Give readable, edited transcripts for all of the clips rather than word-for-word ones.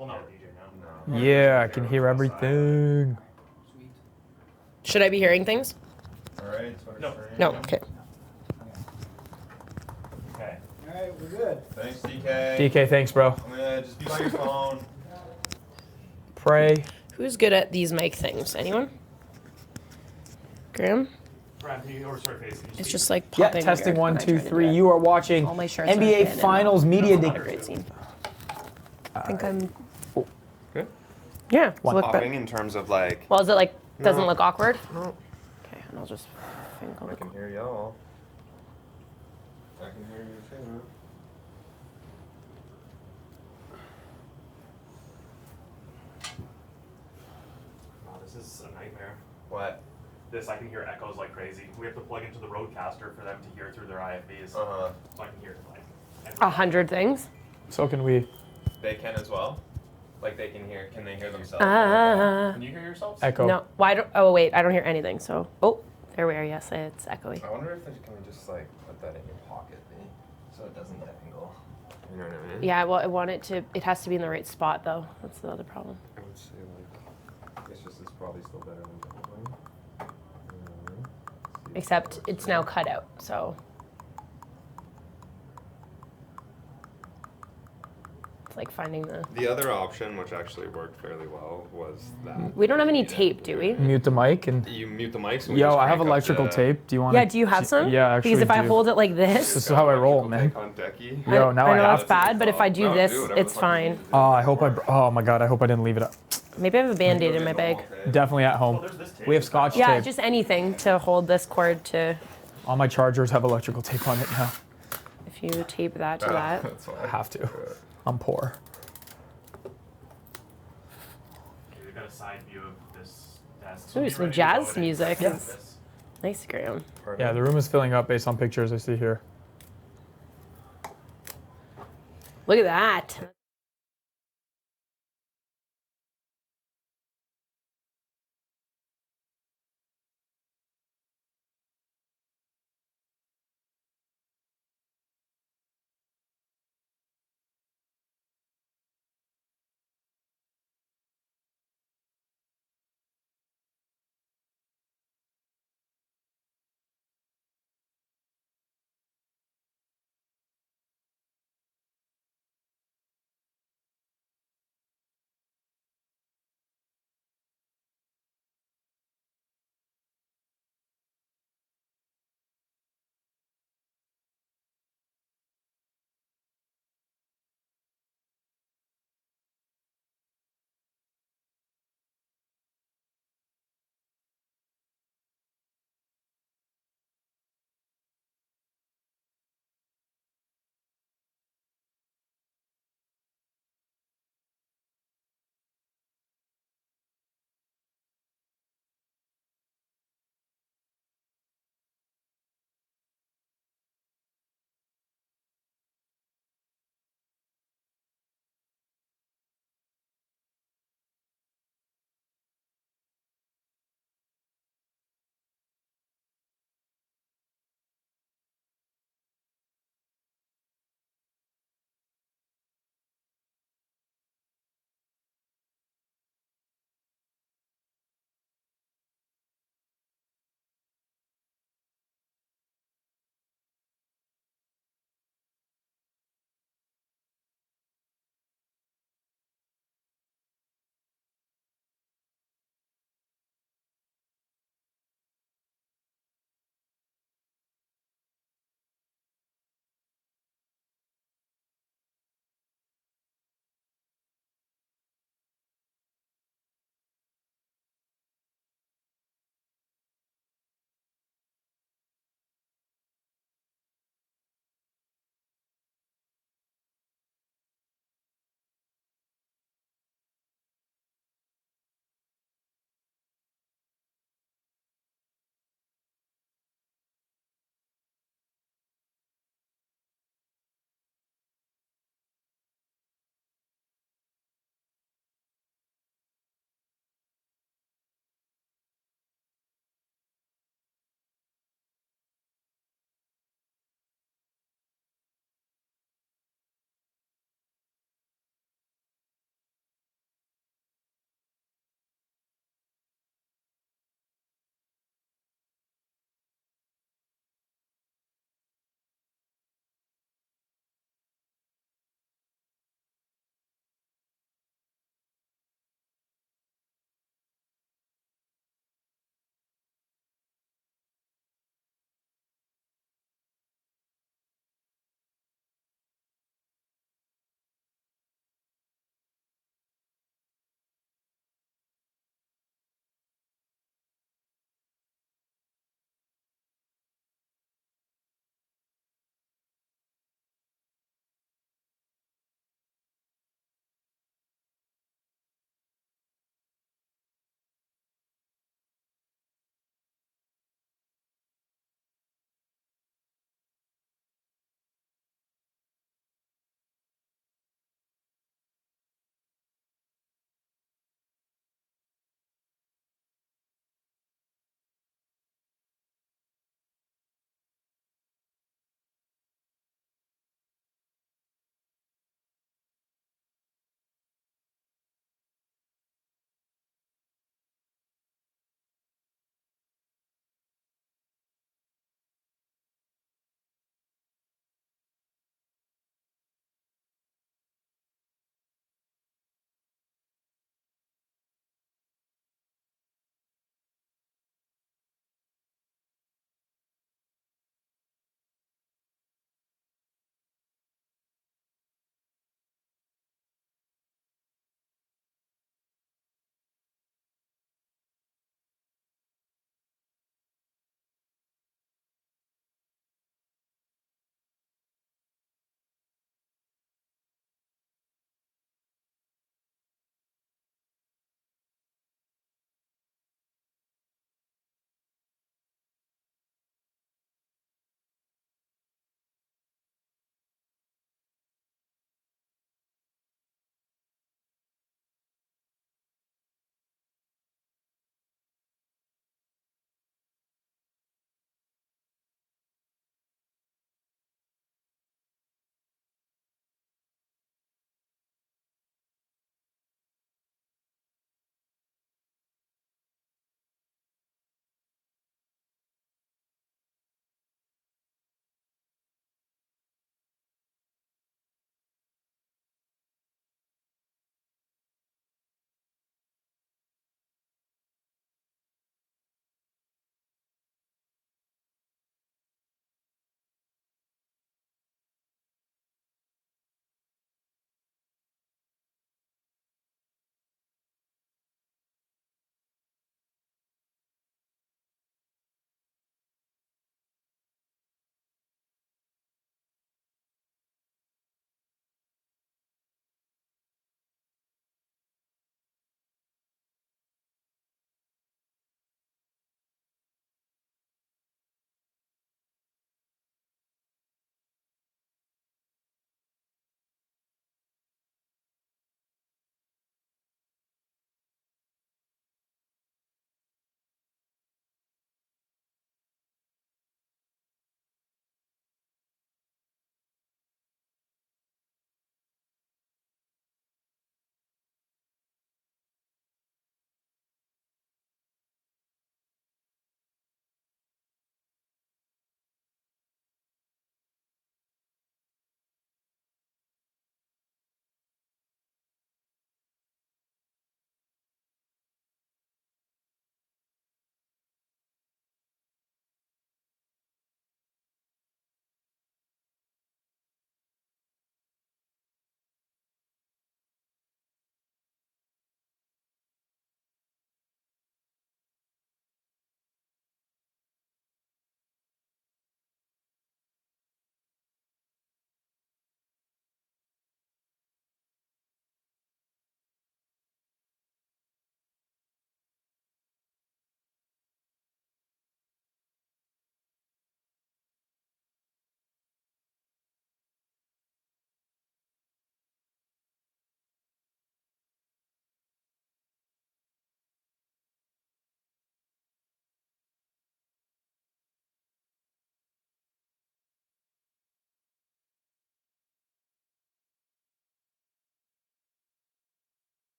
Well, not with DJ now. No. Yeah, I can hear everything. Should I be hearing things? All right. No. No. Okay. Okay. All right, we're good. Thanks, DK. DK, thanks, bro. I'm gonna just be by your phone. Pray. Who's good at these mic things? Anyone? Graham? Brad, can you, or sorry, face. It's just like Yeah, popping. testing weird one, when I two, try to do three. it. You are watching All my shirts are NBA thin and Finals Media not a Day. great scene. I think I'm. Good. Yeah. One Look Popping back. in terms of like. Well, is it like doesn't No. look awkward? No. Okay, and I'll just. I can hear y'all. I can hear you too. Oh, this is a nightmare. What? This, I can hear echoes like crazy. We have to plug into the roadcaster for them to hear through their IFBs. Uh-huh. So I can hear like. 100 things. So can we. They can as well. Like they can hear. Can they hear themselves? Can you hear yourselves? Echo. No. Why don't? Oh wait, I don't hear anything. So. Oh, there we are. Yes, it's echoey. I wonder if they can just like put that in your pocket, so it doesn't angle. You know what I mean? Yeah. Well, I want it to. It has to be in the right spot though. That's the other problem. I would say like. It's just it's probably still better than that one. Except it's now cut out. So. It's like finding the. The other option, which actually worked fairly well, was that. We don't have any tape, do we? Mute the mic and. You mute the mics. And we Yo, just I have crank up electrical the tape. Do you want? Yeah. Do you have some? Yeah, actually. Because if I do. hold it like This this. is how I roll, Electrical man. tape on decky. Yo, now I know I have. that's bad, but if I do No, this, do whatever it's the fuck you fine. need to do. Oh, I hope I. Oh my god, I hope I didn't leave it up. Maybe I have a band-aid in my bag. Definitely at Oh, home. there's this tape. We have scotch Yeah, tape. just anything to hold this cord to. All my chargers have electrical tape on it now. If you tape that to Ah, that. That's fine. I have to. I'm poor. Okay, we've got a side view of this desk. Ooh, be some ready to jazz go in and music. test this. Nice, Graham. Pardon? Yeah, the room is filling up based on pictures I see here. Look at that.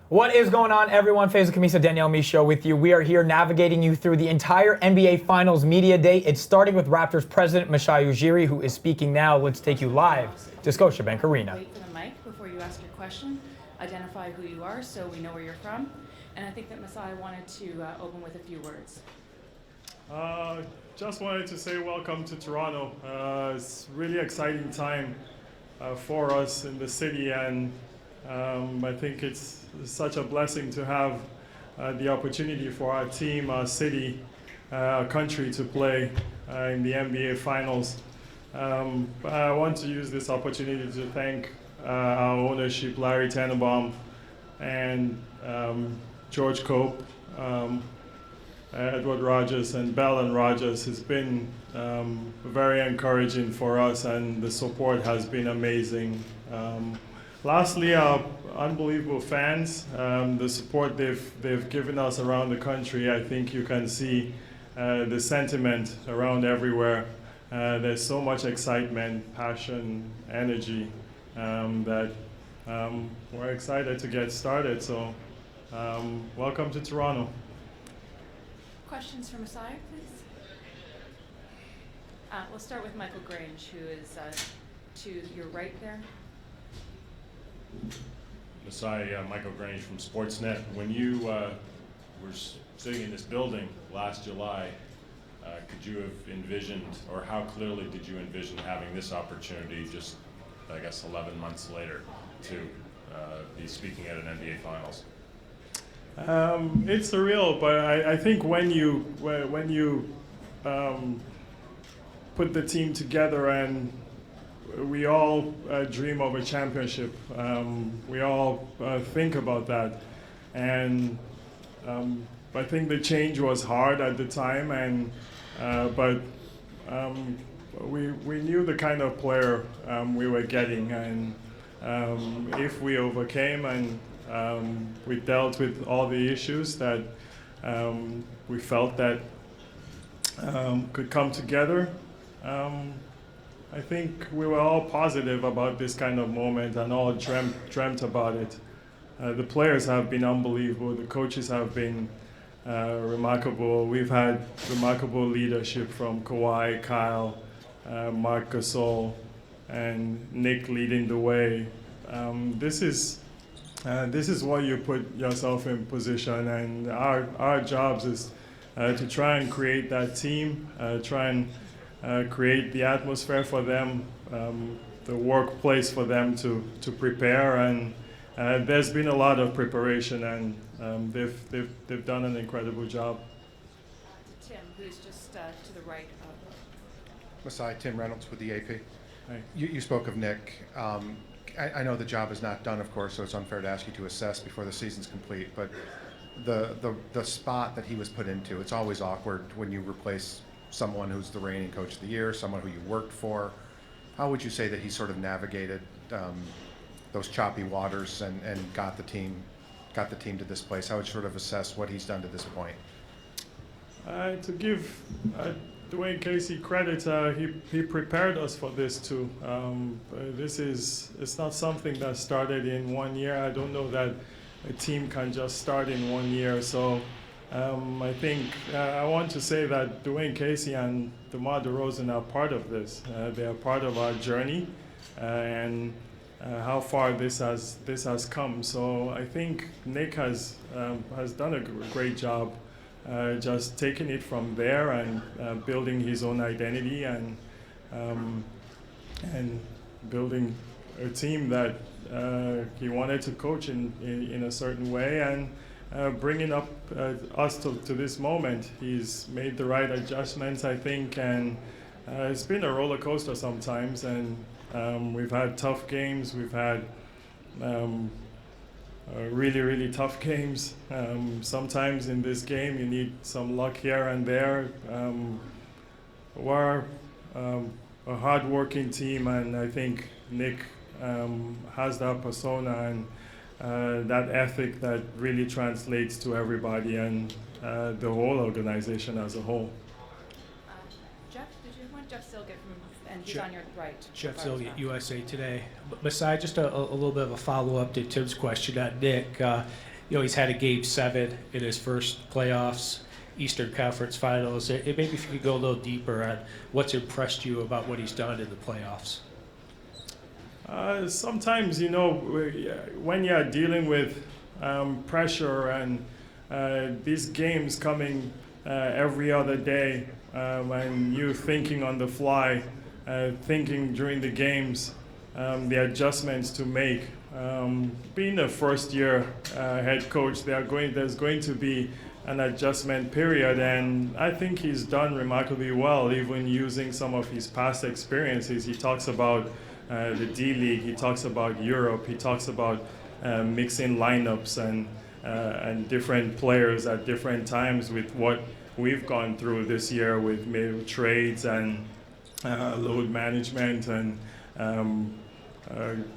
What is going on, everyone? Faisal Kamisa, Danielle Me Show with you. We are here navigating you through the entire NBA Finals Media Day. It's starting with Raptors President Masai Ujiri, who is speaking now. Let's take you live to Scotiabank Arena. Wait for the mic before you ask your question. Identify who you are so we know where you're from. And I think that Masai wanted to open with a few words. Just wanted to say welcome to Toronto. It's a really exciting time for us in the city, and I think it's such a blessing to have the opportunity for our team, our city, our country to play in the NBA Finals. I want to use this opportunity to thank our ownership, Larry Tannenbaum and George Cope, Edward Rogers, and Bell and Rogers. It's been very encouraging for us, and the support has been amazing. Lastly, our unbelievable fans, the support they've given us around the country. I think you can see the sentiment around everywhere. There's so much excitement, passion, energy that we're excited to get started. So welcome to Toronto. Questions for Masai, please? We'll start with Michael Grange, who is to your right there. Masai, Michael Grange from Sportsnet. When you were sitting in this building last July, could you have envisioned, or how clearly did you envision having this opportunity just, I guess, 11 months later to be speaking at an NBA Finals? It's surreal, but I think when you put the team together, and we all dream of a championship. We all think about that, and I think the change was hard at the time, and but we knew the kind of player we were getting, and if we overcame and we dealt with all the issues that we felt that could come together. I think we were all positive about this kind of moment and all dreamt about it. The players have been unbelievable. The coaches have been remarkable. We've had remarkable leadership from Kawhi, Kyle, Marc Gasol, and Nick leading the way. This is what you put yourself in position, and our jobs is to try and create that team, try and create the atmosphere for them, the workplace for them to prepare, and there's been a lot of preparation, and they've done an incredible job. Tim, who's just to the right of. Masai, Tim Reynolds with the AP. Hi. You spoke of Nick. I know the job is not done, of course, so it's unfair to ask you to assess before the season's complete, but the spot that he was put into, it's always awkward when you replace someone who's the reigning coach of the year, someone who you worked for. How would you say that he sort of navigated those choppy waters and got the team to this place? How would you sort of assess what he's done to this point? To give Dwayne Casey credit, he prepared us for this too. It's not something that started in 1 year. I don't know that a team can just start in 1 year. So I think I want to say that Dwayne Casey and DeMar DeRozan are part of this. They are part of our journey and how far this has come. So I think Nick has done a great job. Just taking it from there and building his own identity and building a team that he wanted to coach in a certain way, and bringing up us to this moment. He's made the right adjustments, I think, and it's been a roller coaster sometimes, and we've had tough games. We've had really, really tough games. Sometimes in this game you need some luck here and there. We're a hard-working team, and I think Nick has that persona and that ethic that really translates to everybody and the whole organization as a whole. Jeff, did you want Jeff Silgett and he's on your right. Jeff Silgett, USA Today. Masai, just a little bit of a follow-up to Tim's question on Nick. he's had a Game 7 in his first playoffs, Eastern Conference Finals. Maybe if you could go a little deeper on what's impressed you about what he's done in the playoffs. Sometimes, when you're dealing with pressure and these games coming every other day, and you thinking on the fly, thinking during the games, the adjustments to make. Being a first-year head coach, there's going to be an adjustment period, and I think he's done remarkably well, even using some of his past experiences. He talks about the D-League, he talks about Europe, he talks about mixing lineups and different players at different times with what we've gone through this year with maybe trades and load management and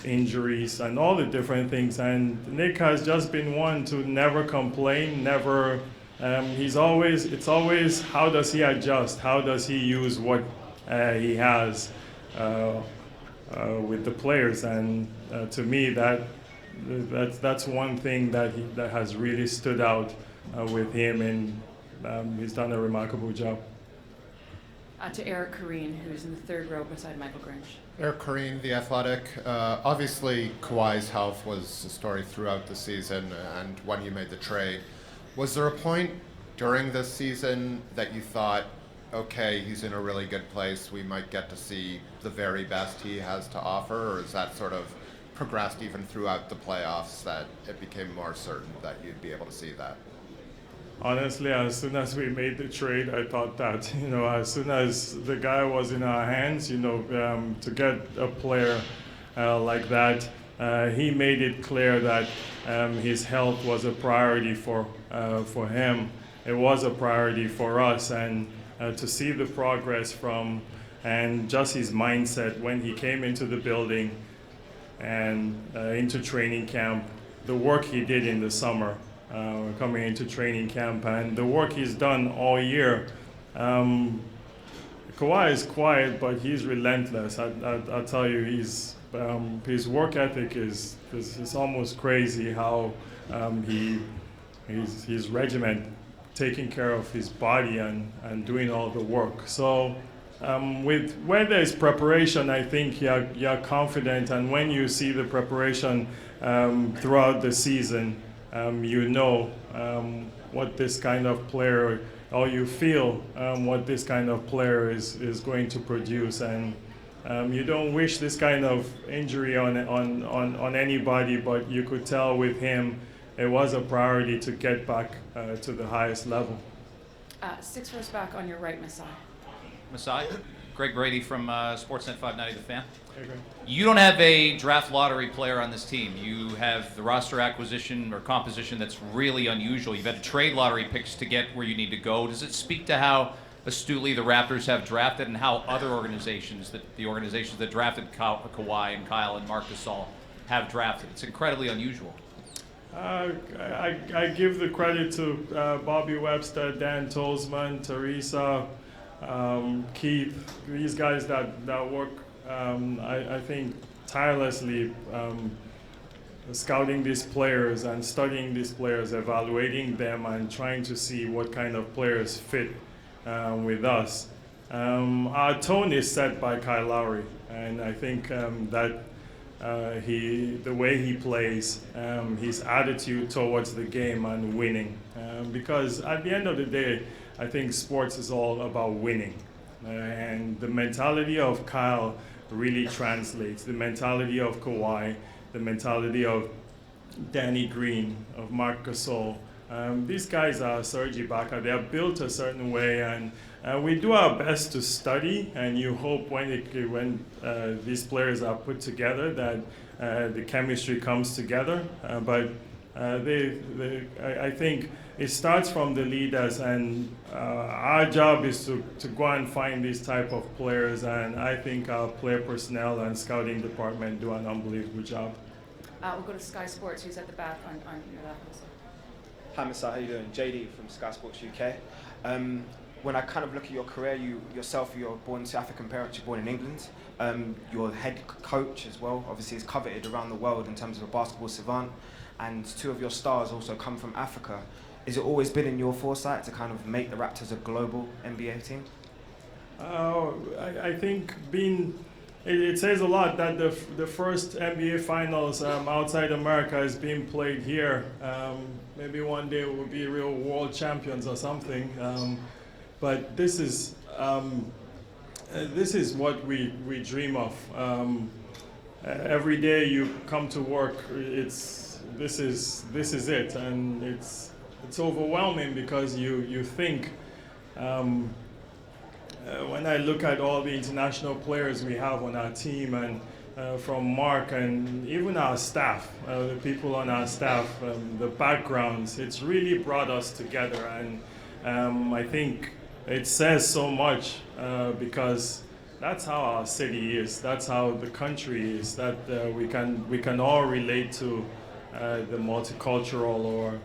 injuries and all the different things. And Nick has just been one to never complain, never. It's always how does he adjust? How does he use what he has with the players? And to me, that's one thing that has really stood out with him, and he's done a remarkable job. To Eric Koreen, who's in the third row beside Michael Grange. Eric Koreen, The Athletic. Obviously, Kawhi's health was a story throughout the season and when you made the trade. Was there a point during this season that you thought, okay, he's in a really good place, we might get to see the very best he has to offer, or is that sort of progressed even throughout the playoffs that it became more certain that you'd be able to see that? Honestly, as soon as we made the trade, I thought that, as soon as the guy was in our hands, to get a player like that, he made it clear that his health was a priority for him. It was a priority for us, and to see the progress and just his mindset when he came into the building and into training camp, the work he did in the summer, coming into training camp, and the work he's done all year. Kawhi is quiet, but he's relentless. I'll tell you, his work ethic is almost crazy how he's regiment, taking care of his body and doing all the work. So where there's preparation, I think you're confident, and when you see the preparation throughout the season, what this kind of player, or you feel what this kind of player is going to produce, and you don't wish this kind of injury on anybody, but you could tell with him it was a priority to get back to the highest level. 6 rows back on your right, Masai. Masai, Greg Brady from Sportsnet 590 The Fan. Hey, Greg. You don't have a draft lottery player on this team. You have the roster acquisition or composition that's really unusual. You've had to trade lottery picks to get where you need to go. Does it speak to how astutely the Raptors have drafted and how other organizations, the organizations that drafted Kawhi and Kyle and Marc Gasol, have drafted? It's incredibly unusual. I give the credit to Bobby Webster, Dan Tolzman, Teresa, Keith, these guys that work, I think, tirelessly scouting these players and studying these players, evaluating them and trying to see what kind of players fit with us. Our tone is set by Kyle Lowry, and I think that the way he plays, his attitude towards the game and winning. Because at the end of the day, I think sports is all about winning. And the mentality of Kyle really translates. The mentality of Kawhi, the mentality of Danny Green, of Marc Gasol. These guys are Serge Ibaka. They are built a certain way, and we do our best to study, and you hope when these players are put together that the chemistry comes together. But I think it starts from the leaders, and our job is to go and find these type of players, and I think our player personnel and scouting department do an unbelievable job. We'll go to Sky Sports, who's at the back on your left. Hi, Masai, how you doing? JD from Sky Sports UK. when I kind of look at your career, you're born to African parents, you're born in England. Your head coach as well, obviously, is coveted around the world in terms of a basketball savant, and 2 of your stars also come from Africa. Has it always been in your foresight to kind of make the Raptors a global NBA team? I think it says a lot that the first NBA Finals outside America is being played here. Maybe one day we'll be real world champions or something. But this is what we dream of. Every day you come to work, this is it, and it's overwhelming because you think. When I look at all the international players we have on our team, and from Mark and even our staff, the people on our staff, the backgrounds, it's really brought us together, and I think it says so much because that's how our city is, that's how the country is, that we can all relate to the multicultural or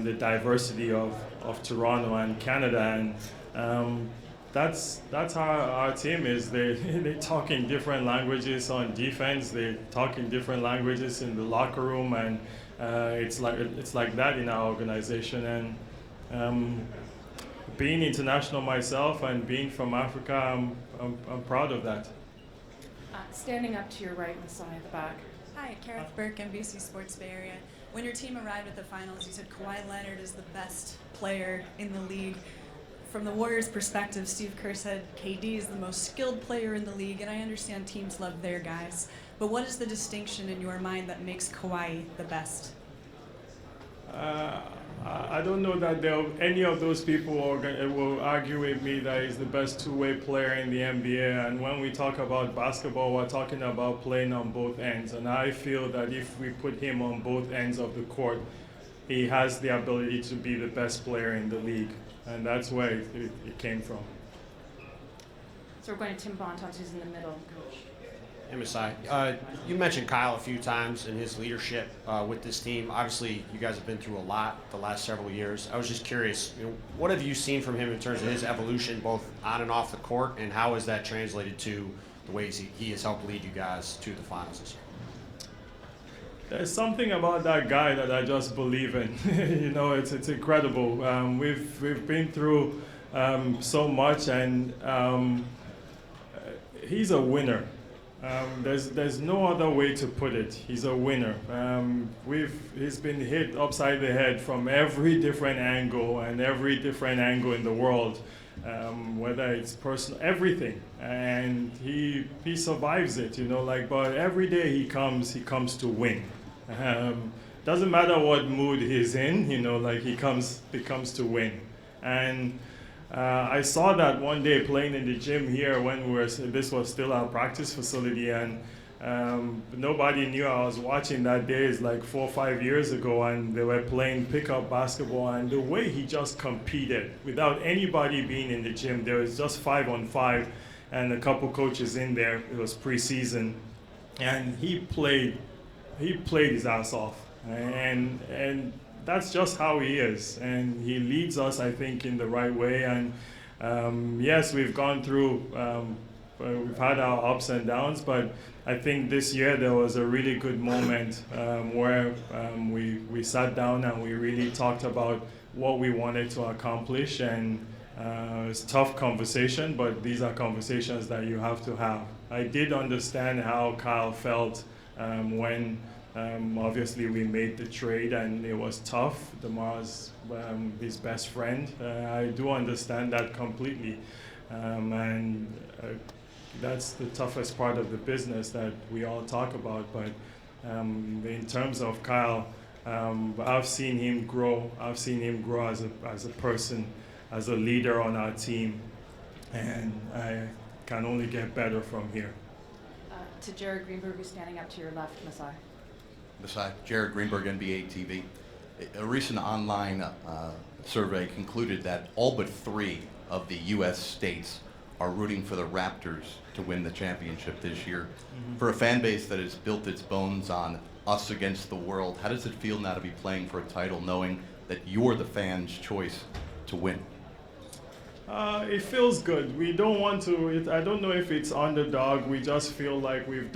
the diversity of Toronto and Canada, and that's how our team is. They talk in different languages on defense. They talk in different languages in the locker room, and it's like that in our organization. And being international myself and being from Africa, I'm proud of that. Standing up to your right, Masai at the back. Hi, Kareth Burke, NBC Sports Bay Area. When your team arrived at the finals, you said Kawhi Leonard is the best player in the league. From the Warriors' perspective, Steve Kerr said KD is the most skilled player in the league, and I understand teams love their guys. But what is the distinction in your mind that makes Kawhi the best? I don't know that any of those people will argue with me that he's the best two-way player in the NBA. And when we talk about basketball, we're talking about playing on both ends. And I feel that if we put him on both ends of the court, he has the ability to be the best player in the league. And that's where it came from. So we're going to Tim Bontemps, who's in the middle, coach. Hey, Masai. You mentioned Kyle a few times in his leadership with this team. Obviously, you guys have been through a lot the last several years. I was just curious, what have you seen from him in terms of his evolution, both on and off the court, and how has that translated to the ways he has helped lead you guys to the finals this year? There's something about that guy that I just believe in. It's incredible. We've been through so much, and he's a winner. There's no other way to put it. He's a winner. He's been hit upside the head from every different angle and every different angle in the world, whether it's personal, everything, and he survives it. But every day he comes to win. Doesn't matter what mood he's in, he comes to win. And I saw that one day playing in the gym here when this was still our practice facility, and nobody knew I was watching that day. It's like 4 or 5 years ago, and they were playing pickup basketball, and the way he just competed without anybody being in the gym. There was just 5-on-5 and a couple coaches in there. It was preseason, and he played his ass off, and that's just how he is, and he leads us, I think, in the right way. And yes, we've gone through, we've had our ups and downs, but I think this year there was a really good moment where we sat down and we really talked about what we wanted to accomplish, and it's a tough conversation, but these are conversations that you have to have. I did understand how Kyle felt when obviously we made the trade, and it was tough. DeMar's his best friend. I do understand that completely, and that's the toughest part of the business that we all talk about. But in terms of Kyle, I've seen him grow. I've seen him grow as a person, as a leader on our team, and I can only get better from here. To Jared Greenberg, who's standing up to your left, Masai. Masai, Jared Greenberg, NBA TV. A recent online survey concluded that all but 3 of the U.S. states are rooting for the Raptors to win the championship this year. Mm-hmm. For a fan base that has built its bones on us against the world, how does it feel now to be playing for a title knowing that you're the fans' choice to win? It feels good. We don't want to. I don't know if it's underdog. We just feel like we've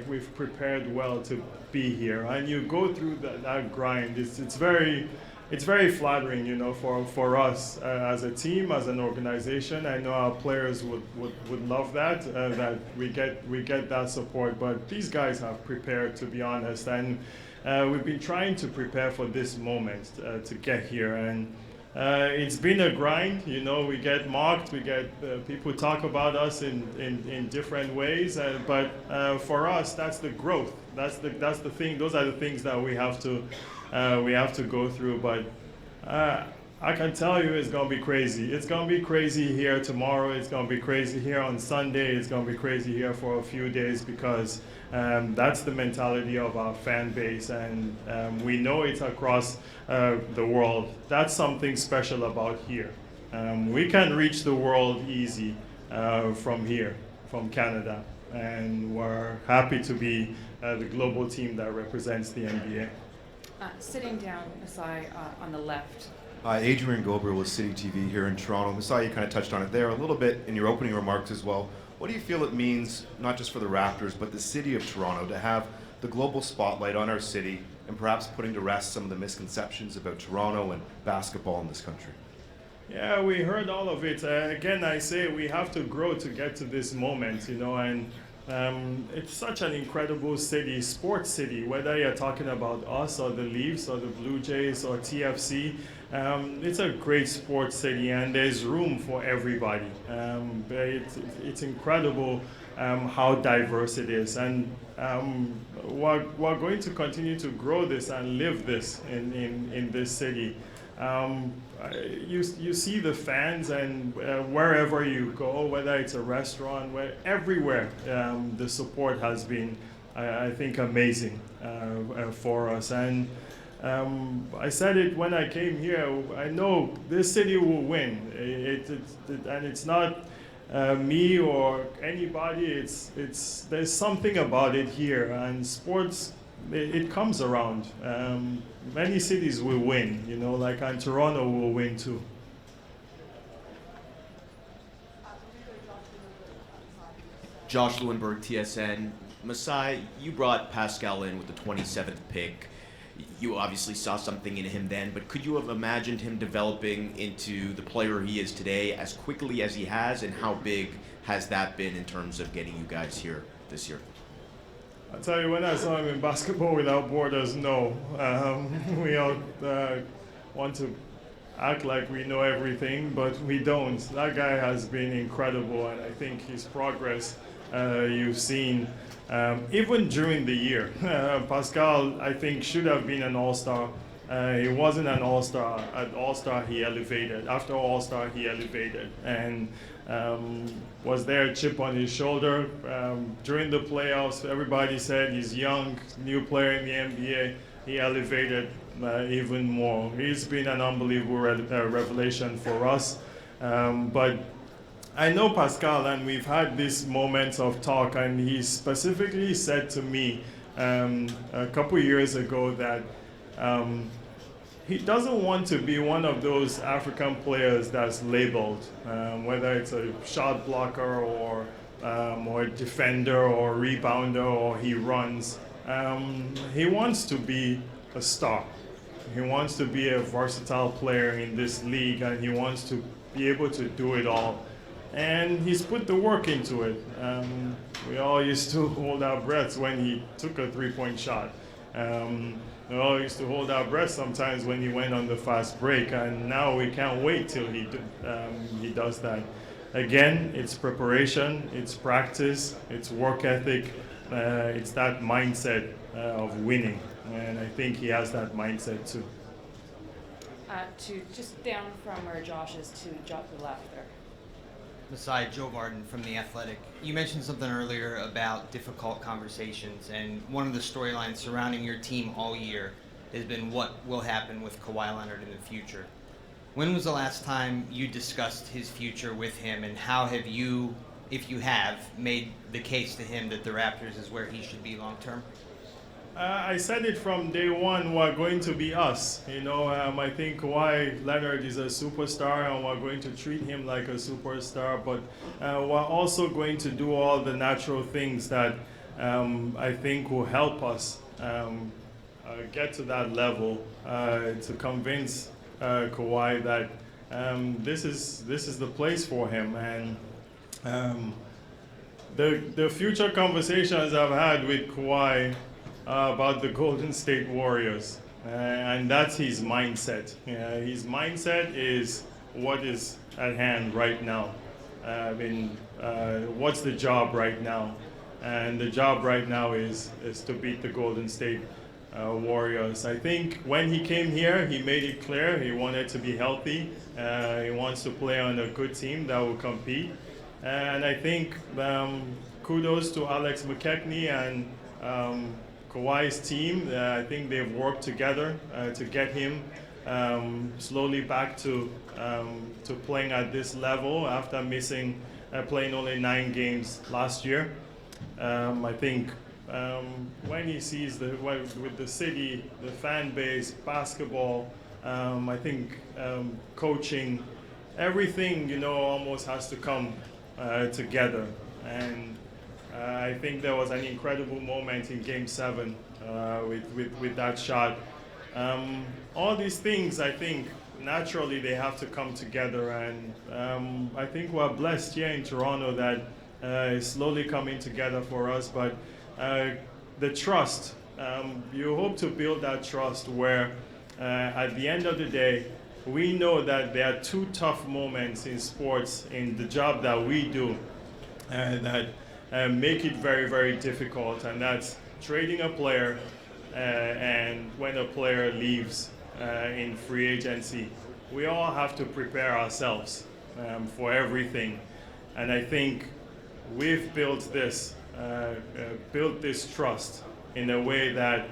we've prepared well to be here. And you go through that grind. It's very flattering, you know, for us as a team, as an organization. I know our players would love that that we get that support. But these guys have prepared, to be honest, and we've been trying to prepare for this moment to get here. And it's been a grind, you know. We get mocked, we get people talk about us in different ways, but for us, that's the growth. That's the thing. Those are the things that we have to go through. But I can tell you, it's gonna be crazy. It's gonna be crazy here tomorrow. It's gonna be crazy here on Sunday. It's gonna be crazy here for a few days because that's the mentality of our fan base, and we know it's across the world. That's something special about here. We can reach the world easy from here, from Canada, and we're happy to be the global team that represents the NBA. Sitting down, Masai, on the left. Adrian Gober with City TV here in Toronto. Masai, you kind of touched on it there a little bit in your opening remarks as well. What do you feel it means, not just for the Raptors, but the city of Toronto, to have the global spotlight on our city and perhaps putting to rest some of the misconceptions about Toronto and basketball in this country? Yeah, we heard all of it. Again, I say we have to grow to get to this moment, you know, and it's such an incredible city, sports city, whether you're talking about us or the Leafs or the Blue Jays or TFC. It's a great sports city, and there's room for everybody. It's incredible how diverse it is, and we're going to continue to grow this and live this in this city. You see the fans, and wherever you go, whether it's a restaurant, everywhere, the support has been, I think, amazing for us. And I said it when I came here. I know this city will win. And it's not me or anybody. There's something about it here, and sports. It comes around. Many cities will win, you know, like and Toronto will win too. Josh Lewinberg, TSN. Masai, you brought Pascal in with the 27th pick. You obviously saw something in him then, but could you have imagined him developing into the player he is today as quickly as he has, and how big has that been in terms of getting you guys here this year? I'll tell you, when I saw him in Basketball Without Borders, no. We all want to act like we know everything, but we don't. That guy has been incredible, and I think his progress you've seen, even during the year. Pascal, I think, should have been an all-star. He wasn't an all-star. At all-star, he elevated. After all-star, he elevated. And was there a chip on his shoulder? During the playoffs, everybody said he's young, new player in the NBA. He elevated even more. He's been an unbelievable revelation for us. But I know Pascal, and we've had these moments of talk, and he specifically said to me a couple years ago that he doesn't want to be one of those African players that's labeled, whether it's a shot blocker or a defender or rebounder or he runs. He wants to be a star. He wants to be a versatile player in this league, and he wants to be able to do it all. And he's put the work into it. We all used to hold our breaths when he took a three-point shot. We all used to hold our breath sometimes when he went on the fast break, and now we can't wait till he does that. Again, it's preparation, it's practice, it's work ethic, it's that mindset of winning, and I think he has that mindset too. To just down from where Josh is to the left there. Masai, Joe Varden from The Athletic. You mentioned something earlier about difficult conversations, and one of the storylines surrounding your team all year has been what will happen with Kawhi Leonard in the future. When was the last time you discussed his future with him, and how have you, if you have, made the case to him that the Raptors is where he should be long term? I said it from day one, we're going to be us. I think Kawhi Leonard is a superstar and we're going to treat him like a superstar, but we're also going to do all the natural things that I think will help us get to that level to convince Kawhi that this is the place for him. And the future conversations I've had with Kawhi about the Golden State Warriors, and that's his mindset. His mindset is what is at hand right now. What's the job right now? And the job right now is to beat the Golden State Warriors. I think when he came here, he made it clear he wanted to be healthy. He wants to play on a good team that will compete. And I think kudos to Alex McKechnie and Kawhi's team. I think they've worked together to get him slowly back to playing at this level after playing only 9 games last year. I think when he sees with the city, the fan base, basketball, I think coaching, everything almost has to come together. And I think there was an incredible moment in Game 7 with that shot. All these things, I think, naturally they have to come together. And I think we're blessed here in Toronto that it's slowly coming together for us. But the trust, you hope to build that trust where at the end of the day, we know that there are 2 tough moments in sports, in the job that we do, that make it very, very difficult, and that's trading a player and when a player leaves in free agency. We all have to prepare ourselves for everything, and I think we've built this trust in a way that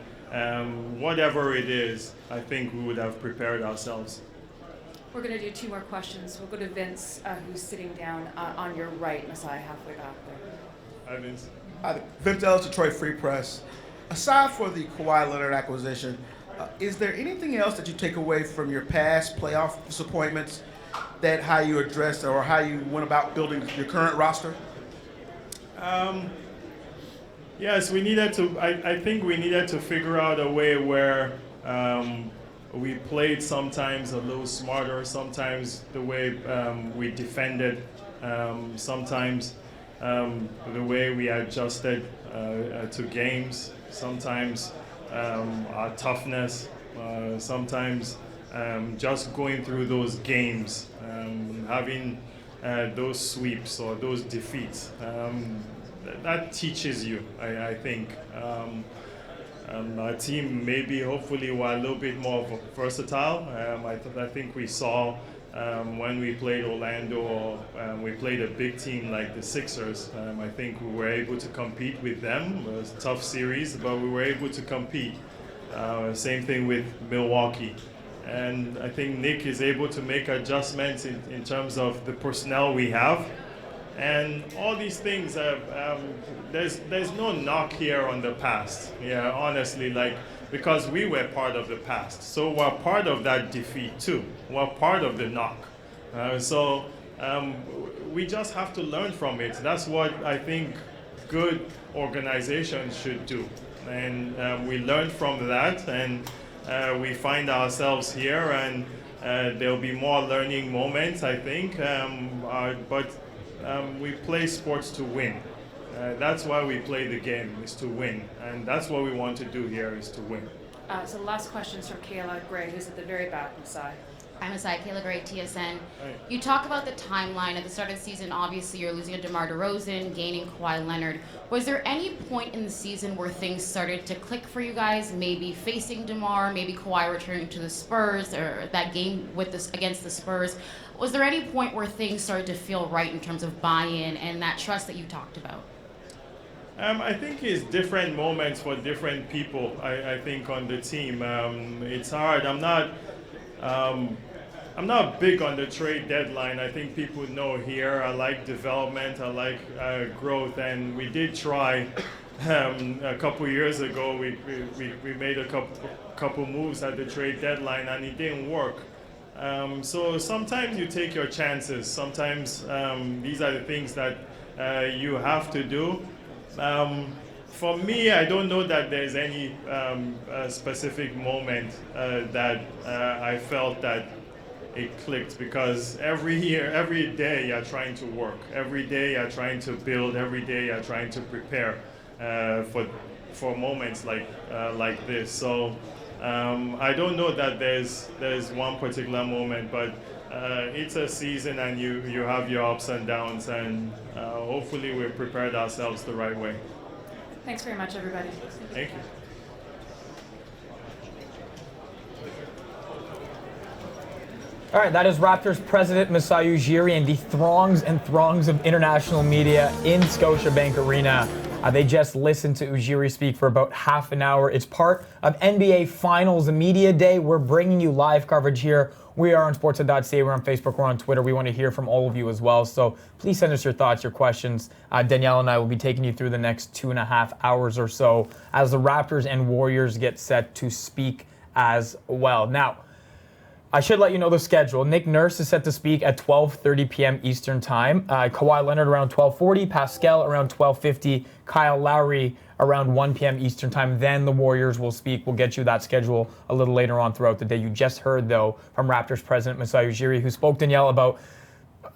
whatever it is, I think we would have prepared ourselves. We're going to do 2 more questions. We'll go to Vince, who's sitting down on your right, Masai, halfway back there. Hi, Vince. Hi, Vince Ellis, Detroit Free Press. Aside for the Kawhi Leonard acquisition, is there anything else that you take away from your past playoff disappointments, that how you addressed or how you went about building your current roster? Yes, we needed to. I think we needed to figure out a way where we played sometimes a little smarter, sometimes the way we defended, sometimes the way we adjusted to games, sometimes our toughness, sometimes just going through those games, having those sweeps or those defeats. That teaches you, I think. Our team maybe, hopefully, were a little bit more versatile. I think we saw when we played Orlando or we played a big team like the Sixers, I think we were able to compete with them. It was a tough series, but we were able to compete. Same thing with Milwaukee. And I think Nick is able to make adjustments in terms of the personnel we have. And all these things, there's no knock here on the past. Yeah, honestly, because we were part of the past. So we're part of that defeat too. We're part of the knock. So we just have to learn from it. That's what I think good organizations should do. And we learn from that, and we find ourselves here, and there'll be more learning moments, I think. But we play sports to win. That's why we play the game, is to win. And that's what we want to do here, is to win. So the last question is from Kayla Gray, who's at the very back, Masai. I'm Masai, Kayla Gray, TSN. Hi. You talk about the timeline. At the start of the season, obviously, you're losing a DeMar DeRozan, gaining Kawhi Leonard. Was there any point in the season where things started to click for you guys, maybe facing DeMar, maybe Kawhi returning to the Spurs, or that game against the Spurs? Was there any point where things started to feel right in terms of buy-in and that trust that you talked about? I think it's different moments for different people, I think, on the team. It's hard. I'm not big on the trade deadline. I think people know here I like development, I like growth, and we did try a couple years ago, we made a couple moves at the trade deadline, and it didn't work. So sometimes you take your chances. Sometimes these are the things that you have to do. For me, I don't know that there's any specific moment that I felt that it clicked, because every day you're trying to work. Every day you're trying to build. Every day you're trying to prepare for moments like this. So I don't know that there's one particular moment, but it's a season, and you have your ups and downs, and hopefully we've prepared ourselves the right way. Thanks very much, everybody. Thank you. All right, that is Raptors president Masai Ujiri and the throngs and throngs of international media in Scotiabank Arena. They just listened to Ujiri speak for about half an hour. It's part of NBA Finals Media Day. We're bringing you live coverage here. We are on Sportsnet.ca. We're on Facebook. We're on Twitter. We want to hear from all of you as well. So please send us your thoughts, your questions. Danielle and I will be taking you through the next 2.5 hours or so as the Raptors and Warriors get set to speak as well. Now, I should let you know the schedule. Nick Nurse is set to speak at 12:30 p.m. Eastern Time. Kawhi Leonard around 12:40. Pascal around 12:50. Kyle Lowry around 1 p.m. Eastern Time. Then the Warriors will speak. We'll get you that schedule a little later on throughout the day. You just heard, though, from Raptors president Masai Ujiri, who spoke, Danielle, about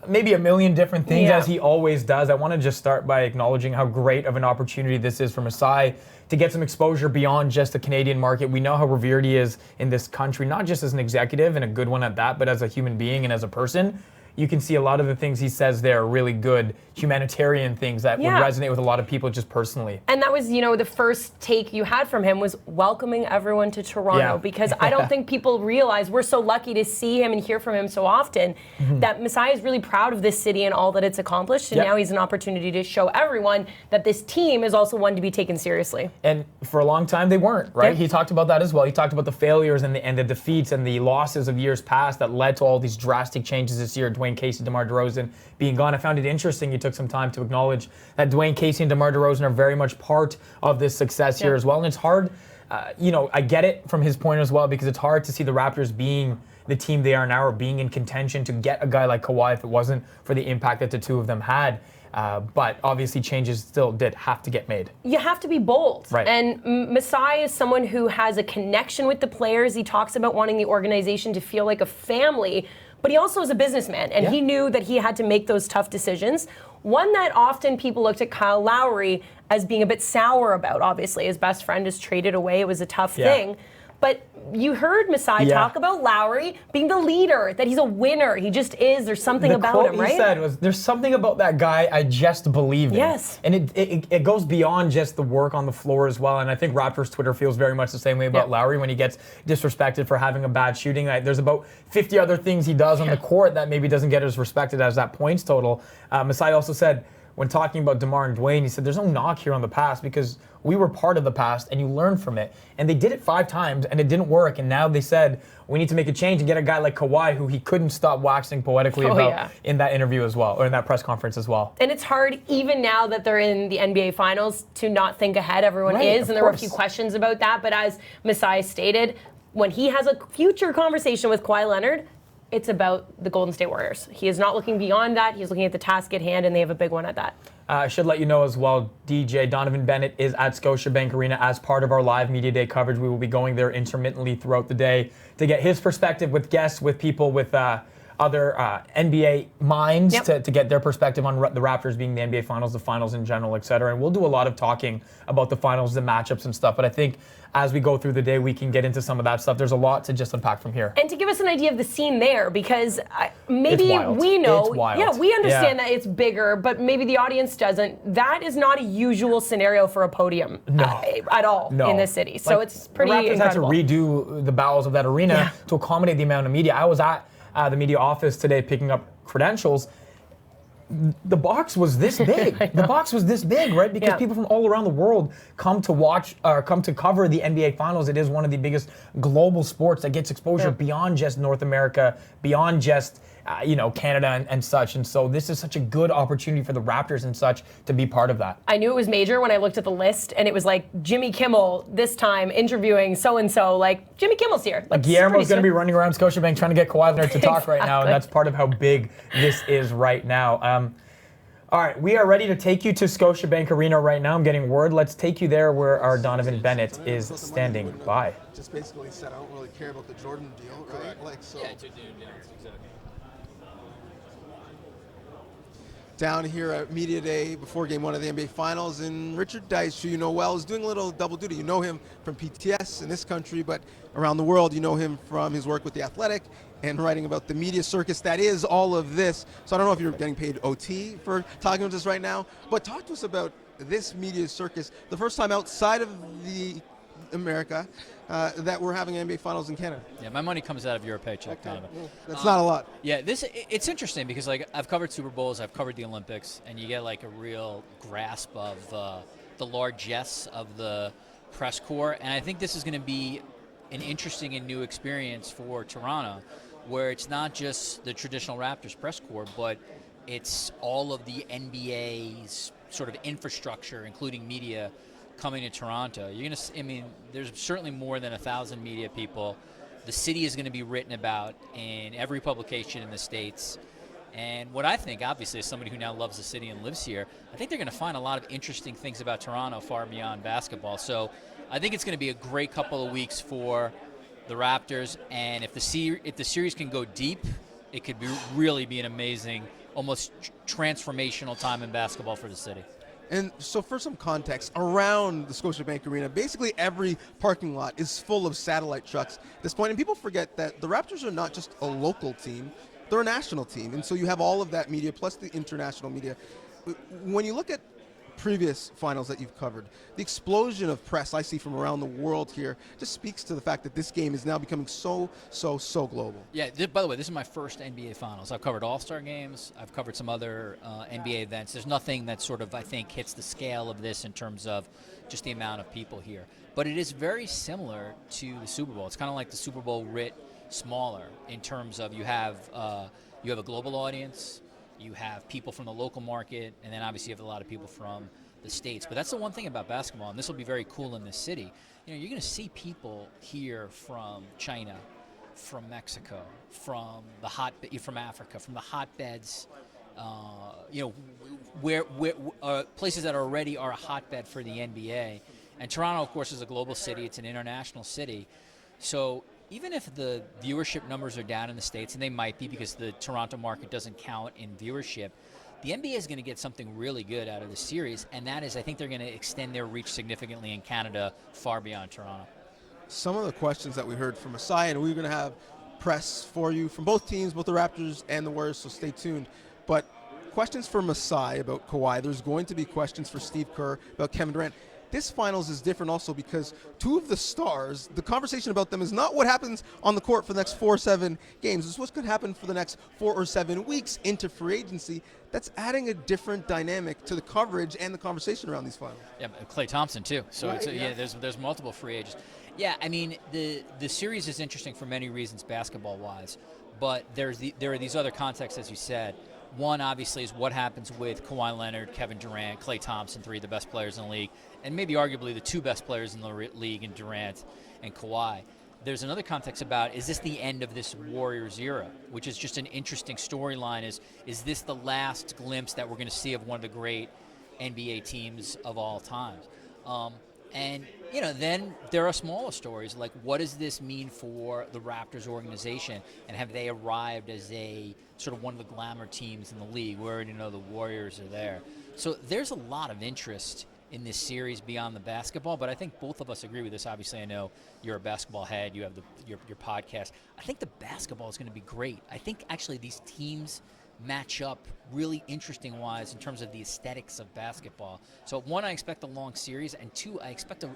maybe a million different things, as he always does. I want to just start by acknowledging how great of an opportunity this is for Masai to get some exposure beyond just the Canadian market. We know how revered he is in this country, not just as an executive, and a good one at that, but as a human being and as a person. You can see a lot of the things he says there are really good humanitarian things that would resonate with a lot of people just personally. And that was, the first take you had from him was welcoming everyone to Toronto, because I don't think people realize we're so lucky to see him and hear from him so often that Masai is really proud of this city and all that it's accomplished. And now he's an opportunity to show everyone that this team is also one to be taken seriously. And for a long time, they weren't, right? He talked about that as well. He talked about the failures and the defeats and the losses of years past that led to all these drastic changes this year. Dwayne Casey, DeMar DeRozan being gone. I found it interesting you took some time to acknowledge that Dwayne Casey and DeMar DeRozan are very much part of this success here as well. And it's hard, I get it from his point as well, because it's hard to see the Raptors being the team they are now or being in contention to get a guy like Kawhi if it wasn't for the impact that the two of them had. But obviously changes still did have to get made. You have to be bold. Right. And Masai is someone who has a connection with the players. He talks about wanting the organization to feel like a family, but he also is a businessman, and he knew that he had to make those tough decisions. One that often people looked at Kyle Lowry as being a bit sour about. Obviously, his best friend is traded away. It was a tough thing. But you heard Masai talk about Lowry being the leader, that he's a winner. He just is. There's something about him, right? The quote he said was, there's something about that guy I just believe in. Yes. And it goes beyond just the work on the floor as well. And I think Raptors Twitter feels very much the same way about Lowry when he gets disrespected for having a bad shooting night. There's about 50 other things he does on the court that maybe doesn't get as respected as that points total. Masai also said, when talking about DeMar and Dwayne, he said, there's no knock here on the past because we were part of the past and you learn from it. And they did it 5 times and it didn't work. And now they said, we need to make a change and get a guy like Kawhi, who he couldn't stop waxing poetically about in that interview as well, or in that press conference as well. And it's hard, even now that they're in the NBA Finals, to not think ahead. Everyone is, and there were a few questions about that. But as Masai stated, when he has a future conversation with Kawhi Leonard, it's about the Golden State Warriors. He is not looking beyond that. He's looking at the task at hand, and they have a big one at that. I should let you know as well, DJ Donovan Bennett is at Scotiabank Arena as part of our live media day coverage. We will be going there intermittently throughout the day to get his perspective with guests, with people, with other NBA minds to get their perspective on the Raptors being the NBA Finals, the Finals in general, et cetera. And we'll do a lot of talking about the Finals, the matchups and stuff. But I think as we go through the day, we can get into some of that stuff. There's a lot to just unpack from here. And to give us an idea of the scene there, because maybe we know, we understand that it's bigger, but maybe the audience doesn't. That is not a usual scenario for a podium at all in this city. So it's pretty incredible. The Raptors had to redo the bowels of that arena to accommodate the amount of media. I was at the media office today picking up credentials. The box was this big. The box was this big, right? Because people from all around the world come to watch or come to cover the NBA Finals. It is one of the biggest global sports that gets exposure beyond just North America, beyond just Canada and such. And so this is such a good opportunity for the Raptors and such to be part of that. I knew it was major when I looked at the list, and it was like Jimmy Kimmel this time interviewing so-and-so, like Jimmy Kimmel's here. Like, Guillermo's going to be running around Scotiabank trying to get Kawhi Leonard to talk right now, and that's part of how big this is right now. All right, we are ready to take you to Scotiabank Arena right now. I'm getting word. Let's take you there where our Donovan Bennett is standing by. Just basically said, I don't really care about the Jordan deal, right? Like, so. Yeah, exactly. Down here at Media Day before Game 1 of the NBA Finals, and Richard Dice, who you know well, is doing a little double duty. You know him from PTS in this country, but around the world, you know him from his work with The Athletic and writing about the media circus that is all of this. So I don't know if you're getting paid OT for talking with us right now, but talk to us about this media circus, the first time outside of the America that we're having NBA Finals in Canada. Yeah, my money comes out of your paycheck, Donovan. Well, that's not a lot. Yeah, it's interesting because like I've covered Super Bowls, I've covered the Olympics, and you get like a real grasp of the largesse of the press corps, and I think this is going to be an interesting and new experience for Toronto, where it's not just the traditional Raptors press corps, but it's all of the NBA's sort of infrastructure, including media, coming to Toronto. You're going to, I mean, there's certainly more than 1,000 media people. The city is going to be written about in every publication in the States. And what I think, obviously, as somebody who now loves the city and lives here, I think they're going to find a lot of interesting things about Toronto far beyond basketball. So I think it's going to be a great couple of weeks for the Raptors. And if the series can go deep, it could really be an amazing, almost transformational time in basketball for the city. And so for some context, around the Scotiabank Arena, basically every parking lot is full of satellite trucks at this point. And people forget that the Raptors are not just a local team, they're a national team. And so you have all of that media plus the international media. When you look at previous finals that you've covered, the explosion of press I see from around the world here just speaks to the fact that this game is now becoming so global. Yeah, by the way, this is my first NBA Finals. I've covered All-Star games. I've covered some other NBA events. There's nothing that sort of, I think, hits the scale of this in terms of just the amount of people here. But it is very similar to the Super Bowl. It's kind of like the Super Bowl writ smaller in terms of you have a global audience, you have people from the local market, and then obviously you have a lot of people from the States. But that's the one thing about basketball, and this will be very cool in this city. You know, you're going to see people here from China, from Mexico, from Africa, from the hotbeds, where places that already are a hotbed for the NBA. And Toronto, of course, is a global city. It's an international city. So even if the viewership numbers are down in the States, and they might be because the Toronto market doesn't count in viewership, the NBA is going to get something really good out of the series, and that is I think they're going to extend their reach significantly in Canada far beyond Toronto. Some of the questions that we heard from Masai, and we're going to have press for you from both teams, both the Raptors and the Warriors, so stay tuned. But questions for Masai about Kawhi. There's going to be questions for Steve Kerr about Kevin Durant. This finals is different also because two of the stars, the conversation about them is not what happens on the court for the next 4 or 7 games. It's what could happen for the next 4 or 7 weeks into free agency. That's adding a different dynamic to the coverage and the conversation around these finals. Yeah, Klay Thompson too. So right, yeah, there's multiple free agents. Yeah, I mean the series is interesting for many reasons basketball wise, but there are these other contexts as you said. One, obviously, is what happens with Kawhi Leonard, Kevin Durant, Klay Thompson, 3 of the best players in the league, and maybe arguably the 2 best players in the league in Durant and Kawhi. There's another context about, is this the end of this Warriors era, which is just an interesting storyline. Is this the last glimpse that we're going to see of one of the great NBA teams of all time? And, you know, then there are smaller stories, like what does this mean for the Raptors organization, and have they arrived as a sort of one of the glamour teams in the league? We already know the Warriors are there. So there's a lot of interest in this series beyond the basketball, but I think both of us agree with this. Obviously, I know you're a basketball head, you have your podcast. I think the basketball is going to be great. I think actually these teams match up really interesting wise in terms of the aesthetics of basketball. So 1, I expect a long series, and 2, I expect a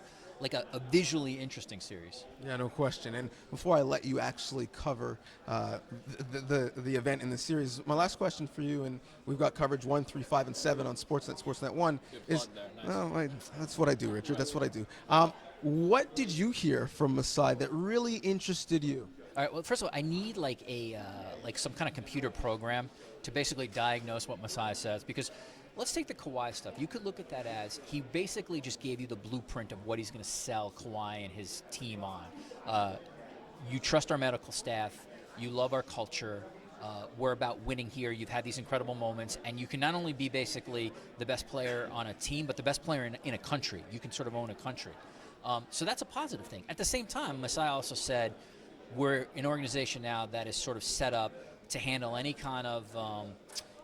visually interesting series. Yeah, no question. And before I let you actually cover the event in the series, my last question for you, and we've got coverage 1, 3, 5, and 7 on Sportsnet, Sportsnet 1, is that's what I do, Richard. That's what I do. What did you hear from Masai that really interested you? All right. Well, first of all, I need like some kind of computer program to basically diagnose what Masai says, because let's take the Kawhi stuff. You could look at that as he basically just gave you the blueprint of what he's going to sell Kawhi and his team on. You trust our medical staff. You love our culture. We're about winning here. You've had these incredible moments, and you can not only be basically the best player on a team, but the best player in a country. You can sort of own a country. So that's a positive thing. At the same time, Masai also said, we're an organization now that is sort of set up to handle any kind of,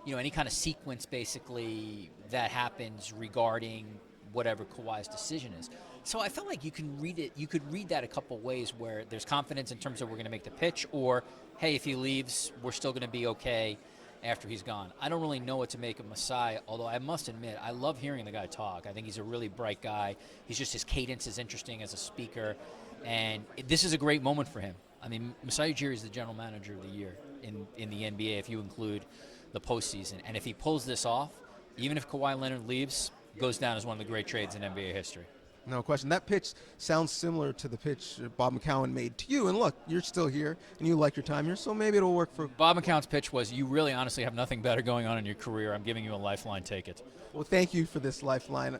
any kind of sequence basically that happens regarding whatever Kawhi's decision is. So I felt like you can read it. You could read that a couple ways, where there's confidence in terms of we're going to make the pitch, or hey, if he leaves, we're still going to be okay after he's gone. I don't really know what to make of Masai, although I must admit, I love hearing the guy talk. I think he's a really bright guy. His cadence is interesting as a speaker, and this is a great moment for him. I mean, Masai Ujiri is the general manager of the year in the NBA if you include the postseason. And if he pulls this off, even if Kawhi Leonard leaves, goes down as one of the great trades in NBA history. No question. That pitch sounds similar to the pitch Bob McCown made to you. And look, you're still here, and you like your time here, so maybe it'll work for... Bob McCown's pitch was, you really honestly have nothing better going on in your career. I'm giving you a lifeline. Take it. Well, thank you for this lifeline.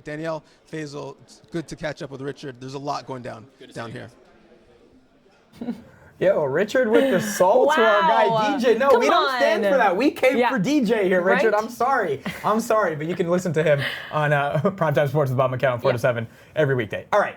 Danielle, Faisal, it's good to catch up with Richard. There's a lot going down here. Yo, Richard with the salt to our guy DJ. No, we don't stand for that. We came for DJ here, Richard. Right? I'm sorry, but you can listen to him on Primetime Sports with Bob McCown, 4 to 7 every weekday. All right,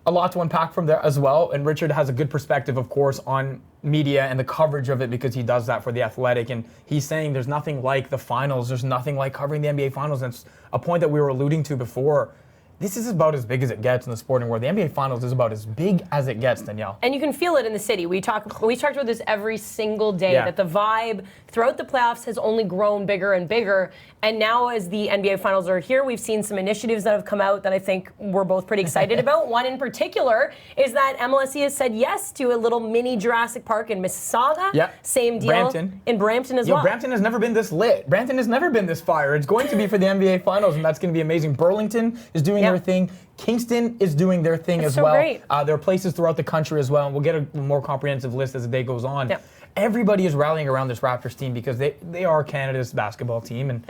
a lot to unpack from there as well. And Richard has a good perspective, of course, on media and the coverage of it, because he does that for The Athletic. And he's saying there's nothing like the finals. There's nothing like covering the NBA finals. And it's a point that we were alluding to before. This is about as big as it gets in the sporting world. The NBA Finals is about as big as it gets, Danielle. And you can feel it in the city. We talked about this every single day, that the vibe throughout the playoffs has only grown bigger and bigger. And now as the NBA Finals are here, we've seen some initiatives that have come out that I think we're both pretty excited about. One in particular is that MLSE has said yes to a little mini Jurassic Park in Mississauga. Yep. Same deal in Brampton as well. Brampton has never been this lit. Brampton has never been this fire. It's going to be for the NBA Finals, and that's going to be amazing. Burlington is doing their thing. Kingston is doing their thing as well. Great. There are places throughout the country as well, and we'll get a more comprehensive list as the day goes on. Yep. Everybody is rallying around this Raptors team because they are Canada's basketball team, and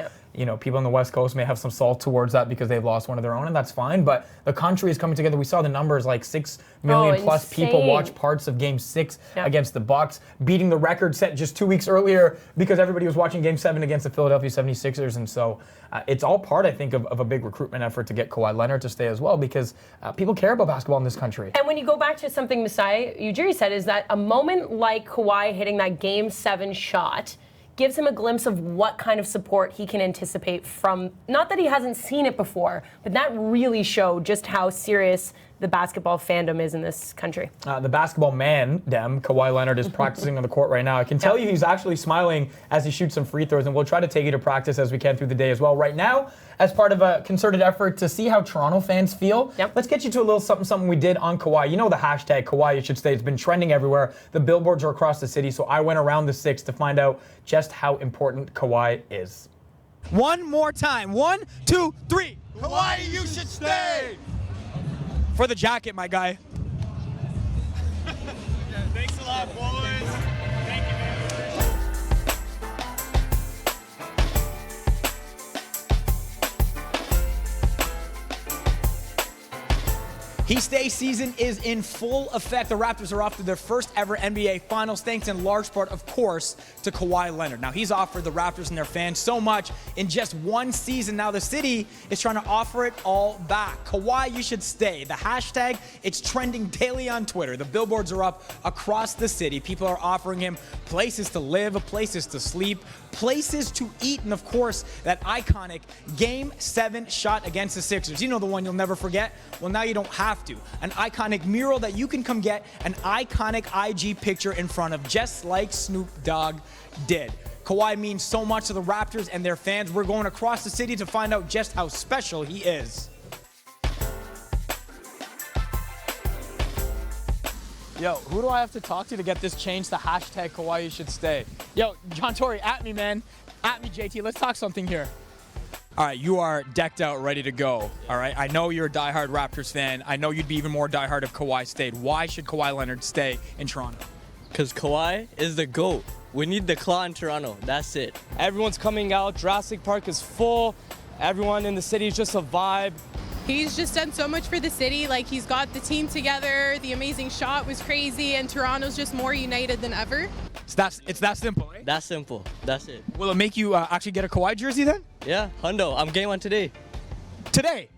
people on the West Coast may have some salt towards that because they've lost one of their own, and that's fine. But the country is coming together. We saw the numbers, like 6 million plus people watch parts of Game 6 against the Bucks, beating the record set just 2 weeks earlier because everybody was watching Game 7 against the Philadelphia 76ers. And so it's all part, I think, of a big recruitment effort to get Kawhi Leonard to stay as well, because people care about basketball in this country. And when you go back to something Masai Ujiri said, is that a moment like Kawhi hitting that Game 7 shot gives him a glimpse of what kind of support he can anticipate from, not that he hasn't seen it before, but that really showed just how serious the basketball fandom is in this country. The basketball man, Kawhi Leonard, is practicing on the court right now. I can tell you he's actually smiling as he shoots some free throws, and we'll try to take you to practice as we can through the day as well. Right now, as part of a concerted effort to see how Toronto fans feel, let's get you to a little something we did on Kawhi. You know the hashtag Kawhi, you should stay. It's been trending everywhere. The billboards are across the city, so I went around the 6 to find out just how important Kawhi is. One more time. 1, 2, 3. Kawhi, you should stay. For the jacket, my guy. Thanks a lot, boys. Thank you, man. He Stay season is in full effect. The Raptors are off to their first ever NBA Finals, thanks in large part, of course, to Kawhi Leonard. Now, he's offered the Raptors and their fans so much in just one season. Now, the city is trying to offer it all back. Kawhi, you should stay. The hashtag, it's trending daily on Twitter. The billboards are up across the city. People are offering him places to live, places to sleep, places to eat, and of course, that iconic Game 7 shot against the Sixers. You know, the one you'll never forget? Well, now you don't have to. An iconic mural that you can come get an iconic IG picture in front of, just like Snoop Dogg did. Kawhi means so much to the Raptors and their fans. We're going across the city to find out just how special he is. Yo, who do I have to talk to get this changed to hashtag Kawhi you should stay? Yo, John Tory, at me, man. At me, JT. Let's talk something here. All right, you are decked out, ready to go. All right, I know you're a diehard Raptors fan. I know you'd be even more diehard if Kawhi stayed. Why should Kawhi Leonard stay in Toronto? Because Kawhi is the GOAT. We need the claw in Toronto. That's it. Everyone's coming out. Jurassic Park is full. Everyone in the city is just a vibe. He's just done so much for the city. Like, he's got the team together. The amazing shot was crazy, and Toronto's just more united than ever. It's that simple, right? That's simple. That's it. Will it make you actually get a Kawhi jersey then? Yeah, hundo. I'm getting one today. Today?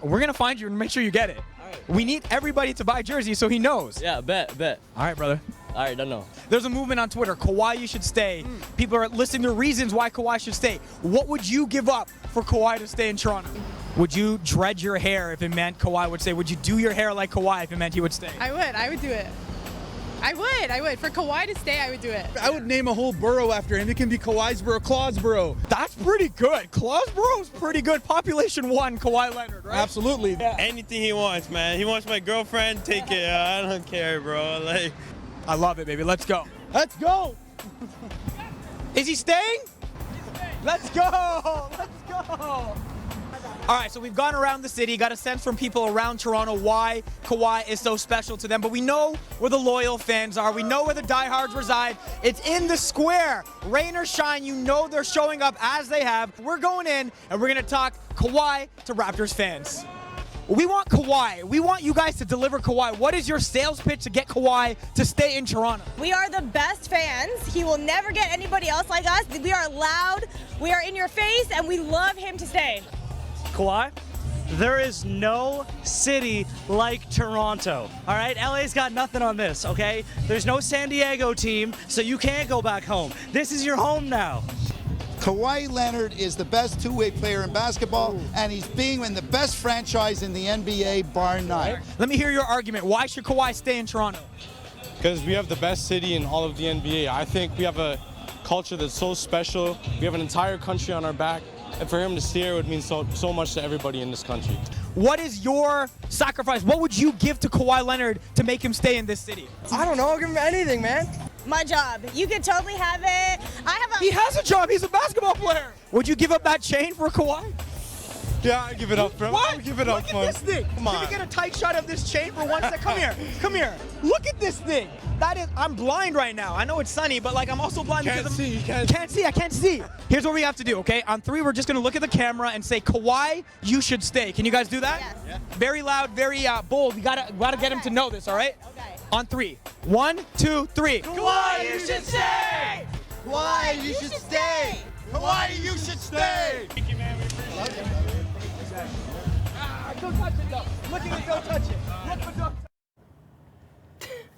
We're going to find you and make sure you get it. We need everybody to buy jerseys so he knows. Yeah, bet. All right, brother. All right, don't know. There's a movement on Twitter. Kawhi, you should stay. People are listing the reasons why Kawhi should stay. What would you give up for Kawhi to stay in Toronto? Would you dread your hair if it meant Kawhi would stay? Would you do your hair like Kawhi if it meant he would stay? I would do it. I would. For Kawhi to stay, I would do it. I would name a whole borough after him. It can be Kawhisboro, Clawsboro. That's pretty good. Clawsboro is pretty good. Population 1, Kawhi Leonard, right? Absolutely. Yeah. Anything he wants, man. He wants my girlfriend, take it. I don't care, bro. Like, I love it, baby. Let's go. Let's go. Is he staying? Let's go. Let's go. All right, so we've gone around the city, got a sense from people around Toronto why Kawhi is so special to them, but we know where the loyal fans are. We know where the diehards reside. It's in the square. Rain or shine, you know they're showing up as they have. We're going in, and we're going to talk Kawhi to Raptors fans. We want Kawhi. We want you guys to deliver Kawhi. What is your sales pitch to get Kawhi to stay in Toronto? We are the best fans. He will never get anybody else like us. We are loud, we are in your face, and we love him to stay. Kawhi, there is no city like Toronto. All right, LA's got nothing on this, okay? There's no San Diego team, so you can't go back home. This is your home now. Kawhi Leonard is the best two-way player in basketball, and he's being in the best franchise in the NBA, bar none. Let me hear your argument. Why should Kawhi stay in Toronto? Because we have the best city in all of the NBA. I think we have a culture that's so special. We have an entire country on our back. And for him to stay here would mean so much to everybody in this country. What is your sacrifice? What would you give to Kawhi Leonard to make him stay in this city? I don't know. I'll give him anything, man. My job. You can totally have it. He has a job. He's a basketball player. Would you give up that chain for Kawhi? Yeah, I give it up, bro. What? I give it up, Look at this thing. Come on. Can we get a tight shot of this chain for 1 sec? Come here. Come here. Look at this thing. I'm blind right now. I know it's sunny, but I'm also blind because I can't see. Here's what we have to do, okay? On 3, we're just gonna look at the camera and say, Kawhi, you should stay. Can you guys do that? Yes. Yeah. Very loud, very bold. We gotta get him to know this, all right? Okay. On 3. 1, 2, 3. Kawhi, you should stay! Kawhi, you should stay! Kawhi, you should stay! Thank you, man. We appreciate it. Don't touch it, though. Look at it, don't touch it. Look, but don't.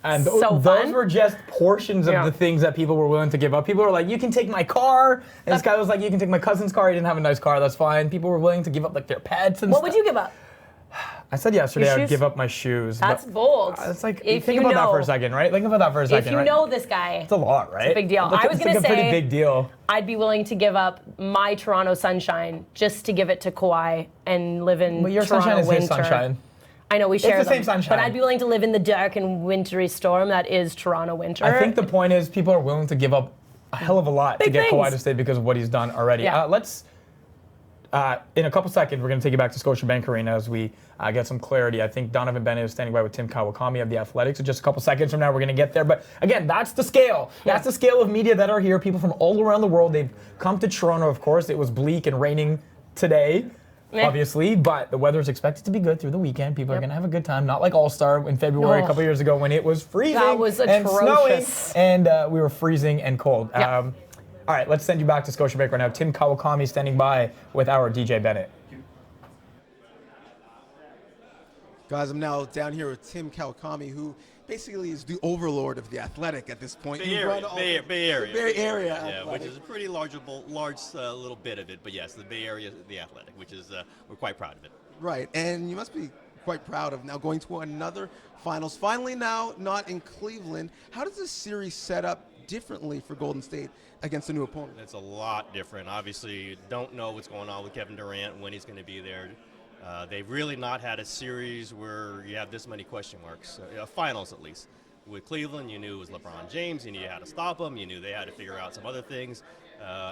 And So those fun. were just portions of the things that people were willing to give up. People were like, you can take my car. And this guy was like, you can take my cousin's car. He didn't have a nice car. That's fine. People were willing to give up their pets and What stuff. would you give up? I said yesterday Your I would shoes? give up my shoes. That's but bold. It's like, If think you about that for a know- second, right? Think about that for a second, If you right? know this guy, It's a lot, right? it's a big deal. I was It's gonna like a pretty say big deal. I'd be willing to give up my Toronto sunshine just to give it to Kawhi and live in Well, your Toronto sunshine is winter. his sunshine. I know we It's share the them, same sunshine. but I'd be willing to live in the dark and wintry storm that is Toronto winter. I think the point is people are willing to give up a hell of a lot to Big get Kawhi things. to stay because of what he's done already. Yeah. Let's, in a couple seconds, we're going to take you back to Scotiabank Arena as we get some clarity. I think Donovan Bennett is standing by with Tim Kawakami of The Athletic. So just a couple seconds from now, we're going to get there. But again, that's the scale. That's the scale of media that are here. People from all around the world. They've come to Toronto, of course. It was bleak and raining today. Yeah. Obviously, but the weather is expected to be good through the weekend. People are going to have a good time, not like All-Star in February a couple years ago when it was freezing That was and snowing, atrocious. and we were freezing and cold. Yeah. All right, let's send you back to Scotiabank right now. Tim Kawakami standing by with our DJ Bennett. Guys, I'm now down here with Tim Kawakami, who basically is the overlord of The Athletic at this point. Bay You Area, run all- Bay Area. Bay Area. Yeah, Athletic. which is a pretty large little bit of it. But yes, the Bay Area, the Athletic, which is we're quite proud of it. Right, and you must be quite proud of now going to another finals. Finally now, not in Cleveland. How does this series set up differently for Golden State against a new opponent? It's a lot different. Obviously, you don't know what's going on with Kevin Durant, when he's going to be there. They've really not had a series where you have this many question marks, finals at least. With Cleveland, you knew it was LeBron James, you knew you had to stop him, you knew they had to figure out some other things,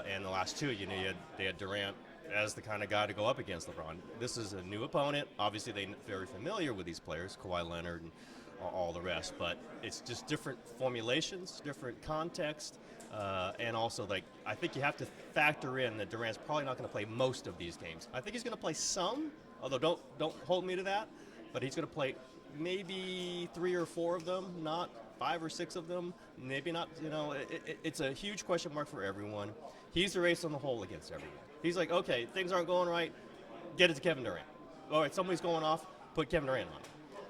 and the last two, you knew they had Durant as the kind of guy to go up against LeBron. This is a new opponent. Obviously, they're very familiar with these players, Kawhi Leonard and all the rest. But it's just different formulations, different context, and also, like, I think you have to factor in that Durant's probably not going to play most of these games. I think he's going to play some, although don't hold me to that, but he's going to play maybe 3 or 4 of them, not 5 or 6 of them, maybe not. It's a huge question mark for everyone. He's the race on the hole against everyone. He's like, okay, things aren't going right, get it to Kevin Durant. All right, somebody's going off, put Kevin Durant on.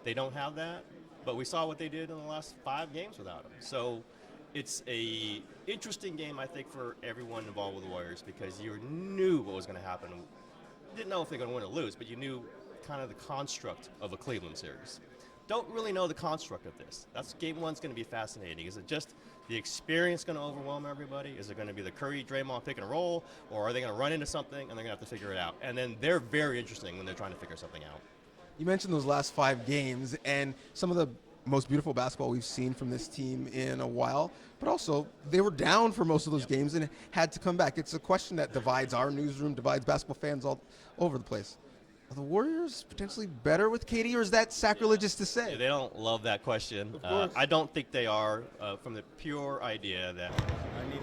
They don't have that, but we saw what they did in the last 5 games without him. So it's a interesting game, I think, for everyone involved with the Warriors, because you knew what was going to happen. You didn't know if they're going to win or lose, but you knew kind of the construct of a Cleveland series. Don't really know the construct of this. That's game 1's going to be fascinating. Is it just the experience going to overwhelm everybody? Is it going to be the Curry, Draymond pick and roll, or are they going to run into something and they're going to have to figure it out? And then they're very interesting when they're trying to figure something out. You mentioned those last 5 games and some of the most beautiful basketball we've seen from this team in a while, but also they were down for most of those games and had to come back. It's a question that divides our newsroom, divides basketball fans all over the place. Are the Warriors potentially better with KD, or is that sacrilegious to say? They don't love that question. I don't think they are, from the pure idea that I need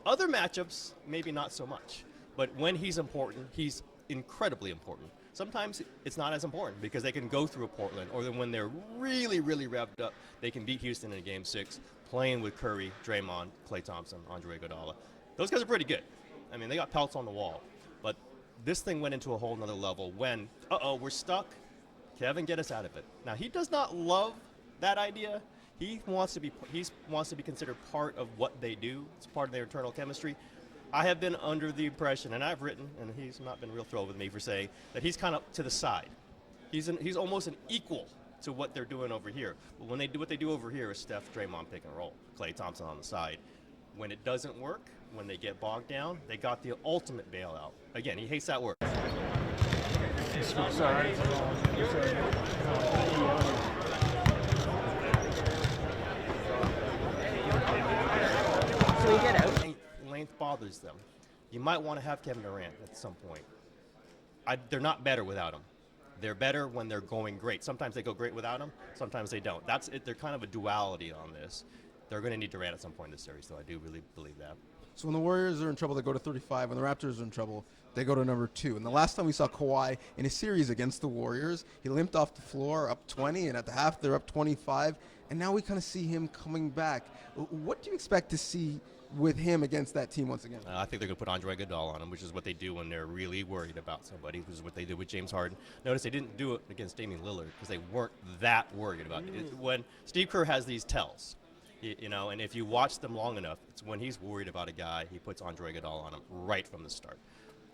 other matchups, maybe not so much. But when he's important, he's incredibly important. Sometimes it's not as important because they can go through a Portland, or then when they're really, really revved up, they can beat Houston in Game 6, playing with Curry, Draymond, Klay Thompson, Andre Iguodala. Those guys are pretty good. I mean, they got pelts on the wall. But this thing went into a whole nother level when, we're stuck. Kevin, get us out of it. Now, he does not love that idea. He wants to be considered part of what they do. It's part of their internal chemistry. I have been under the impression, and I've written, and he's not been real thrilled with me for saying, that he's kind of to the side. He's almost an equal to what they're doing over here. But when they do what they do over here is Steph, Draymond pick and roll, Klay Thompson on the side. When it doesn't work, when they get bogged down, they got the ultimate bailout. Again, he hates that word. Sorry. So you get out. Length bothers them. You might want to have Kevin Durant at some point. They're not better without him. They're better when they're going great. Sometimes they go great without him. Sometimes they don't. That's it. They're kind of a duality on this. They're going to need Durant at some point in this series, so I do really believe that. So when the Warriors are in trouble, they go to 35. When the Raptors are in trouble, they go to number 2. And the last time we saw Kawhi in a series against the Warriors, he limped off the floor up 20, and at the half they're up 25. And now we kind of see him coming back. What do you expect to see with him against that team once again? I think they're going to put Andre Iguodala on him, which is what they do when they're really worried about somebody, which is what they did with James Harden. Notice they didn't do it against Damian Lillard because they weren't that worried about it. When Steve Kerr has these tells, and if you watch them long enough, it's when he's worried about a guy, he puts Andre Iguodala on him right from the start.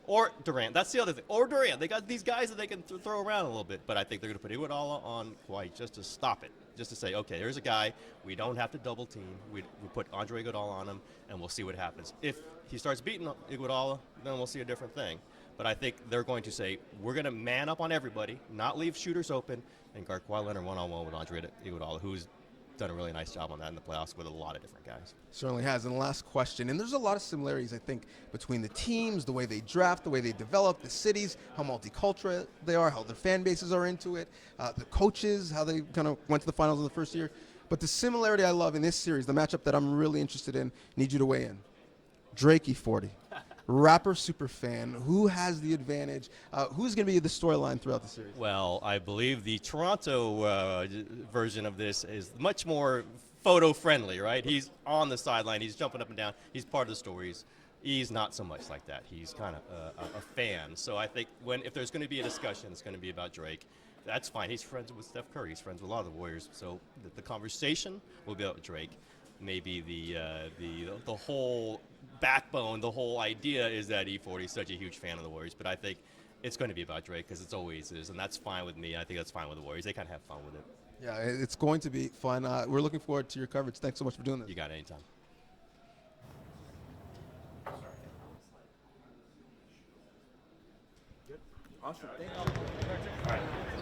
Or Durant. That's the other thing. Or Durant. They got these guys that they can throw around a little bit, but I think they're going to put Iguodala on Kawhi just to stop it. Just to say, okay, there's a guy, we don't have to double team. We put Andre Iguodala on him, and we'll see what happens. If he starts beating Iguodala, then we'll see a different thing. But I think they're going to say, we're going to man up on everybody, not leave shooters open, and guard Kawhi Leonard one-on-one with Andre Iguodala, who's done a really nice job on that in the playoffs with a lot of different guys. Certainly has. And the last question, and there's a lot of similarities, I think, between the teams, the way they draft, the way they develop, the cities, how multicultural they are, how their fan bases are into it, the coaches, how they kind of went to the finals in the first year. But the similarity I love in this series, the matchup that I'm really interested in, need you to weigh in. Drake E40, rapper super fan, who has the advantage? Who's going to be the storyline throughout the series? Well, I believe the Toronto version of this is much more photo-friendly, right? He's on the sideline. He's jumping up and down. He's part of the stories. He's not so much like that. He's kind of a fan. So I think if there's going to be a discussion, it's going to be about Drake. That's fine. He's friends with Steph Curry. He's friends with a lot of the Warriors. So the conversation will be about Drake. Maybe the whole backbone, the whole idea is that E40 is such a huge fan of the Warriors. But I think it's going to be about Drake because it always is, and that's fine with me. I think that's fine with the Warriors. They kind of have fun with it. Yeah, it's going to be fun. We're looking forward to your coverage. Thanks so much for doing this. You got it anytime. Awesome.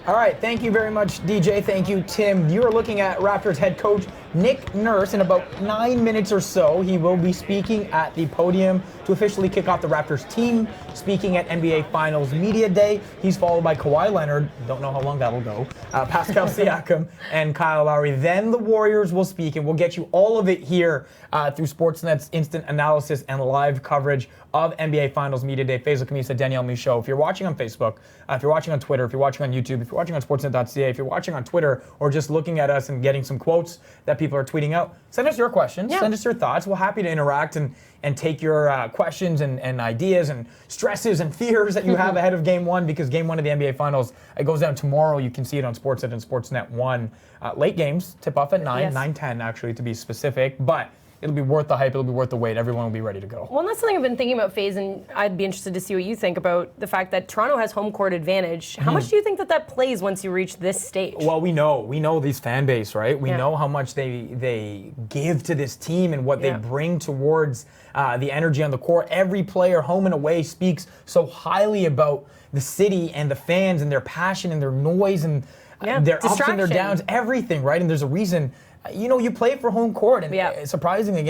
All right, thank you very much, DJ. Thank you, Tim. You are looking at Raptors head coach Nick Nurse, in about 9 minutes or so, he will be speaking at the podium to officially kick off the Raptors team, speaking at NBA Finals Media Day. He's followed by Kawhi Leonard, don't know how long that'll go, Pascal Siakam, and Kyle Lowry. Then the Warriors will speak, and we'll get you all of it here through Sportsnet's instant analysis and live coverage of NBA Finals Media Day. Faisal Kamisa, Danielle Michaud. If you're watching on Facebook, if you're watching on Twitter, if you're watching on YouTube, if you're watching on Sportsnet.ca, if you're watching on Twitter, or just looking at us and getting some quotes that people are tweeting out, send us your questions, send us your thoughts. We're happy to interact and take your questions and ideas and stresses and fears that you have ahead of Game 1, because Game 1 of the NBA Finals, it goes down tomorrow. You can see it on Sportsnet and Sportsnet 1. Late games, tip off at 9, 9:10 actually to be specific, but it'll be worth the hype, it'll be worth the wait. Everyone will be ready to go. Well, that's something I've been thinking about, FaZe, and I'd be interested to see what you think about the fact that Toronto has home court advantage. How much do you think that plays once you reach this stage? Well, we know these fan base, right? We know how much they give to this team and what they bring towards the energy on the court. Every player, home and away, speaks so highly about the city and the fans and their passion and their noise and their ups and their downs, everything, right? And there's a reason. You play for home court, and surprisingly,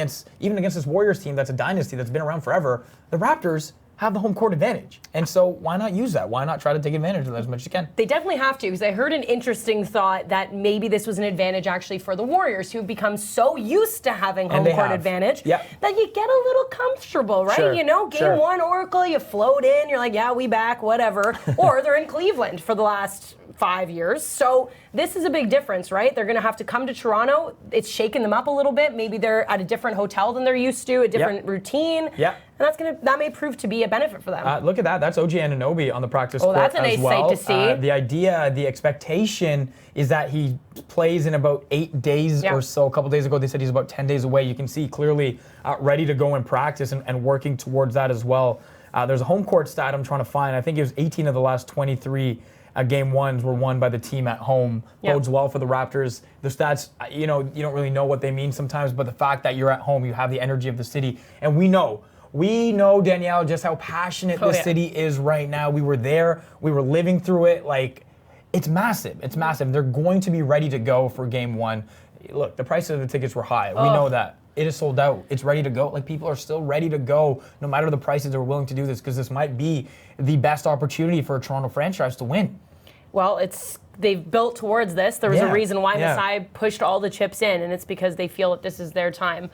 even against this Warriors team that's a dynasty that's been around forever, the Raptors have the home court advantage. And so why not use that? Why not try to take advantage of that as much as you can? They definitely have to, because I heard an interesting thought that maybe this was an advantage actually for the Warriors, who've become so used to having home court advantage that you get a little comfortable, right? Sure. Game 1 Oracle, you float in, you're like, yeah, we back, whatever. Or they're in Cleveland for the last 5 years. So this is a big difference, right? They're going to have to come to Toronto. It's shaking them up a little bit. Maybe they're at a different hotel than they're used to, a different routine. Yeah. And that may prove to be a benefit for them. Look at that. That's OG Anunoby on the practice court that's a nice as well. sight to see. The idea, the expectation is that he plays in about 8 days or so. A couple days ago, they said he's about 10 days away. You can see clearly ready to go in practice and working towards that as well. There's a home court stat I'm trying to find. I think it was 18 of the last 23 Game 1s were won by the team at home. Bodes well for the Raptors. The stats, you don't really know what they mean sometimes, but the fact that you're at home, you have the energy of the city. And we know, Danielle, just how passionate this city is right now. We were there. We were living through it. Like, it's massive. It's massive. They're going to be ready to go for Game 1. Look, the prices of the tickets were high. We know that. It is sold out. It's ready to go. Like, people are still ready to go no matter the prices. They're willing to do this because this might be the best opportunity for a Toronto franchise to win. Well, they've built towards this. There was a reason why Masai pushed all the chips in, and it's because they feel that this is their time.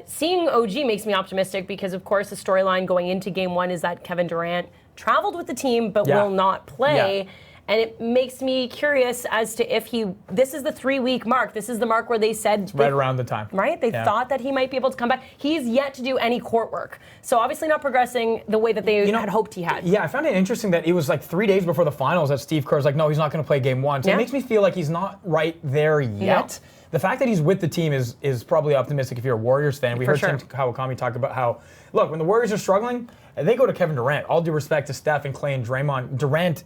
Seeing OG makes me optimistic because, of course, the storyline going into Game 1 is that Kevin Durant traveled with the team but will not play. And it makes me curious as to if this is the 3-week mark. This is the mark where they said... It's right around the time. Right? They thought that he might be able to come back. He's yet to do any court work. So obviously not progressing the way that they had hoped he had. Yeah, I found it interesting that it was like 3 days before the finals that Steve Kerr's like, no, he's not going to play Game 1. So it makes me feel like he's not right there yet. No. The fact that he's with the team is probably optimistic if you're a Warriors fan. We heard Tim Kawakami talk about how, look, when the Warriors are struggling, they go to Kevin Durant. All due respect to Steph and Klay and Draymond. Durant...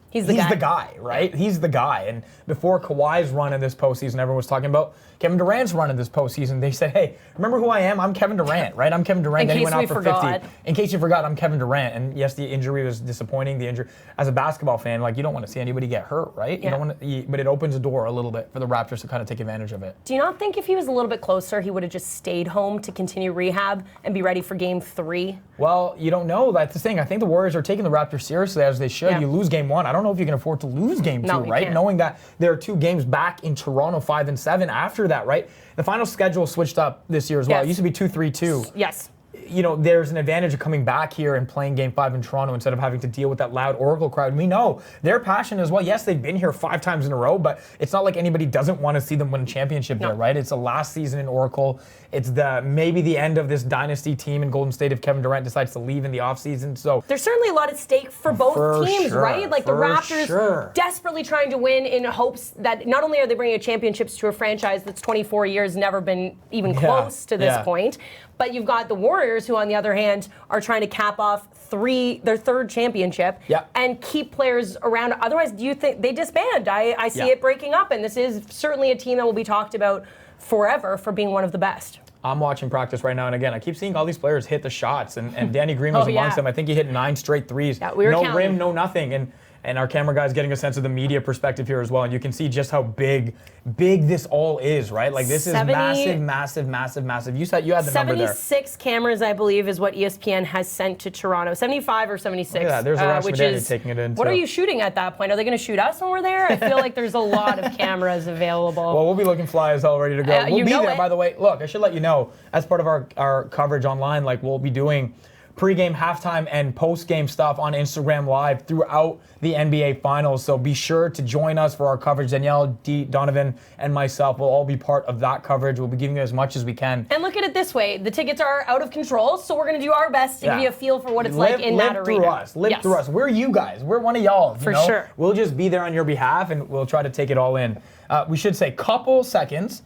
He's the guy, right? He's the guy. And before Kawhi's run in this postseason, everyone was talking about Kevin Durant's run in this postseason. They said, hey, remember who I am? I'm Kevin Durant, right? I'm Kevin Durant. Then he went out for 50. In case you forgot, I'm Kevin Durant. And yes, the injury was disappointing. The injury, as a basketball fan, like, you don't want to see anybody get hurt, right? You don't want to, but it opens the door a little bit for the Raptors to kind of take advantage of it. Do you not think if he was a little bit closer, he would have just stayed home to continue rehab and be ready for Game 3? Well, you don't know. That's the thing. I think the Warriors are taking the Raptors seriously, as they should. You lose Game 1. I don't know if you can afford to lose Game 2, right? Can't. Knowing that there are 2 games back in Toronto, 5 and 7 after that, right? The final schedule switched up this year as well. It used to be 2-3-2. Yes. There's an advantage of coming back here and playing Game 5 in Toronto instead of having to deal with that loud Oracle crowd. And we know their passion as well. Yes, they've been here 5 times in a row, but it's not like anybody doesn't want to see them win a championship there, right? It's the last season in Oracle. It's maybe the end of this dynasty team in Golden State if Kevin Durant decides to leave in the offseason. So there's certainly a lot at stake for both teams, right? Like the Raptors desperately trying to win in hopes that not only are they bringing championships to a franchise that's 24 years, never been even close to this point, but you've got the Warriors, who, on the other hand, are trying to cap off their 3rd championship and keep players around. Otherwise, do you think they disband? I see it breaking up, and this is certainly a team that will be talked about forever for being one of the best. I'm watching practice right now, and again, I keep seeing all these players hit the shots, and Danny Green was amongst them. I think he hit 9 straight threes. We were no counting. rim, no nothing. And and our camera guy's getting a sense of the media perspective here as well. And you can see just how big this all is, right? Like this is massive. You said you had the number there. 76 cameras, I believe, is what ESPN has sent to Toronto. 75 or 76. Yeah, there's Arash taking it in. What are you shooting at that point? Are they going to shoot us when we're there? I feel like there's a lot of cameras available. Well, we'll be looking fly as hell, ready to go. We'll be there, by the way. Look, I should let you know, as part of our coverage online, like we'll be doing pre-game, halftime, and post-game stuff on Instagram Live throughout the NBA Finals. So be sure to join us for our coverage. Danielle, Donovan, and myself will all be part of that coverage. We'll be giving you as much as we can. And look at it this way. The tickets are out of control, so we're going to do our best to give you a feel for what it's like in that arena. Live through us. We're you guys. We're one of y'all. For sure. We'll just be there on your behalf, and we'll try to take it all in. We should say couple seconds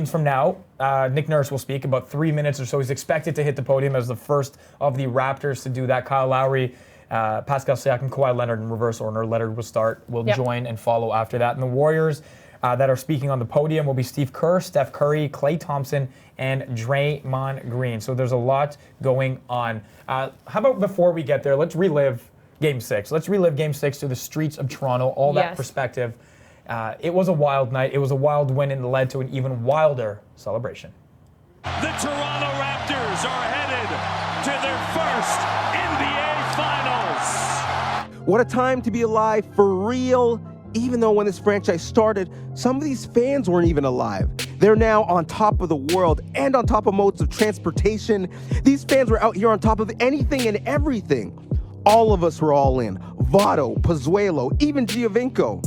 from now, Nick Nurse will speak, about 3 minutes or so. He's expected to hit the podium as the first of the Raptors to do that. Kyle Lowry, Pascal Siakam, Kawhi Leonard in reverse order. Leonard will join and follow after that. And the Warriors that are speaking on the podium will be Steve Kerr, Steph Curry, Klay Thompson, and Draymond Green. So there's a lot going on. How about before we get there, let's relive Game 6. Let's relive Game 6 through the streets of Toronto, all that perspective. It was a wild night. It was a wild win and led to an even wilder celebration. The Toronto Raptors are headed to their first NBA Finals. What a time to be alive for real. Even though when this franchise started, some of these fans weren't even alive. They're now on top of the world and on top of modes of transportation. These fans were out here on top of anything and everything. All of us were all in. Votto, Pozuelo, even Giovinco.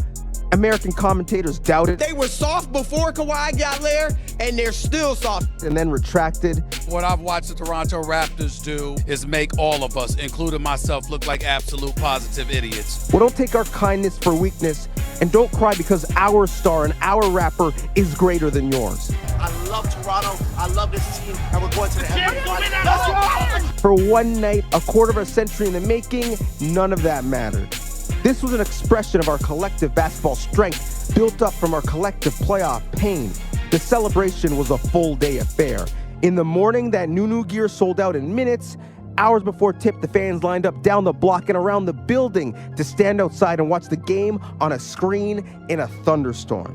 American commentators doubted. They were soft before Kawhi got there, and they're still soft. And then retracted. What I've watched the Toronto Raptors do is make all of us, including myself, look like absolute positive idiots. Well, don't take our kindness for weakness, and don't cry because our star and our rapper is greater than yours. I love Toronto. I love this team, and we're going to the NBA. For one night, a quarter of a century in the making, none of that mattered. This was an expression of our collective basketball strength, built up from our collective playoff pain. The celebration was a full-day affair. In the morning, that new gear sold out in minutes. Hours before tip, the fans lined up down the block and around the building to stand outside and watch the game on a screen in a thunderstorm.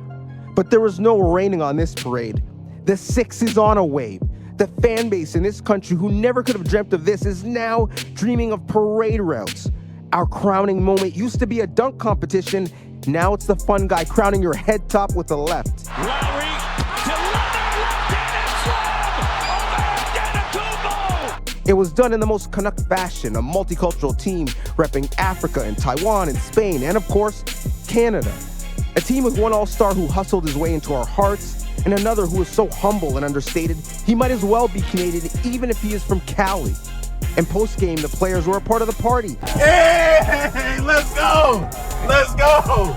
But there was no raining on this parade. The Six is on a wave. The fan base in this country who never could have dreamt of this is now dreaming of parade routes. Our crowning moment used to be a dunk competition. Now it's the fun guy crowning your head top with the left. Lowry to It was done in the most Canuck fashion, a multicultural team repping Africa and Taiwan and Spain, and of course, Canada. A team with one all-star who hustled his way into our hearts, and another who is so humble and understated, he might as well be Canadian even if he is from Cali. And post-game, the players were a part of the party. Hey, let's go! Let's go!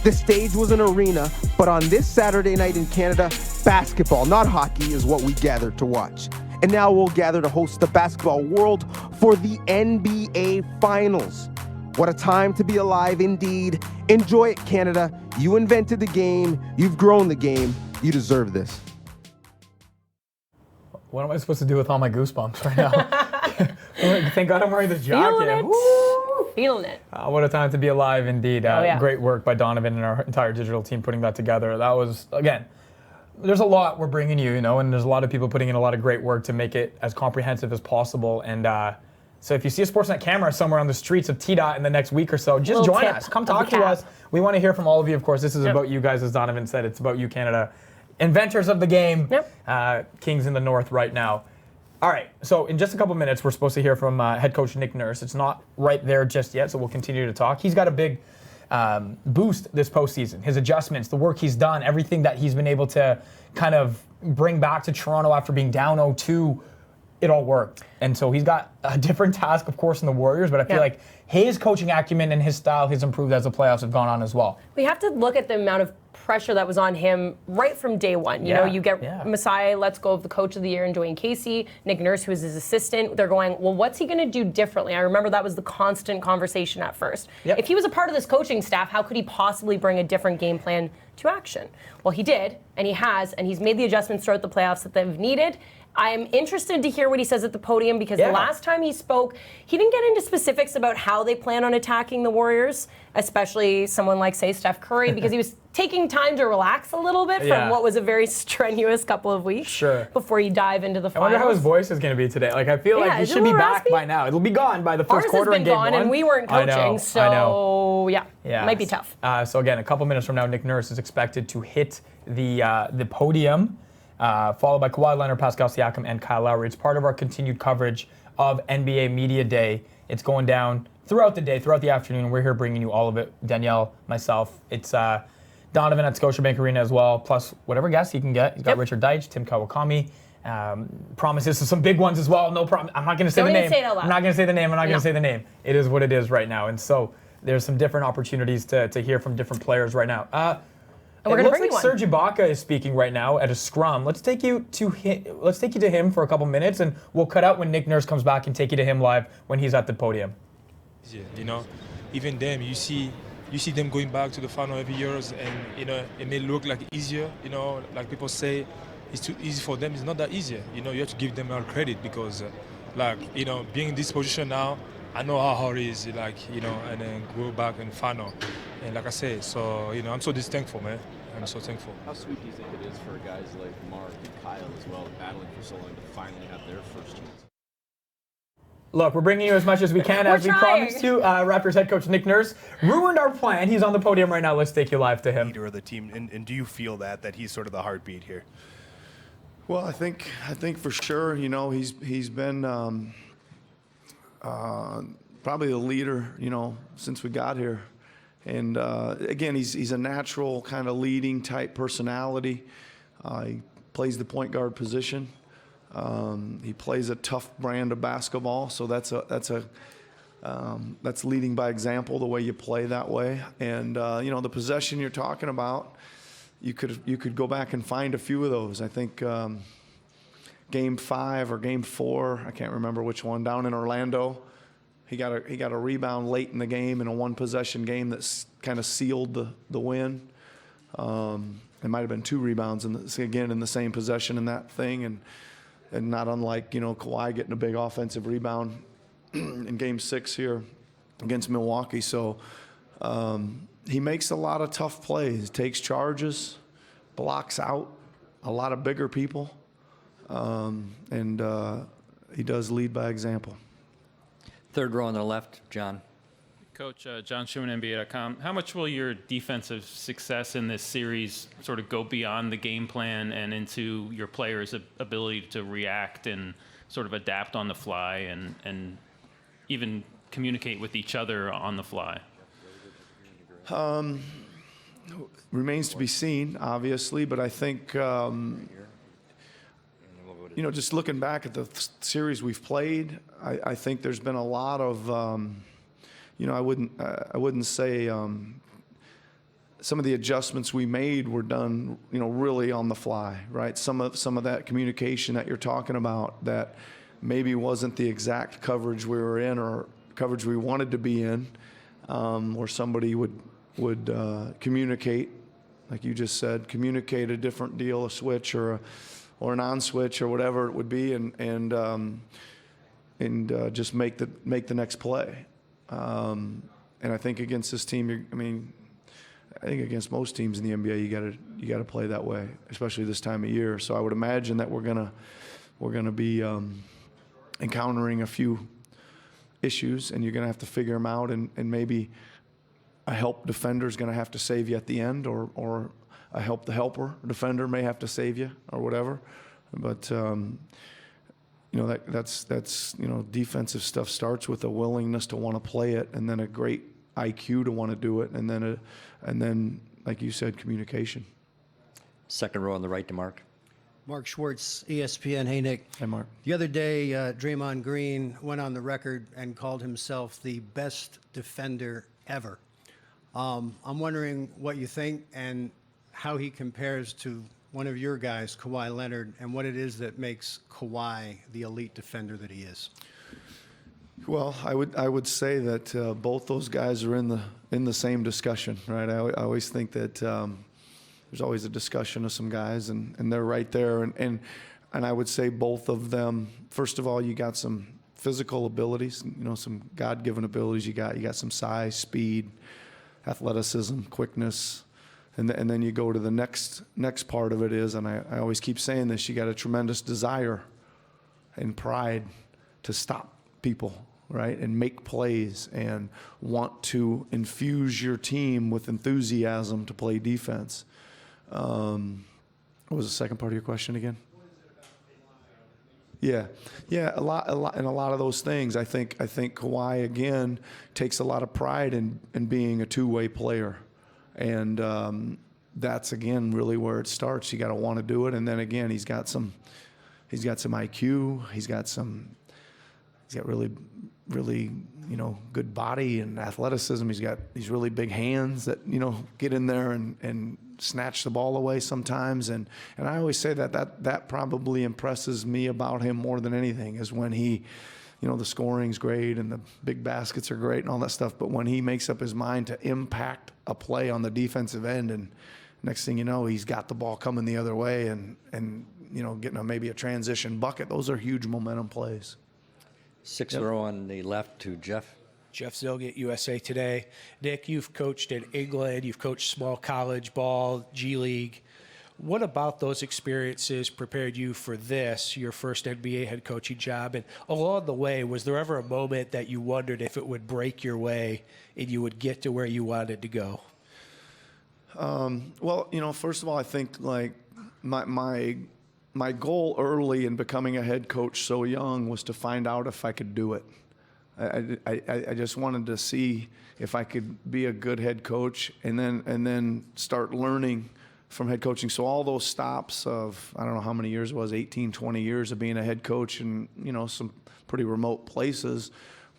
The stage was an arena, but on this Saturday night in Canada, basketball, not hockey, is what we gathered to watch. And now we'll gather to host the basketball world for the NBA Finals. What a time to be alive indeed. Enjoy it, Canada. You invented the game. You've grown the game. You deserve this. What am I supposed to do with all my goosebumps right now? Thank God I'm wearing this jacket. Feeling it. What a time to be alive indeed. Yeah. Great work by Donovan and our entire digital team putting that together. That was, again, there's a lot we're bringing you, and there's a lot of people putting in a lot of great work to make it as comprehensive as possible. And so if you see a Sportsnet camera somewhere on the streets of TDOT in the next week or so, just join us. Come talk to us. We want to hear from all of you. Of course, this is about you guys, as Donovan said. It's about you, Canada. Inventors of the game, Kings in the North right now. All right, so in just a couple minutes, we're supposed to hear from head coach Nick Nurse. It's not right there just yet, so we'll continue to talk. He's got a big boost this postseason. His adjustments, the work he's done, everything that he's been able to kind of bring back to Toronto after being down 0-2, it all worked. And so he's got a different task, of course, in the Warriors, but I feel like his coaching acumen and his style has improved as the playoffs have gone on as well. We have to look at the amount of pressure that was on him right from day one. You know, you get Masai lets go of the coach of the year and Dwayne Casey, Nick Nurse, who is his assistant. They're going, well, what's he going to do differently? I remember that was the constant conversation at first. If he was a part of this coaching staff, how could he possibly bring a different game plan to action. Well, he did, and he has, and he's made the adjustments throughout the playoffs that they've needed. I'm interested to hear what he says at the podium because the last time he spoke, he didn't get into specifics about how they plan on attacking the Warriors, especially someone like, say, Steph Curry, because he was taking time to relax a little bit from what was a very strenuous couple of weeks before you dive into the finals. I wonder how his voice is going to be today. Like, I feel like he should be back by now. It'll be gone by the first quarter in game one. Ours has been gone, and we weren't coaching, so it might be tough. So again, a couple minutes from now, Nick Nurse is expected to hit the podium, followed by Kawhi Leonard, Pascal Siakam, and Kyle Lowry. It's part of our continued coverage of NBA Media Day. It's going down throughout the day, throughout the afternoon. We're here bringing you all of it. Danielle, myself. It's Donovan at Scotiabank Arena as well, plus whatever guests he can get. He's got Richard Deitch, Tim Kawakami. Promises to some big ones as well. No problem. I'm not going to say the name. I'm not going to say the name. I'm not going to say the name. It is what it is right now. And so there's some different opportunities to hear from different players right now. And we're it going to looks bring like you one. Serge Ibaka is speaking right now at a scrum. Let's take you to him for a couple minutes, and we'll cut out when Nick Nurse comes back and take you to him live when he's at the podium. Yeah, you know, even them, you see them going back to the final every year, and you know it may look like easier. You know, like people say, it's too easy for them. It's not that easy. You know, you have to give them all credit because, like, you know, being in this position now, I know how hard it is. Like, you know, and then go back and final. And like I said, so you know, I'm so just thankful, man. I'm so thankful. How sweet do you think it is for guys like Mark and Kyle as well, battling for so long to finally have their first chance? Look, we're bringing you as much as we can, as we promised you. Raptors head coach Nick Nurse ruined our plan. He's on the podium right now. Let's take you live to him. Leader of the team, and do you feel that he's sort of the heartbeat here? Well, I think for sure. You know, he's been probably the leader. You know, since we got here, and again, he's a natural kind of leading type personality. He plays the point guard position. He plays a tough brand of basketball, so that's leading by example, the way you play that way. And you know, the possession you're talking about, you could go back and find a few of those. I think Game 5 or Game 4, I can't remember which one, down in Orlando, he got a rebound late in the game in a one possession game that kind of sealed the win. It might have been 2 rebounds in the same possession in that thing, and not unlike, you know, Kawhi getting a big offensive rebound in Game 6 here against Milwaukee. So he makes a lot of tough plays, takes charges, blocks out a lot of bigger people, and he does lead by example. Third row on the left, John. Coach, John Schumann, NBA.com. How much will your defensive success in this series sort of go beyond the game plan and into your players' ability to react and sort of adapt on the fly and even communicate with each other on the fly? Remains to be seen, obviously, but I think, you know, just looking back at the series we've played, I think there's been a lot of, you know, I wouldn't say some of the adjustments we made were done, you know, really on the fly, right? Some of that communication that you're talking about that maybe wasn't the exact coverage we were in or coverage we wanted to be in, or somebody would communicate, like you just said, communicate a different deal, a switch or an on-switch or whatever it would be, and just make the next play. And I think against this team, I think against most teams in the NBA, you gotta play that way, especially this time of year. So I would imagine that we're gonna be encountering a few issues, and you're gonna have to figure them out, and maybe a help defender is gonna have to save you at the end, or a help the helper defender may have to save you, or whatever. But you know, that's you know, defensive stuff starts with a willingness to want to play it, and then a great IQ to want to do it, and then like you said, communication. Second row on the right to Mark. Mark Schwartz, ESPN. Hey, Nick. Hey, Mark. The other day, Draymond Green went on the record and called himself the best defender ever. I'm wondering what you think and how he compares to one of your guys, Kawhi Leonard, and what it is that makes Kawhi the elite defender that he is. Well, I would say that both those guys are in the same discussion, right? I always think that there's always a discussion of some guys, and they're right there. And I would say both of them, first of all, you got some physical abilities, some God-given abilities. You got some size, speed, athleticism, quickness. And then you go to the next part of it is, and I always keep saying this, you got a tremendous desire and pride to stop people, right, and make plays and want to infuse your team with enthusiasm to play defense. What was the second part of your question again? Yeah, a lot, and a lot of those things. I think Kawhi again takes a lot of pride in being a two-way player. And that's again really where it starts. You got to want to do it, and then again he's got some IQ. He's got really good body and athleticism. He's got these really big hands that get in there and snatch the ball away sometimes. And I always say that probably impresses me about him more than anything is when he. The scoring's great and the big baskets are great and all that stuff, but when he makes up his mind to impact a play on the defensive end, and next thing you know, he's got the ball coming the other way and getting maybe a transition bucket. Those are huge momentum plays. Sixth row on the left to Jeff. Jeff Zilgett, USA Today. Nick, you've coached in England, you've coached small college ball, G League. What about those experiences prepared you for this, your first NBA head coaching job? And along the way, was there ever a moment that you wondered if it would break your way and you would get to where you wanted to go? Well, first of all, I think like my goal early in becoming a head coach so young was to find out if I could do it. I just wanted to see if I could be a good head coach and then start learning from head coaching. So all those stops of, I don't know how many years it was, 18, 20 years of being a head coach in, some pretty remote places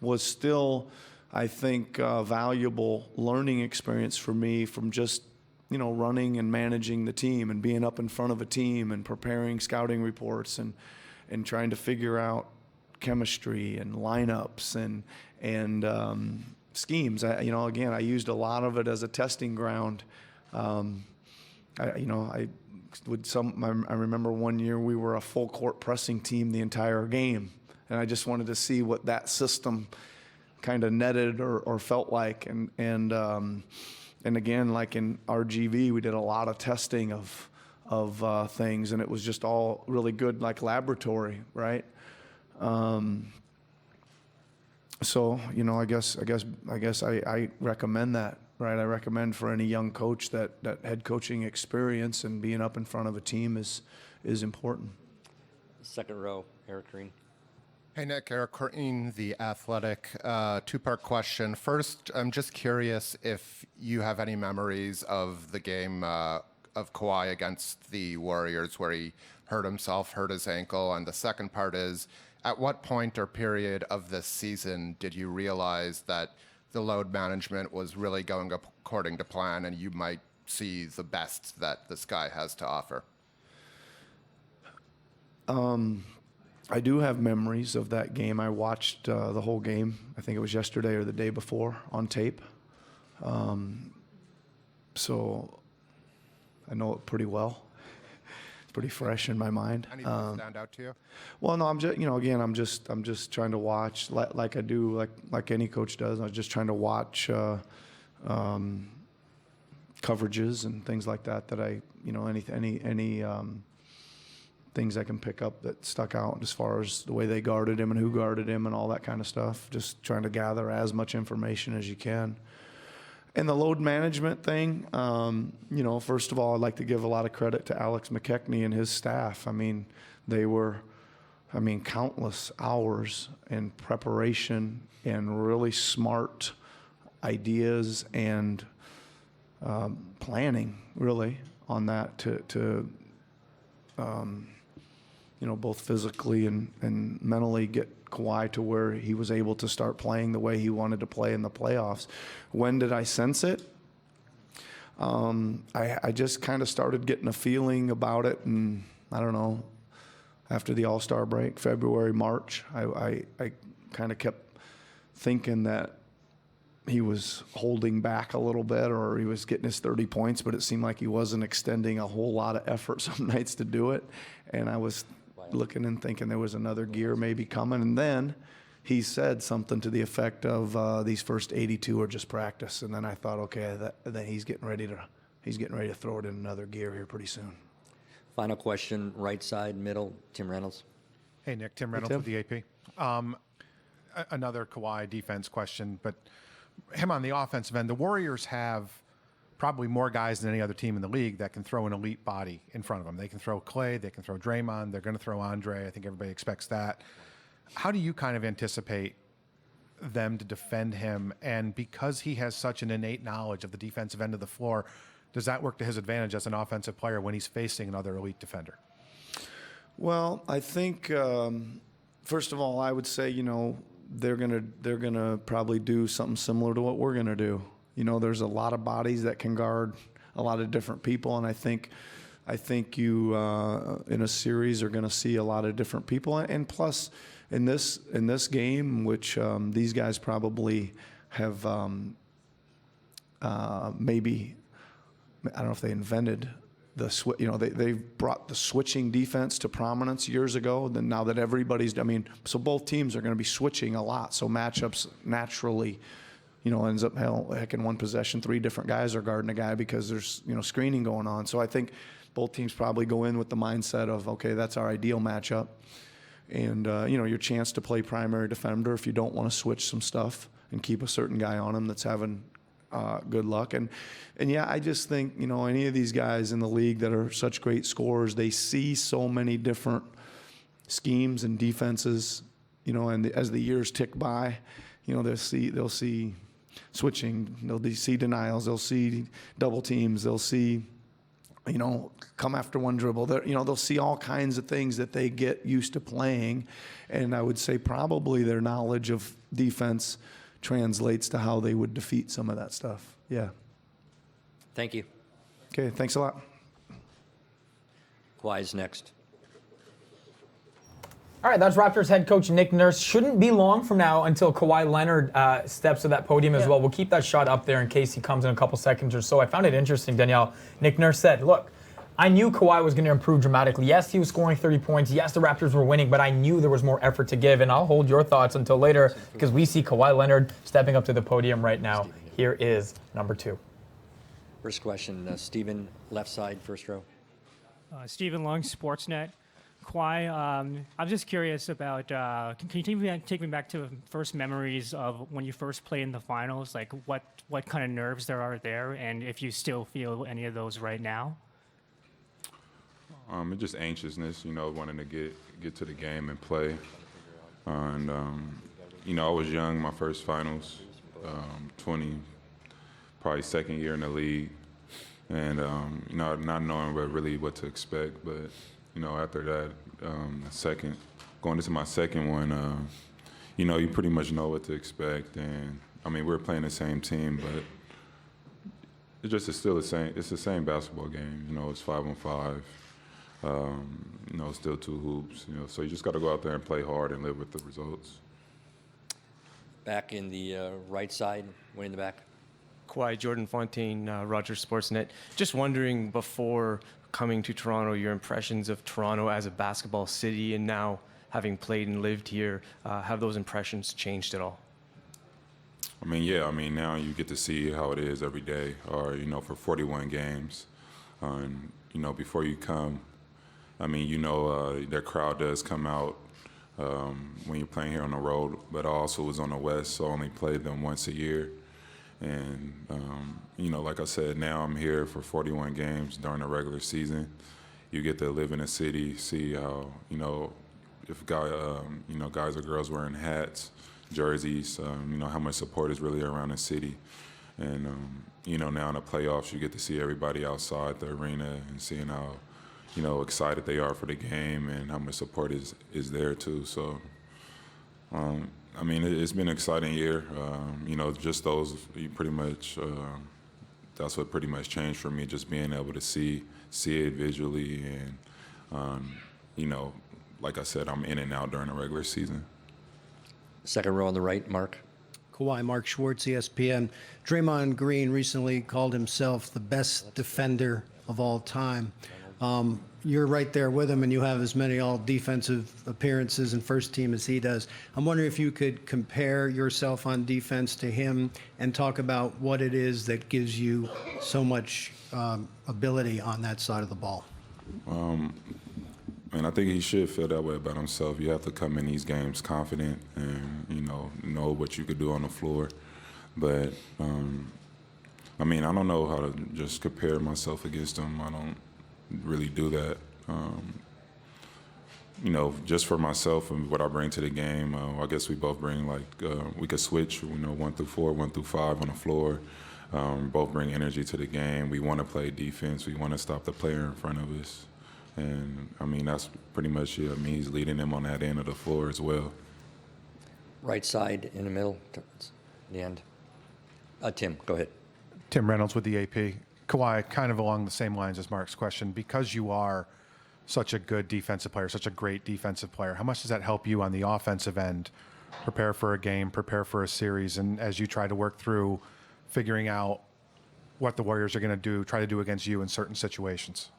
was still, I think, valuable learning experience for me from just, running and managing the team and being up in front of a team and preparing scouting reports and trying to figure out chemistry and lineups and schemes. Again, I used a lot of it as a testing ground. I remember one year we were a full court pressing team the entire game, and I just wanted to see what that system kind of netted or felt like. And again, like in RGV, we did a lot of testing of things, and it was just all really good, like laboratory, right? So I guess I recommend that. Right, I recommend for any young coach that head coaching experience and being up in front of a team is important. Second row, Eric Green. Hey, Nick. Eric Green, The Athletic. Two-part question. First, I'm just curious if you have any memories of the game of Kawhi against the Warriors where he hurt his ankle. And the second part is, at what point or period of this season did you realize that the load management was really going according to plan and you might see the best that this guy has to offer? I do have memories of that game. I watched the whole game. I think it was yesterday or the day before on tape. So I know it pretty well. It's pretty fresh in my mind. Anything stand out to you? Well, no, I'm just, again, I'm just trying to watch like I do, like any coach does. I'm just trying to watch coverages and things like that. That I, any things I can pick up that stuck out as far as the way they guarded him and who guarded him and all that kind of stuff. Just trying to gather as much information as you can. And the load management thing, first of all, I'd like to give a lot of credit to Alex McKechnie and his staff. I mean, they were, countless hours in preparation and really smart ideas and planning, really, on that to both physically and mentally get Kawhi to where he was able to start playing the way he wanted to play in the playoffs. When did I sense it? I just kind of started getting a feeling about it, and I don't know, after the All-Star break, February, March, I kind of kept thinking that he was holding back a little bit, or he was getting his 30 points, but it seemed like he wasn't extending a whole lot of effort some nights to do it. And I was looking and thinking there was another gear maybe coming. And then he said something to the effect of these first 82 are just practice. And then I thought, okay, then he's getting ready to throw it in another gear here pretty soon. Final question, right side, middle, Tim Reynolds. Hey, Nick. Tim Reynolds with the AP. Another Kawhi defense question, but him on the offensive end, the Warriors have probably more guys than any other team in the league that can throw an elite body in front of them. They can throw Klay, they can throw Draymond, they're going to throw Andre. I think everybody expects that. How do you kind of anticipate them to defend him? And because he has such an innate knowledge of the defensive end of the floor, does that work to his advantage as an offensive player when he's facing another elite defender? Well, I think first of all, I would say, they're gonna probably do something similar to what we're gonna do. There's a lot of bodies that can guard a lot of different people, and I think you in a series are gonna see a lot of different people. And plus, in this game, which these guys probably have maybe, I don't know if they invented they brought the switching defense to prominence years ago. Then now that so both teams are going to be switching a lot. So matchups naturally, ends up heck in one possession, 3 different guys are guarding a guy because there's screening going on. So I think both teams probably go in with the mindset of, okay, that's our ideal matchup, and your chance to play primary defender if you don't want to switch some stuff and keep a certain guy on him that's having good luck. And yeah, I just think, any of these guys in the league that are such great scorers, they see so many different schemes and defenses, and as the years tick by, they'll see switching, they'll see denials, they'll see double teams, they'll see, come after one dribble. They'll see all kinds of things that they get used to playing. And I would say probably their knowledge of defense translates to how they would defeat some of that stuff. Yeah. Thank you. Okay, thanks a lot. Kawhi's next. All right, that's Raptors head coach Nick Nurse. Shouldn't be long from now until Kawhi Leonard steps to that podium as well. We'll keep that shot up there in case he comes in a couple seconds or so. I found it interesting, Danielle. Nick Nurse said, look, I knew Kawhi was going to improve dramatically. Yes, he was scoring 30 points. Yes, the Raptors were winning, but I knew there was more effort to give. And I'll hold your thoughts until later because we see Kawhi Leonard stepping up to the podium right now. Here is number 2. First question, Stephen, left side, first row. Stephen Lung, Sportsnet. Kawhi, I'm just curious about, can you take me back to first memories of when you first played in the finals? Like what kind of nerves there are there, and if you still feel any of those right now? It's just anxiousness, wanting to get to the game and play. And, I was young, my first finals, 20, probably second year in the league. And, not knowing really what to expect. But, after that, going into my second one, you pretty much know what to expect. And, we were playing the same team, but it's still the same. It's the same basketball game. It's 5-on-5. Still 2 hoops, so you just got to go out there and play hard and live with the results. Back in the right side, way in the back. Kawhi, Jordan Fontaine, Rogers Sportsnet. Just wondering, before coming to Toronto, your impressions of Toronto as a basketball city, and now having played and lived here, have those impressions changed at all? Now you get to see how it is every day, or, for 41 games. Before you come, their crowd does come out when you're playing here on the road, but I also was on the West, so I only played them once a year. And, like I said, now I'm here for 41 games during the regular season. You get to live in a city, see how, if guys or girls wearing hats, jerseys, how much support is really around the city. And, now in the playoffs, you get to see everybody outside the arena and seeing how, excited they are for the game and how much support is there too. So, it's been an exciting year. Just those, that's what pretty much changed for me, just being able to see it visually. And, like I said, I'm in and out during the regular season. Second row on the right, Mark. Kawhi, Mark Schwartz, ESPN. Draymond Green recently called himself the best defender of all time. You're right there with him, and you have as many all-defensive appearances and first team as he does. I'm wondering if you could compare yourself on defense to him and talk about what it is that gives you so much ability on that side of the ball. And I think he should feel that way about himself. You have to come in these games confident and, know what you could do on the floor. But, I don't know how to just compare myself against him. I don't really do that. Just for myself and what I bring to the game, I guess we both bring, we could switch, 1 through 4, 1 through 5 on the floor. Both bring energy to the game. We want to play defense. We want to stop the player in front of us. And, that's pretty much it. He's leading them on that end of the floor as well. Right side, in the middle, the end. Tim, go ahead. Tim Reynolds with the AP. Kawhi, kind of along the same lines as Mark's question, because you are such a good defensive player, such a great defensive player, how much does that help you on the offensive end, prepare for a game, prepare for a series, and as you try to work through figuring out what the Warriors are going to try to do against you in certain situations?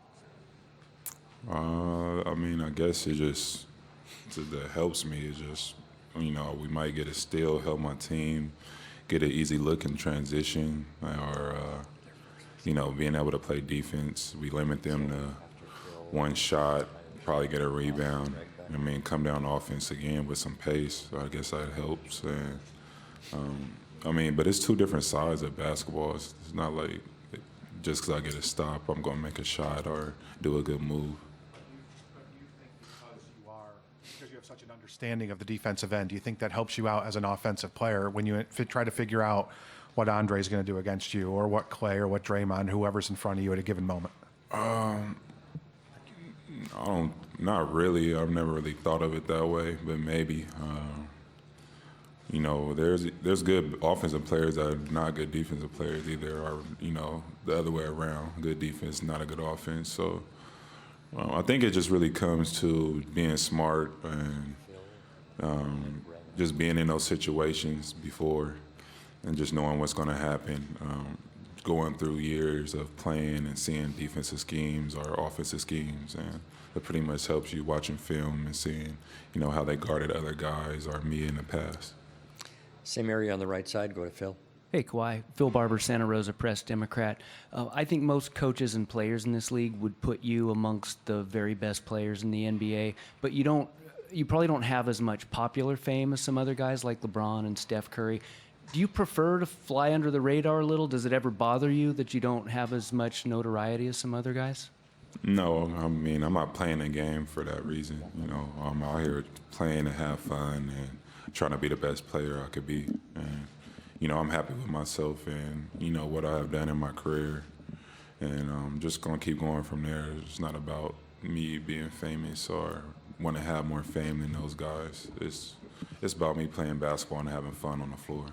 I guess that helps me. It just, we might get a steal, help my team get an easy look in transition, or, being able to play defense. We limit them to one shot, probably get a rebound. Come down offense again with some pace. So I guess that helps. And, but it's two different sides of basketball. It's not like just because I get a stop, I'm going to make a shot or do a good move. Because you have such an understanding of the defensive end, do you think that helps you out as an offensive player when you try to figure out what Andre's going to do against you, or what Klay or what Draymond, whoever's in front of you at a given moment? Not really. I've never really thought of it that way, but maybe. There's good offensive players that are not good defensive players either, or, the other way around. Good defense, not a good offense. So I think it just really comes to being smart and just being in those situations before and just knowing what's going to happen. Going through years of playing and seeing defensive schemes or offensive schemes, and it pretty much helps you watching film and seeing, how they guarded other guys or me in the past. Same area on the right side. Go to Phil. Hey, Kawhi. Phil Barber, Santa Rosa Press, Democrat. I think most coaches and players in this league would put you amongst the very best players in the NBA, but you probably don't have as much popular fame as some other guys like LeBron and Steph Curry. Do you prefer to fly under the radar a little? Does it ever bother you that you don't have as much notoriety as some other guys? No, I'm not playing the game for that reason. I'm out here playing to have fun and trying to be the best player I could be. And, I'm happy with myself and, what I have done in my career. And I'm just going to keep going from there. It's not about me being famous or want to have more fame than those guys. It's about me playing basketball and having fun on the floor.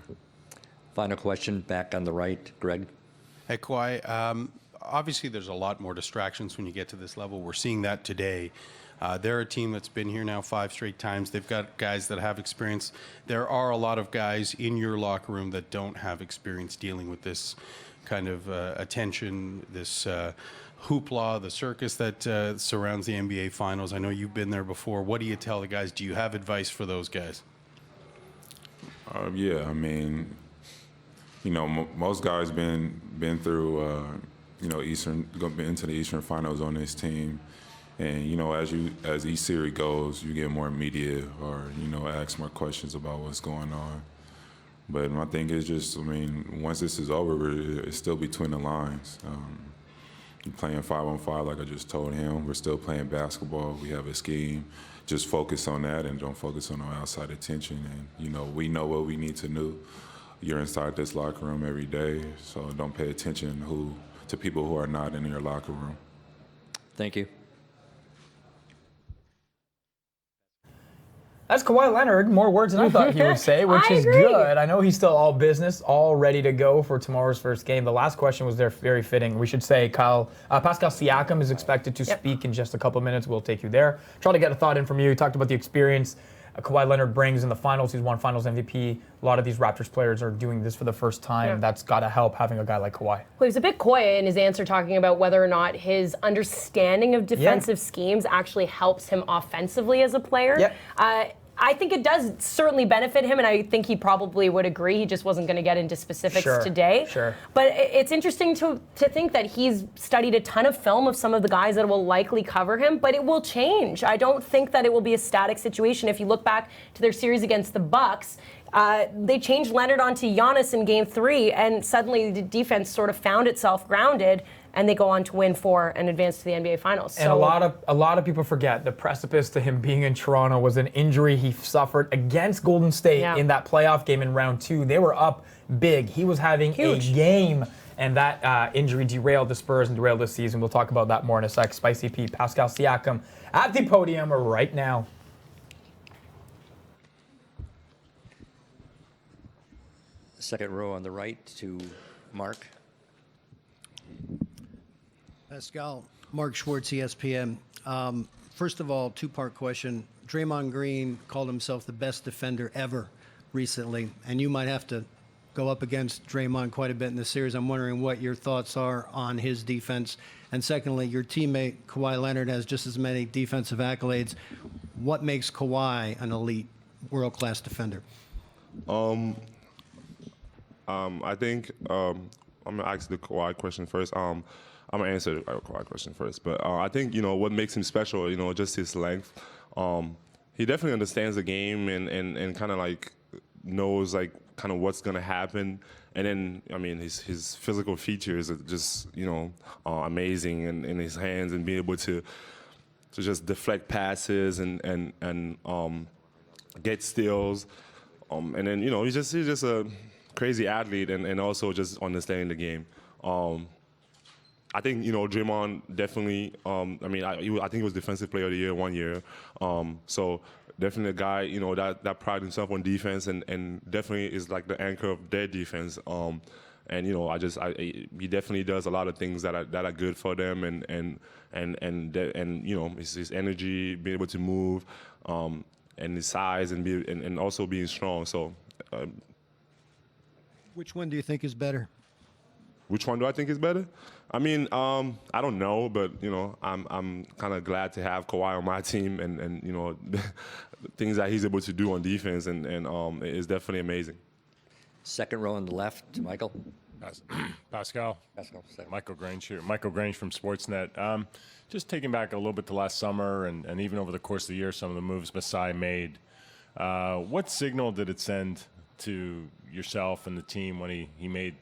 Final question, back on the right, Greg. Hey, Kawhi. Obviously, there's a lot more distractions when you get to this level. We're seeing that today. They're a team that's been here now 5 straight times. They've got guys that have experience. There are a lot of guys in your locker room that don't have experience dealing with this kind of attention, this hoopla, the circus that surrounds the NBA Finals. I know you've been there before. What do you tell the guys? Do you have advice for those guys? Yeah, most guys been through, been into the Eastern Finals on this team. And, as each series goes, you get more media or, ask more questions about what's going on. But my thing is just, once this is over, it's still between the lines. You're playing 5-on-5 like I just told him. We're still playing basketball. We have a scheme. Just focus on that and don't focus on no outside attention. And, we know what we need to do. You're inside this locker room every day, so don't pay attention to people who are not in your locker room. Thank you. That's Kawhi Leonard. More words than I thought he would say, which is good. I know he's still all business, all ready to go for tomorrow's first game. The last question was very fitting. We should say Pascal Siakam is expected to speak in just a couple minutes. We'll take you there. Try to get a thought in from you. You talked about the experience Kawhi Leonard brings in the finals. He's won Finals MVP. A lot of these Raptors players are doing this for the first time. Yeah. That's got to help having a guy like Kawhi. Well, he was a bit coy in his answer talking about whether or not his understanding of defensive schemes actually helps him offensively as a player. Yep. I think it does certainly benefit him, and I think he probably would agree. He just wasn't going to get into specifics today. Sure. But it's interesting to think that he's studied a ton of film of some of the guys that will likely cover him, but it will change. I don't think that it will be a static situation. If you look back to their series against the Bucks, they changed Leonard onto Giannis in Game 3, and suddenly the defense sort of found itself grounded, and they go on to win 4 and advance to the NBA Finals. And a lot of people forget the precipice to him being in Toronto was an injury he suffered against Golden State in that playoff game in round 2. They were up big. He was having a game, and that injury derailed the Spurs and derailed this season. We'll talk about that more in a sec. Spicy Pete, Pascal Siakam at the podium right now. Second row on the right to Mark. Pascal, Mark Schwartz, ESPN. First of all, two-part question. Draymond Green called himself the best defender ever recently, and you might have to go up against Draymond quite a bit in this series. I'm wondering what your thoughts are on his defense. And secondly, your teammate Kawhi Leonard has just as many defensive accolades. What makes Kawhi an elite, world-class defender? I think I'm gonna ask the Kawhi question first. I'm gonna answer the Kawhi question first, but I think what makes him special, just his length. He definitely understands the game and kind of like knows like kind of what's gonna happen. And then his physical features are just amazing, and in his hands and being able to just deflect passes and get steals. And then he's just a crazy athlete and also just understanding the game. I think Draymond definitely. I think he was Defensive Player of the Year 1 year. So definitely a guy that prides himself on defense and definitely is like the anchor of their defense. And he definitely does a lot of things that are good for them and his energy, being able to move, and his size and also being strong. So. Which one do you think is better? Which one do I think is better? I don't know, but I'm kind of glad to have Kawhi on my team, and things that he's able to do on defense, and it's definitely amazing. Second row on the left, Michael. Pascal. Second. Michael Grange here. Michael Grange from Sportsnet. Just taking back a little bit to last summer, and even over the course of the year, some of the moves Masai made. What signal did it send to yourself and the team when he made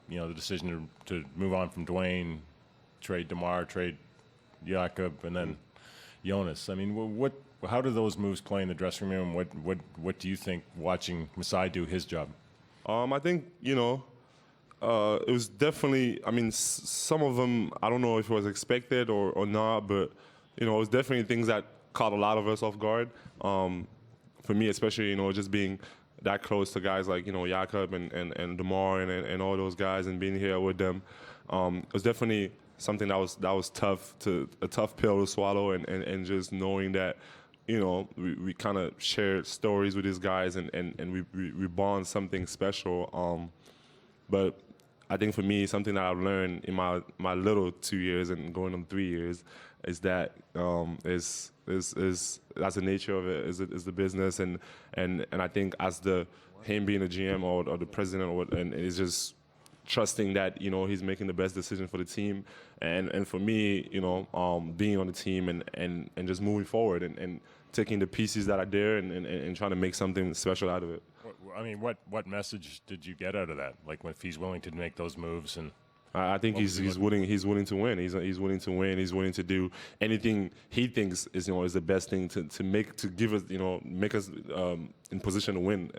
the decision to move on from Dwayne, trade DeMar, trade Jakob, and then Jonas? How do those moves play in the dressing room? What do you think watching Masai do his job? I think it was definitely. Some of them I don't know if it was expected or not, but it was definitely things that caught a lot of us off guard. For me, especially just being that close to guys like Jakob and DeMar and all those guys, and being here with them, it was definitely something that was tough, a tough pill to swallow, and just knowing that we kind of shared stories with these guys and we bond something special. But I think for me, something that I've learned in my little 2 years and going on 3 years is that is that's the nature of it, is the business, and I think as him being a GM or the president and is just trusting that he's making the best decision for the team, and for me being on the team and just moving forward and taking the pieces that are there and trying to make something special out of it. What message did you get out of that? Like, if he's willing to make those moves, and I think he's willing to win. He's willing to win. He's willing to do anything he thinks is the best thing to give us make us in position to win.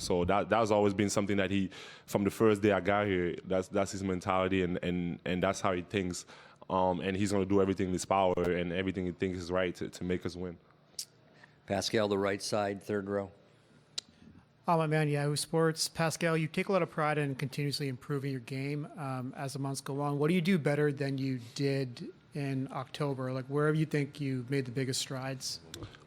So that's always been something that he, from the first day I got here, that's his mentality and that's how he thinks. And he's going to do everything in his power and everything he thinks is right to make us win. Pascal, the right side, third row. My man, Yahoo Sports. Pascal, you take a lot of pride in continuously improving your game as the months go on. What do you do better than you did in October? Like, wherever you think you made the biggest strides?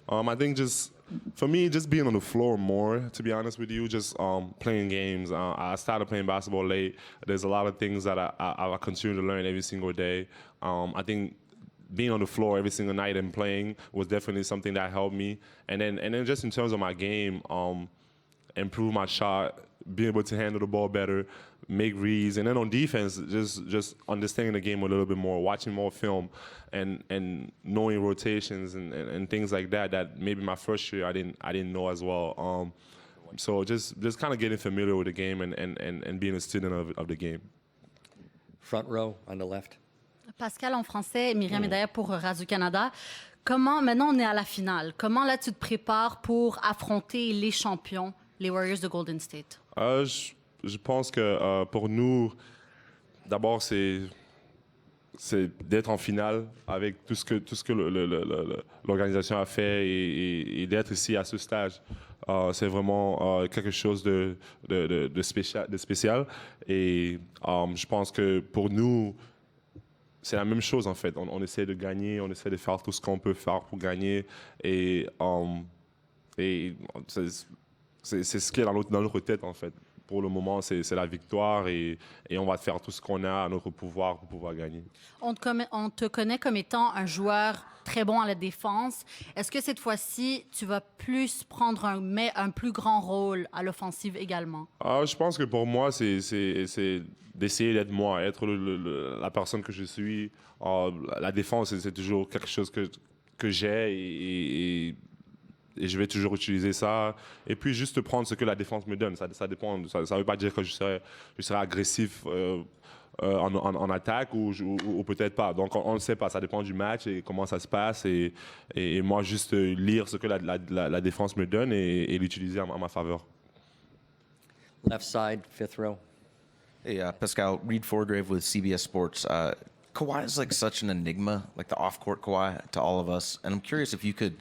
I think just for me, just being on the floor more, to be honest with you, just playing games. I started playing basketball late. There's a lot of things that I continue to learn every single day. I think being on the floor every single night and playing was definitely something that helped me. And then just in terms of my game, improve my shot, being able to handle the ball better, make reads, and then on defense, just understanding the game a little bit more, watching more film, and knowing rotations and things like that. That maybe my first year I didn't know as well. So just kind of getting familiar with the game and being a student of the game. Front row on the left. Pascal en français, Myriam est derrière pour Radio-Canada. Comment, maintenant on est à la finale, comment là tu te prépares pour affronter les champions, les Warriors de Golden State? Je pense que pour nous, d'abord c'est d'être en finale avec tout ce que l'organisation a fait et d'être ici à ce stage. C'est vraiment quelque chose de spécial. Et je pense que pour nous, c'est la même chose en fait. On essaie de gagner, on essaie de faire tout ce qu'on peut faire pour gagner. Et c'est ce qui est dans notre tête en fait. Pour le moment, c'est la victoire et on va faire tout ce qu'on a à notre pouvoir pour pouvoir gagner. On te connaît comme étant un joueur très bon à la défense. Est-ce que cette fois-ci, tu vas plus prendre un plus grand rôle à l'offensive également? Je pense que pour moi, c'est d'essayer d'être moi, être la personne que je suis. La défense, c'est toujours quelque chose que j'ai et je vais toujours utiliser ça. Et puis juste prendre ce que la défense me donne. Ça dépend. Ça ne veut pas dire que je serai agressif en attaque ou peut-être pas. Donc on ne sait pas. Ça dépend du match et comment ça se passe. Et moi, juste lire ce que la défense me donne et l'utiliser à ma faveur. Left side, fifth row. Hey, Pascal, Reed Forgrave with CBS Sports. Kawhi is like such an enigma, like the off-court Kawhi to all of us. And I'm curious if you could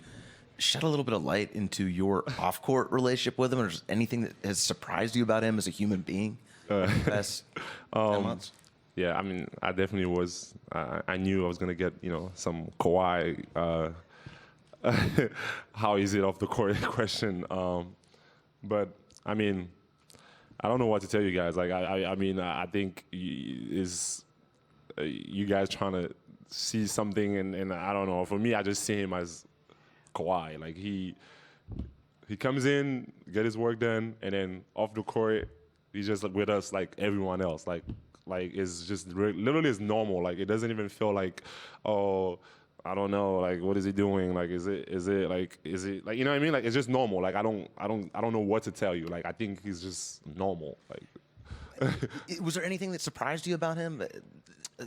shed a little bit of light into your off-court relationship with him, or anything that has surprised you about him as a human being in the past 10 months? Yeah, I mean, I definitely was. I knew I was going to get, some Kawhi, how is it off the court question. But, I mean, I don't know what to tell you guys. Like, I mean, I think is you guys trying to see something, and I don't know. For me, I just see him as Kawhi. Like he comes in, get his work done, and then off the court, he's just like with us like everyone else. Like it's just literally is normal. Like it doesn't even feel like, oh, I don't know, like what is he doing? Like is it like you know what I mean? Like it's just normal. Like I don't know what to tell you. Like I think he's just normal. Like was there anything that surprised you about him?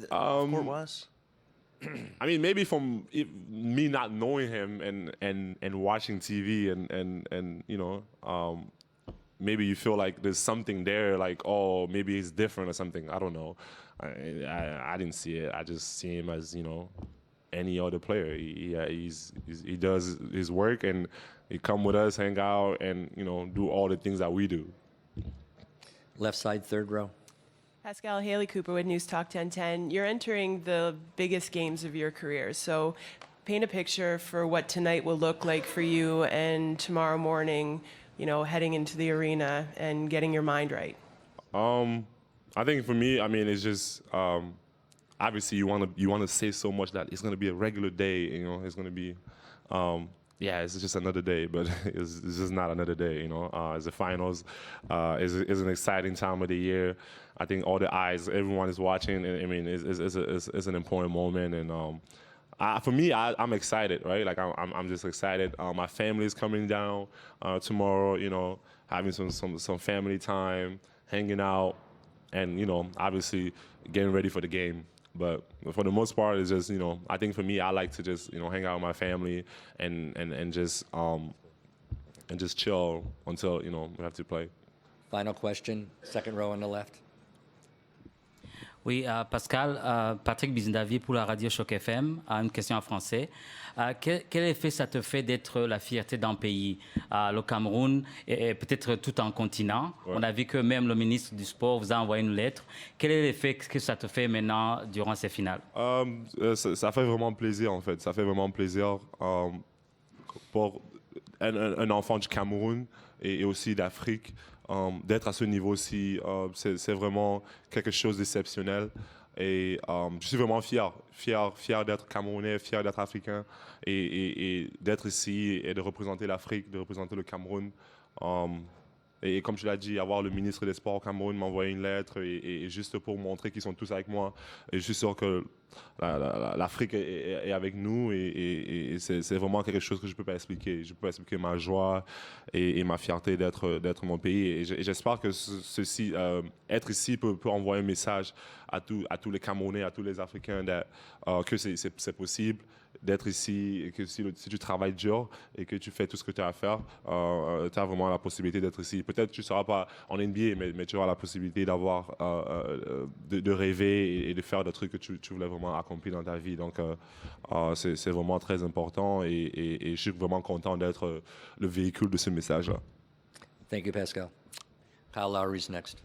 Court was? I mean, maybe from me not knowing him and watching TV and maybe you feel like there's something there, like, oh, maybe he's different or something. I don't know. I didn't see it. I just see him as, any other player. He does his work and he come with us, hang out, and, do all the things that we do. Left side, third row. Pascal, Haley Cooper with News Talk 1010. You're entering the biggest games of your career, so paint a picture for what tonight will look like for you and tomorrow morning, heading into the arena and getting your mind right. I think for me, I mean, it's just obviously you want to say so much that it's going to be a regular day, it's going to be it's just another day, but it's just not another day, It's the finals. It's an exciting time of the year. I think all the eyes, everyone is watching. I mean, it's an important moment, and for me, I'm excited, right? Like I'm just excited. My family is coming down tomorrow. Having some family time, hanging out, and obviously getting ready for the game. But for the most part, it's just I think for me, I like to just hang out with my family and just chill until we have to play. Final question, second row on the left. Oui, Pascal, Patrick Bizindavi pour la radio Choc FM. Une question en français. Quel effet ça te fait d'être la fierté d'un pays, le Cameroun, et peut-être tout un continent? Ouais. On a vu que même le ministre du Sport vous a envoyé une lettre. Quel est l'effet que ça te fait maintenant durant ces finales? Ça fait vraiment plaisir, en fait. Ça fait vraiment plaisir pour un enfant du Cameroun et aussi d'Afrique. D'être à ce niveau-ci, c'est vraiment quelque chose d'exceptionnel. Et je suis vraiment fier d'être Camerounais, fier d'être Africain et d'être ici et de représenter l'Afrique, de représenter le Cameroun. Et comme tu l'as dit, avoir le ministre des Sports au Cameroun m'envoyer une lettre et juste pour montrer qu'ils sont tous avec moi. Et je suis sûr que l'Afrique est avec nous et c'est vraiment quelque chose que je ne peux pas expliquer. Je ne peux pas expliquer ma joie et ma fierté d'être mon pays. Et j'espère que être ici peut envoyer un message à tous les Camerounais, à tous les Africains que c'est possible d'être ici et que si tu travailles dur et que tu fais tout ce que tu as à faire, tu as vraiment la possibilité d'être ici. Peut-être que tu ne seras pas en NBA, mais tu auras la possibilité de rêver et de faire des trucs que tu voulais vraiment accomplir dans ta vie. Donc, c'est vraiment très important et je suis vraiment content d'être le véhicule de ce message-là. Thank you, Pascal. Kyle Lowry's next.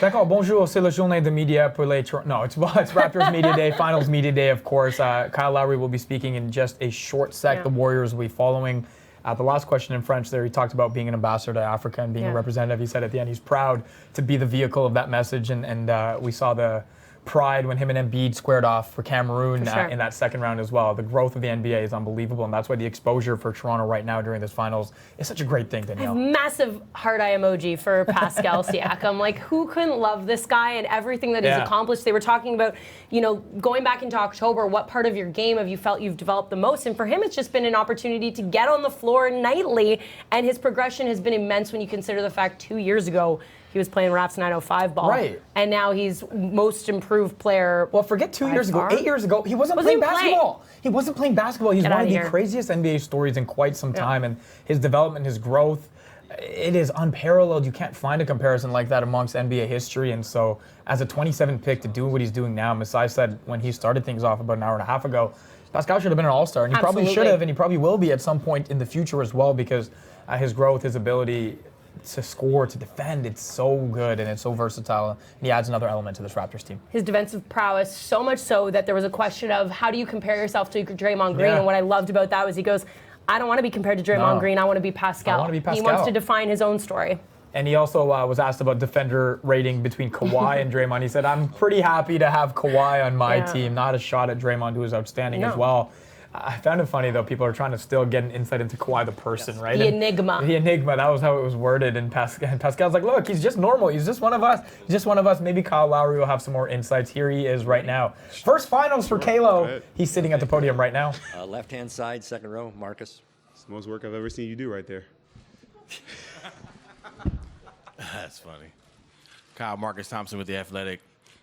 D'accord, bonjour, c'est la journée de médias pour les... No, it's Raptors Media Day, Finals Media Day, of course. Kyle Lowry will be speaking in just a short sec. Yeah. The Warriors will be following. The last question in French there, he talked about being an ambassador to Africa and being a representative. He said at the end he's proud to be the vehicle of that message. And we saw the pride when him and Embiid squared off for Cameroon in that second round as well. The growth of the NBA is unbelievable, and that's why the exposure for Toronto right now during this finals is such a great thing, Danielle. Massive heart eye emoji for Pascal Siakam. Like, who couldn't love this guy and everything that he's accomplished? They were talking about, going back into October, what part of your game have you felt you've developed the most? And for him, it's just been an opportunity to get on the floor nightly, and his progression has been immense when you consider the fact 2 years ago he was playing Raps 905 ball. Right. And now he's most improved player. Well, forget 2 years ago. 8 years ago, he wasn't playing basketball. He wasn't playing basketball. He's one of the craziest NBA stories in quite some time. And his development, his growth, it is unparalleled. You can't find a comparison like that amongst NBA history. And so as a 27 pick to do what he's doing now, Masai said when he started things off about an hour and a half ago, Pascal should have been an all-star. And he probably should have, and he probably will be at some point in the future as well, because his growth, his ability to score, to defend, it's so good and it's so versatile, and he adds another element to this Raptors team. His defensive prowess, so much so that there was a question of how do you compare yourself to Draymond Green, and what I loved about that was he goes, I don't want to be compared to Draymond Green, I want to be Pascal. I want to be Pascal. He wants to define his own story. And he also was asked about defender rating between Kawhi and Draymond. He said, I'm pretty happy to have Kawhi on my team, not a shot at Draymond, who is outstanding as well. I found it funny, though. People are trying to still get an insight into Kawhi, the person, right? The enigma. The enigma. That was how it was worded. And Pascal's like, look, he's just normal. He's just one of us. He's just one of us. Maybe Kyle Lowry will have some more insights. Here he is right now. First finals for Kalo. He's sitting at the podium right now. Left-hand side, second row, Marcus. It's the most work I've ever seen you do right there. That's funny. Kyle, Marcus Thompson with The Athletic.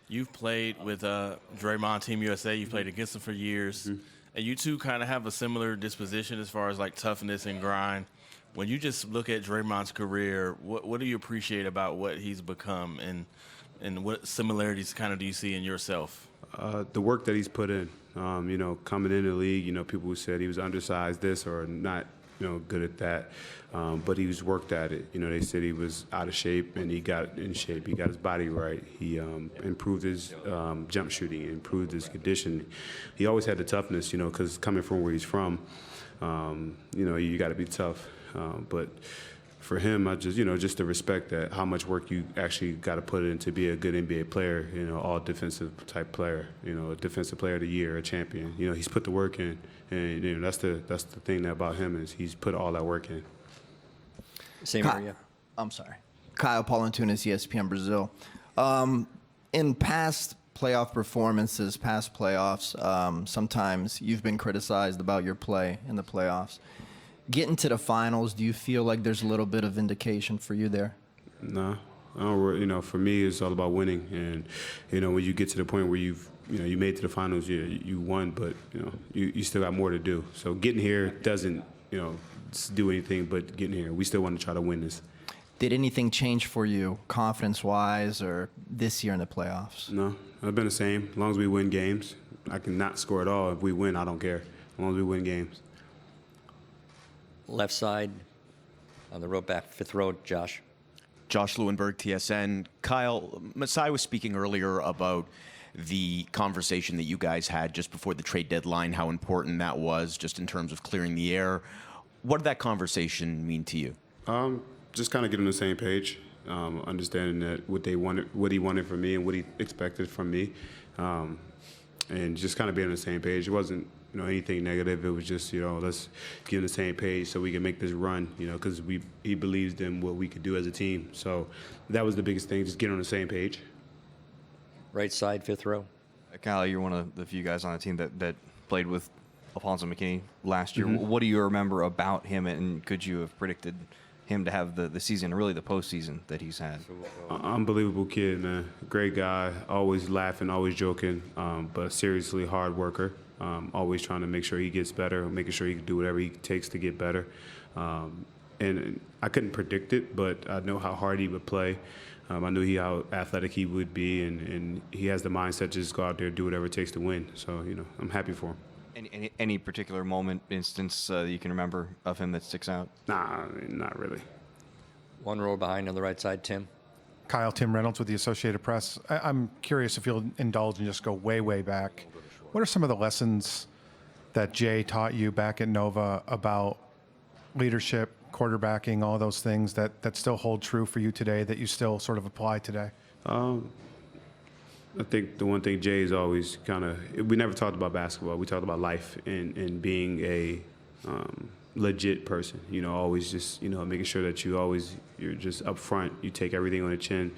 You've played with Draymond, Team USA. You've played against him for years. Mm-hmm. And you two kind of have a similar disposition as far as like toughness and grind. When you just look at Draymond's career, what do you appreciate about what he's become, and what similarities kind of do you see in yourself? The work that he's put in. Coming into the league, people who said he was undersized this or not, good at that. But he was worked at it. They said he was out of shape, and he got in shape. He got his body right. He improved his jump shooting, improved his conditioning. He always had the toughness, because coming from where he's from, you got to be tough. But for him, I just to respect that how much work you actually got to put in to be a good NBA player, all defensive type player, a defensive player of the year, a champion. He's put the work in, and that's the thing about him is he's put all that work in. Same area. I'm sorry. Kyle Paulintunas, ESPN Brazil. In past playoff performances, past playoffs, sometimes you've been criticized about your play in the playoffs. Getting to the finals, do you feel like there's a little bit of vindication for you there? No. For me, it's all about winning. And, when you get to the point where you made it to the finals, you won, but, you still got more to do. So getting here doesn't, do anything but getting here. We still want to try to win this. Did anything change for you, confidence-wise, or this year in the playoffs? No, I've been the same. As long as we win games, I can not score at all. If we win, I don't care. As long as we win games. Left side, on the row back, fifth row, Josh. Josh Lewenberg, TSN. Kyle, Masai was speaking earlier about the conversation that you guys had just before the trade deadline, how important that was just in terms of clearing the air. What did that conversation mean to you? Just kind of getting on the same page, understanding that what he wanted from me and what he expected from me, and just kind of being on the same page. It wasn't anything negative. It was just let's get on the same page so we can make this run. Because he believes in what we could do as a team. So that was the biggest thing, just get on the same page. Right side, fifth row. Kyle, you're one of the few guys on the team that played with Alfonso McKinney last year. Mm-hmm. What do you remember about him, and could you have predicted him to have the season, really the postseason that he's had? Unbelievable kid, man. Great guy, always laughing, always joking, but seriously hard worker. Always trying to make sure he gets better, making sure he can do whatever he takes to get better. And I couldn't predict it, but I know how hard he would play. I knew how athletic he would be, and he has the mindset to just go out there and do whatever it takes to win. So, I'm happy for him. Any particular moment, instance that you can remember of him that sticks out? Nah, not really. One row behind on the right side, Tim. Kyle, Tim Reynolds with the Associated Press. I'm curious if you'll indulge and just go way, way back. What are some of the lessons that Jay taught you back at Nova about leadership, quarterbacking, all those things that still hold true for you today, that you still sort of apply today? I think the one thing Jay is always we never talked about basketball. We talked about life and being a legit person. Always just, making sure that you're just up front. You take everything on the chin.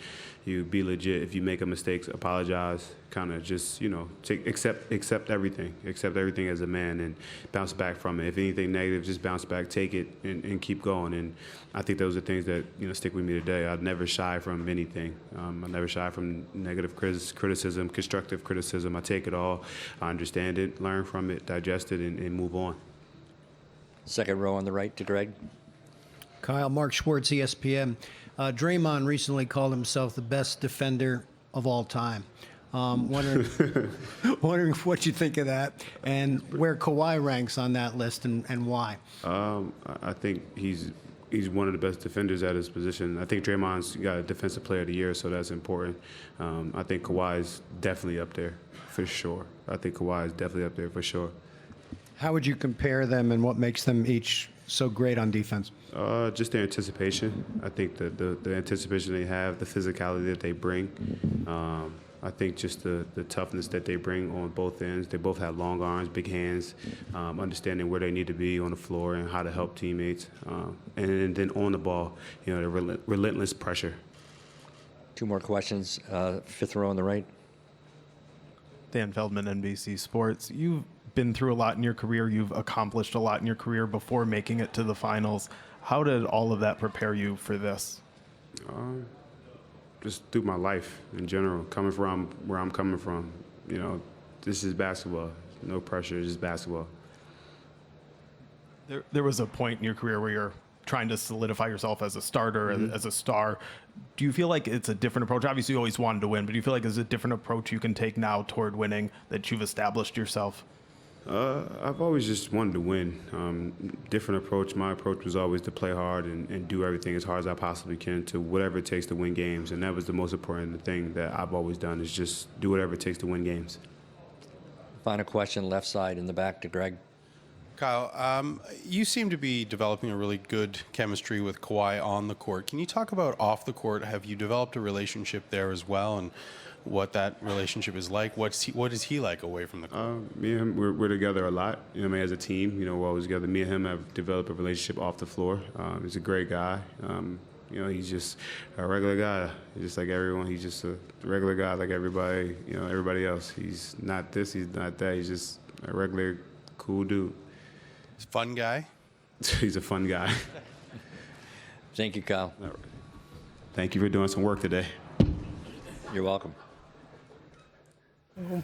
You be legit. If you make a mistake, apologize. Kind of just, accept everything. Accept everything as a man and bounce back from it. If anything negative, just bounce back, take it, and keep going. And I think those are things that, stick with me today. I'd never shy from anything. I never shy from negative criticism, constructive criticism. I take it all. I understand it, learn from it, digest it, and move on. Second row on the right to Greg. Kyle, Mark Schwartz, ESPN. Draymond recently called himself the best defender of all time. Wondering what you think of that, and where Kawhi ranks on that list, and why. I think he's one of the best defenders at his position. I think Draymond's got a Defensive Player of the Year, so that's important. I think Kawhi's definitely up there for sure. How would you compare them, and what makes them each so great on defense? Just their anticipation. I think the anticipation they have, the physicality that they bring. I think just the toughness that they bring on both ends. They both have long arms, big hands, understanding where they need to be on the floor and how to help teammates. And then on the ball, the relentless pressure. Two more questions. Fifth row on the right. Dan Feldman, NBC Sports. You've been through a lot in your career. You've accomplished a lot in your career before making it to the finals. How did all of that prepare you for this? Just through my life in general, coming from where I'm coming from. This is basketball. No pressure, just basketball. There was a point in your career where you're trying to solidify yourself as a starter, as a star. Do you feel like it's a different approach? Obviously, you always wanted to win, but do you feel like there's a different approach you can take now toward winning, that you've established yourself? I've always just wanted to win. Different approach. My approach was always to play hard and do everything as hard as I possibly can to whatever it takes to win games. And that was the most important thing that I've always done, is just do whatever it takes to win games. Final question, left side in the back to Greg. Kyle, you seem to be developing a really good chemistry with Kawhi on the court. Can you talk about off the court? Have you developed a relationship there as well, and what that relationship is like? What is he like away from the court? Me and him, we're together a lot. As a team, we're always together. Me and him have developed a relationship off the floor. He's a great guy. He's just a regular guy, just like everyone. He's just a regular guy like everybody, everybody else. He's not this, he's not that. He's just a regular, cool dude. He's a fun guy. He's a fun guy. Thank you, Kyle. All right. Thank you for doing some work today. You're welcome.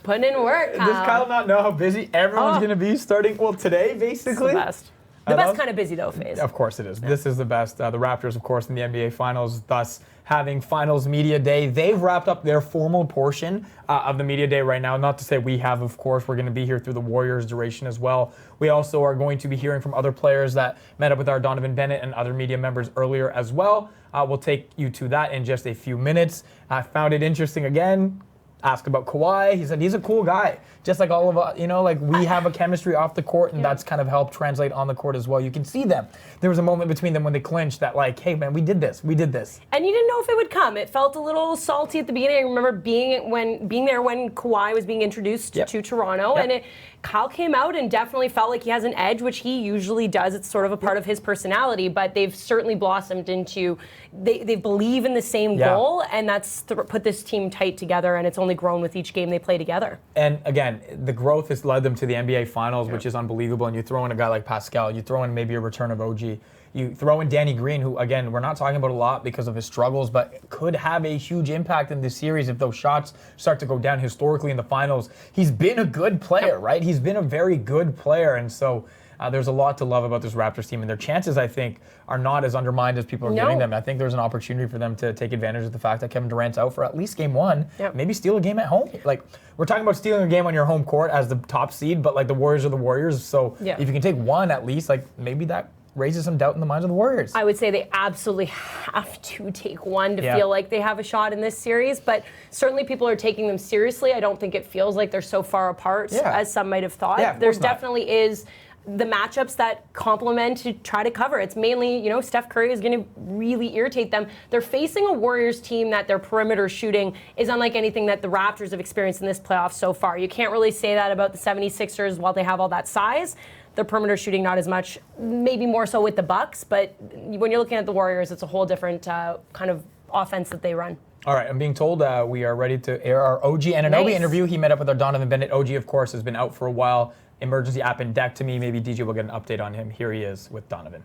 Putting in work, Kyle. Does Kyle not know how busy everyone's going to be starting, today, basically? It's the best. The best kind of busy, though, phase. Of course it is. Yeah. This is the best. The Raptors, of course, in the NBA Finals, thus having Finals Media Day. They've wrapped up their formal portion of the Media Day right now. Not to say we have, of course. We're going to be here through the Warriors' duration as well. We also are going to be hearing from other players that met up with our Donovan Bennett and other media members earlier as well. We'll take you to that in just a few minutes. I found it interesting again. Asked about Kawhi. He said he's a cool guy. Just like all of us, like we have a chemistry off the court, and that's kind of helped translate on the court as well. You can see them. There was a moment between them when they clinched that like, hey man, we did this. And you didn't know if it would come. It felt a little salty at the beginning. I remember being there when Kawhi was being introduced to Toronto, and Kyle came out and definitely felt like he has an edge, which he usually does. It's sort of a part of his personality, but they've certainly blossomed into, they believe in the same goal, and that's put this team tight together, and it's only grown with each game they play together. And again, the growth has led them to the NBA Finals, which is unbelievable. And you throw in a guy like Pascal, you throw in maybe a return of OG, you throw in Danny Green, who, again, we're not talking about a lot because of his struggles, but could have a huge impact in this series if those shots start to go down historically in the finals. He's been a good player, right? He's been a very good player. And so there's a lot to love about this Raptors team. And their chances, I think, are not as undermined as people are giving them. I think there's an opportunity for them to take advantage of the fact that Kevin Durant's out for at least game one. Maybe steal a game at home. Like, we're talking about stealing a game on your home court as the top seed, but like the Warriors are the Warriors. So if you can take one at least, like maybe that raises some doubt in the minds of the Warriors. I would say they absolutely have to take one to feel like they have a shot in this series, but certainly people are taking them seriously. I don't think it feels like they're so far apart as some might have thought. There's definitely is the matchups that complement to try to cover. It's mainly, Steph Curry is going to really irritate them. They're facing a Warriors team that their perimeter shooting is unlike anything that the Raptors have experienced in this playoff so far. You can't really say that about the 76ers while they have all that size. Their perimeter shooting not as much, maybe more so with the Bucks, but when you're looking at the Warriors, it's a whole different kind of offense that they run. All right, I'm being told we are ready to air our OG Anunoby interview. He met up with our Donovan Bennett. OG, of course, has been out for a while. Emergency appendectomy. Maybe DJ will get an update on him. Here he is with Donovan.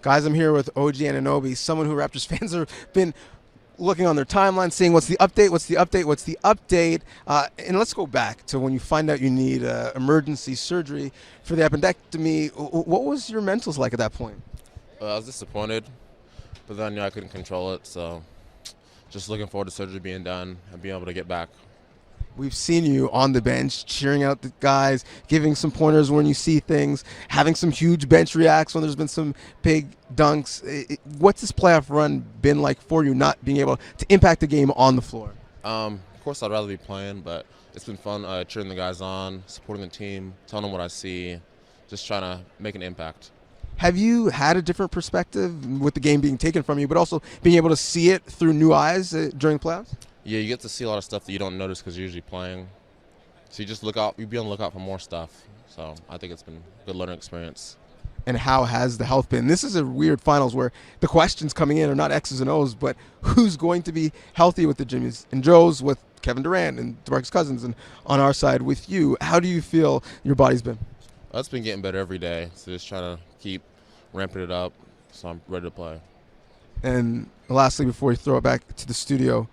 Guys, I'm here with OG Anunoby, someone who Raptors fans have been looking on their timeline, saying, what's the update? And let's go back to when you find out you need emergency surgery for the appendectomy. What was your mentals like at that point? I was disappointed, but then I couldn't control it. So just looking forward to surgery being done and being able to get back. We've seen you on the bench, cheering out the guys, giving some pointers when you see things, having some huge bench reacts when there's been some big dunks. What's this playoff run been like for you, not being able to impact the game on the floor? Of course, I'd rather be playing, but it's been fun cheering the guys on, supporting the team, telling them what I see, just trying to make an impact. Have you had a different perspective with the game being taken from you, but also being able to see it through new eyes during the playoffs? Yeah, you get to see a lot of stuff that you don't notice because you're usually playing. So you just look out, you be on the lookout for more stuff. So I think it's been a good learning experience. And how has the health been? This is a weird finals where the questions coming in are not X's and O's, but who's going to be healthy with the Jimmys and Joes, with Kevin Durant and DeMarcus Cousins, and on our side with you. How do you feel your body's been? It's been getting better every day. So just trying to keep ramping it up so I'm ready to play. And lastly, before we throw it back to the studio,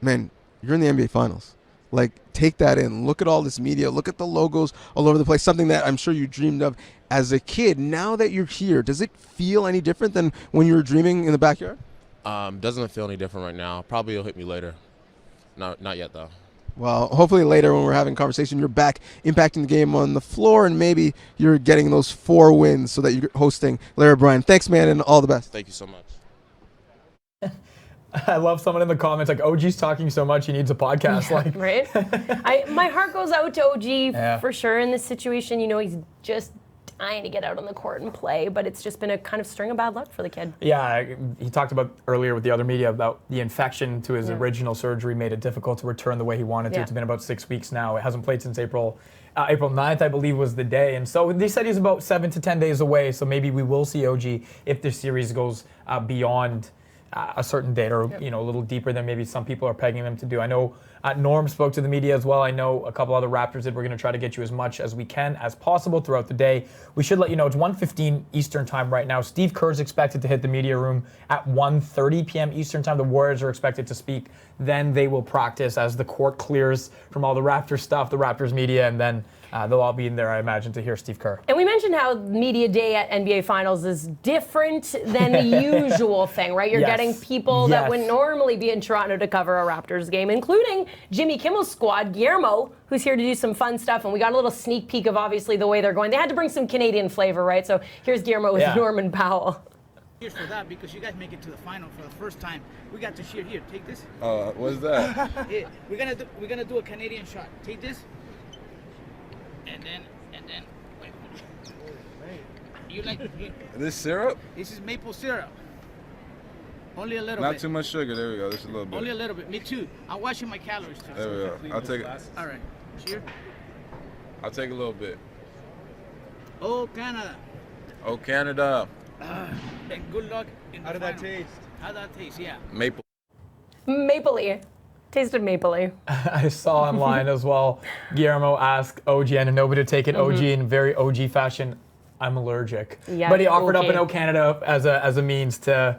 man, you're in the NBA Finals. Like, take that in. Look at all this media. Look at the logos all over the place. Something that I'm sure you dreamed of as a kid. Now that you're here, does it feel any different than when you were dreaming in the backyard? Doesn't feel any different right now. Probably it'll hit me later. Not yet, though. Well, hopefully later when we're having a conversation, you're back impacting the game on the floor, and maybe you're getting those 4 wins so that you're hosting Larry O'Brien. Thanks, man, and all the best. Thank you so much. I love someone in the comments like, OG's talking so much he needs a podcast. Like, right? My heart goes out to OG for sure in this situation. He's just dying to get out on the court and play, but it's just been a kind of string of bad luck for the kid. Yeah, he talked about earlier with the other media about the infection to his original surgery made it difficult to return the way he wanted to. It's been about 6 weeks now. It hasn't played since April 9th, I believe, was the day. And so they said he's about 7 to 10 days away. So maybe we will see OG if this series goes beyond a certain date, or a little deeper than maybe some people are pegging them to do. I know Norm spoke to the media as well. I know a couple other Raptors that we're going to try to get you as much as we can as possible throughout the day. We should let you know it's 1:15 Eastern time right now. Steve Kerr is expected to hit the media room at 1:30 p.m. Eastern time. The Warriors are expected to speak. Then they will practice as the court clears from all the Raptors stuff, the Raptors media, and then They'll all be in there, I imagine, to hear Steve Kerr. And we mentioned how media day at NBA Finals is different than the usual thing, right? You're getting people that would normally be in Toronto to cover a Raptors game, including Jimmy Kimmel's squad, Guillermo, who's here to do some fun stuff. And we got a little sneak peek of obviously the way they're going. They had to bring some Canadian flavor, right? So here's Guillermo with Norman Powell. Cheers for that, because you guys make it to the final for the first time. We got to cheer here. Take this. What's that? Yeah, we're gonna do a Canadian shot. Take this. And then wait. You like This syrup? This is maple syrup. Only a little bit. Not too much sugar. There we go. Just a little bit. Only a little bit. Me too. I'm watching my calories too. There we go. I'll take it. All right. Cheers. I'll take a little bit. Oh, Canada. Oh, Canada. And good luck in the final. How did that taste? Yeah. Maple. Mapley. Tasted mapley. I saw online as well, Guillermo asked OG Anunoby to take it. OG in very OG fashion, I'm allergic. Yeah, but he offered up okay. an O Canada as a means to,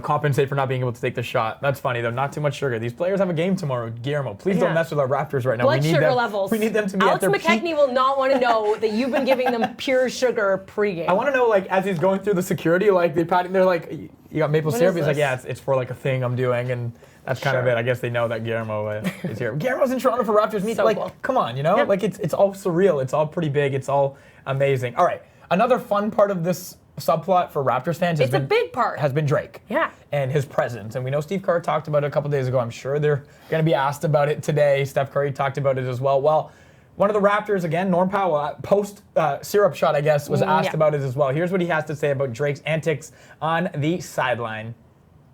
compensate for not being able to take the shot. That's funny though, not too much sugar. These players have a game tomorrow. Guillermo, please don't mess with our Raptors right now. Blood we need sugar them, levels. We need them to be Alex at their McKechnie peak. will not want to know that you've been giving them pure sugar pregame. I want to know, as he's going through the security, they're like, you got maple What syrup? is He's like, this? yeah, it's for a thing I'm doing, and that's kind of it. I guess they know that Guillermo is here. Guillermo's in Toronto for Raptors meet. So cool. Come on, it's all surreal. It's all pretty big. It's all amazing. All right, another fun part of this subplot for Raptors fans It's a big part. has been Drake. Yeah. And his presence. And we know Steve Kerr talked about it a couple days ago. I'm sure they're going to be asked about it today. Steph Curry talked about it as well. Well, one of the Raptors, again, Norm Powell, post syrup shot, I guess, was asked about it as well. Here's what he has to say about Drake's antics on the sideline.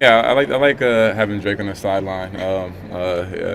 Yeah, I like having Drake on the sideline.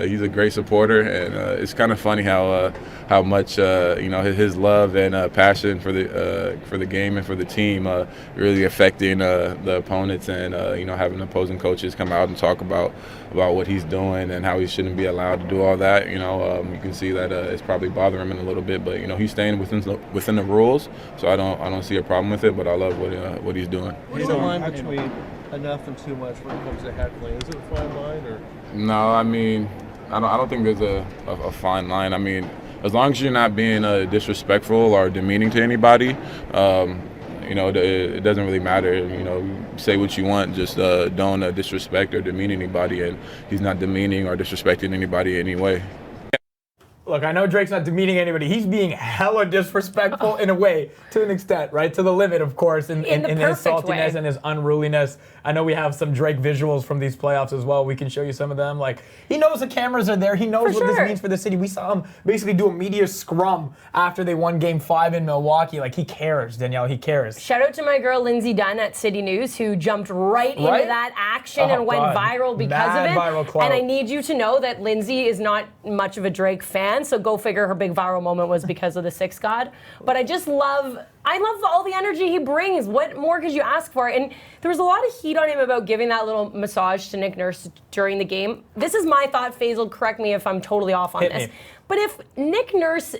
He's a great supporter, and it's kind of funny how much his love and passion for the game and for the team really affecting the opponents, and having opposing coaches come out and talk about what he's doing and how he shouldn't be allowed to do all that. You can see that it's probably bothering him a little bit, but he's staying within the rules, so I don't see a problem with it. But I love what he's doing. What's the line between enough and too much when it comes to heckling? Is it a fine line, or? No, I mean, I don't think there's a fine line. I mean, as long as you're not being disrespectful or demeaning to anybody, it doesn't really matter. Say what you want, just don't disrespect or demean anybody. And he's not demeaning or disrespecting anybody in any way. Look, I know Drake's not demeaning anybody. He's being hella disrespectful in a way, to an extent, right? To the limit, of course, in his saltiness and his unruliness. I know we have some Drake visuals from these playoffs as well. We can show you some of them. He knows the cameras are there. He knows what this means for the city. We saw him basically do a media scrum after they won Game 5 in Milwaukee. He cares, Danielle. He cares. Shout out to my girl Lindsay Dunn at City News, who jumped right into that action and went viral because of it. Viral clout. And I need you to know that Lindsay is not much of a Drake fan, so go figure her big viral moment was because of the Six God. But I love all the energy he brings. What more could you ask for? And there was a lot of heat on him about giving that little massage to Nick Nurse during the game. This is my thought, Faisal. Correct me if I'm totally off on this. But if Nick Nurse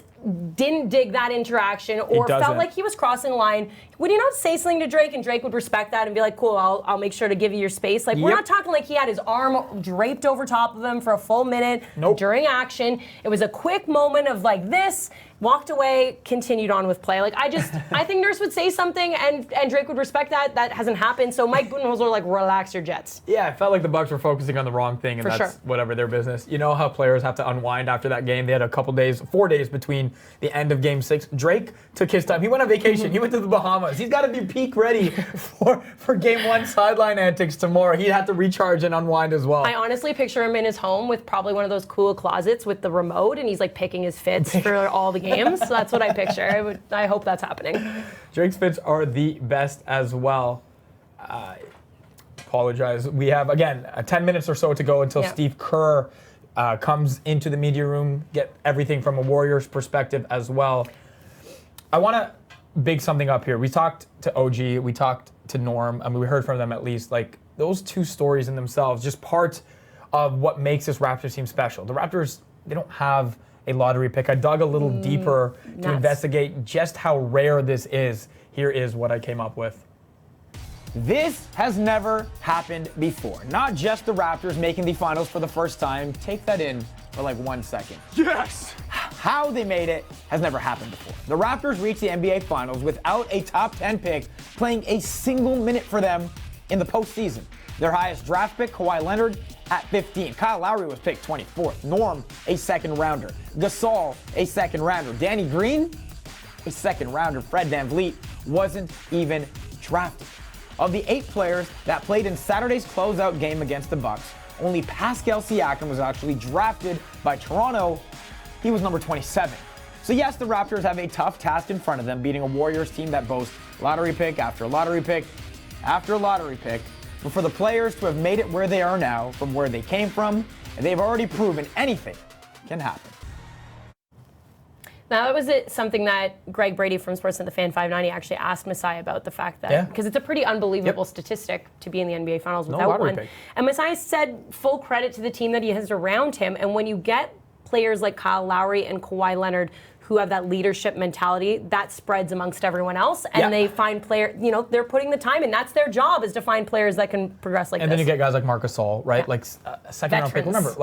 didn't dig that interaction or felt like he was crossing the line, would he not say something to Drake and Drake would respect that and be like, cool, I'll make sure to give you your space? We're not talking like he had his arm draped over top of him for a full minute during action. It was a quick moment of this, walked away, continued on with play. I think Nurse would say something and Drake would respect that. That hasn't happened. So Mike Budenholzer, relax your jets. Yeah, I felt like the Bucks were focusing on the wrong thing, and that's whatever their business. You know how players have to unwind after that game. They had 4 days between the end of Game 6. Drake took his time. He went on vacation. He went to the Bahamas. He's got to be peak ready for Game 1 sideline antics tomorrow. He'd have to recharge and unwind as well. I honestly picture him in his home with probably one of those cool closets with the remote, and he's picking his fits for all the games. So that's what I picture. I hope that's happening. Drake's fits are the best as well. Apologize. We have, again, 10 minutes or so to go until Steve Kerr comes into the media room, get everything from a Warriors perspective as well. I want to big something up here. We talked to OG, we talked to Norm, we heard from them at least. Those two stories in themselves, just part of what makes this Raptors team special. The Raptors, they don't have a lottery pick. I dug a little deeper to investigate just how rare this is. Here is what I came up with. This has never happened before. Not just the Raptors making the finals for the first time. Take that in for 1 second. Yes! how they made it has never happened before. The Raptors reached the NBA Finals without a top 10 pick playing a single minute for them in the postseason. Their highest draft pick, Kawhi Leonard, at 15. Kyle Lowry was picked 24th. Norm, a second rounder. Gasol, a second rounder. Danny Green, a second rounder. Fred VanVleet wasn't even drafted. Of the 8 players that played in Saturday's closeout game against the Bucks, only Pascal Siakam was actually drafted by Toronto. He was number 27. So yes, the Raptors have a tough task in front of them, beating a Warriors team that boasts lottery pick after lottery pick after lottery pick. But for the players to have made it where they are now, from where they came from, and they've already proven anything can happen. Now, that was something that Greg Brady from Sportsnet, the Fan 590, actually asked Masai about, the fact that, because it's a pretty unbelievable statistic to be in the NBA Finals without one. Pick. And Masai said full credit to the team that he has around him. And when you get players like Kyle Lowry and Kawhi Leonard who have that leadership mentality, that spreads amongst everyone else. And they find they're putting the time in. That's their job, is to find players that can progress like this. And then you get guys like Marc Gasol, right? Like a second round pick. Remember,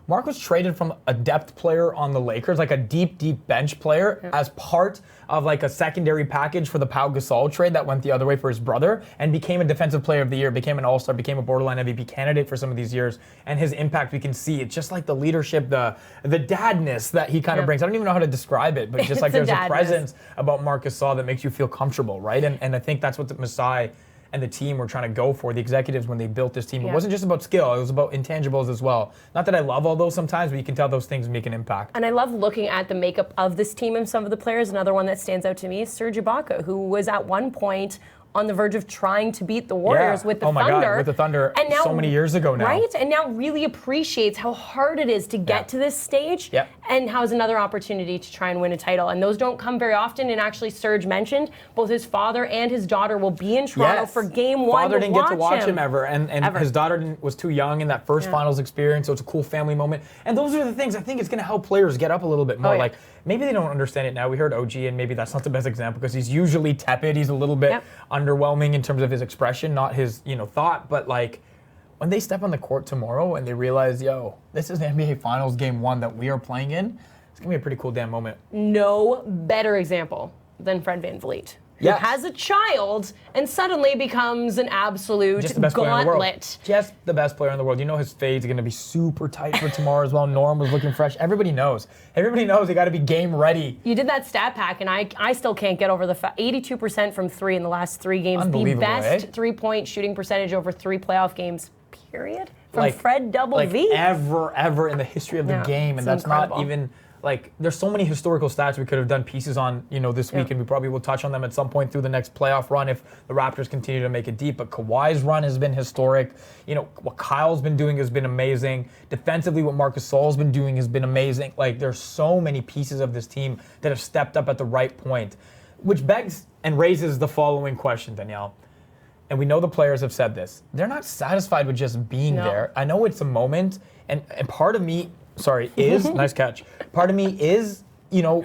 Marc was traded from a depth player on the Lakers, like a deep bench player, as part of like a secondary package for the Pau Gasol trade that went the other way for his brother, and became a defensive player of the year, became an all-star, became a borderline MVP candidate for some of these years. And his impact, we can see, it's just like the leadership, the dadness that he kind of brings. I don't even know how to describe it, but just like there's a presence about Marc Gasol that makes you feel comfortable, right? And I think that's what the Masai and the team were trying to go for, the executives, when they built this team. It wasn't just about skill, it was about intangibles as well. Not that I love all those sometimes, but you can tell those things make an impact. And I love looking at the makeup of this team and some of the players. Another one that stands out to me is Serge Ibaka, who was at one point on the verge of trying to beat the Warriors with the Thunder. God, with the Thunder and now, so many years ago now. Right? And now really appreciates how hard it is to get to this stage and has another opportunity to try and win a title. And those don't come very often. And actually, Serge mentioned both his father and his daughter will be in Toronto for game one. Father didn't get to watch him ever. And his daughter was too young in that first finals experience, so it's a cool family moment. And those are the things I think it's going to help players get up a little bit more. Like, maybe they don't understand it now. We heard OG, and maybe that's not the best example because he's usually tepid. He's a little bit underwhelming in terms of his expression, not his thought. But like, when they step on the court tomorrow and they realize, this is the NBA Finals game 1 that we are playing in, it's gonna be a pretty cool damn moment. No better example than Fred VanVleet, who has a child and suddenly becomes an absolute gauntlet. Just the best player in the world. You know his fade's going to be super tight for tomorrow as well. Norm was looking fresh. Everybody knows. Everybody knows they got to be game ready. You did that stat pack, and I still can't get over the 82% from 3 in the last 3 games. The best 3-point shooting percentage over 3 playoff games, period. From Fred V. Ever in the history of the game. And that's incredible. Not even... Like, there's so many historical stats we could have done pieces on, this week, and we probably will touch on them at some point through the next playoff run if the Raptors continue to make it deep. But Kawhi's run has been historic. What Kyle's been doing has been amazing. Defensively, what Marc Gasol's been doing has been amazing. Like, there's so many pieces of this team that have stepped up at the right point, which begs and raises the following question, Danielle. And we know the players have said this. They're not satisfied with just being there. I know it's a moment, and part of me... nice catch. Part of me is, and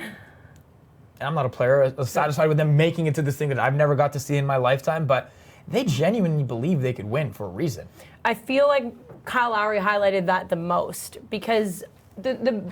I'm not a player, satisfied with them making it to this thing that I've never got to see in my lifetime, but they genuinely believe they could win for a reason. I feel like Kyle Lowry highlighted that the most because the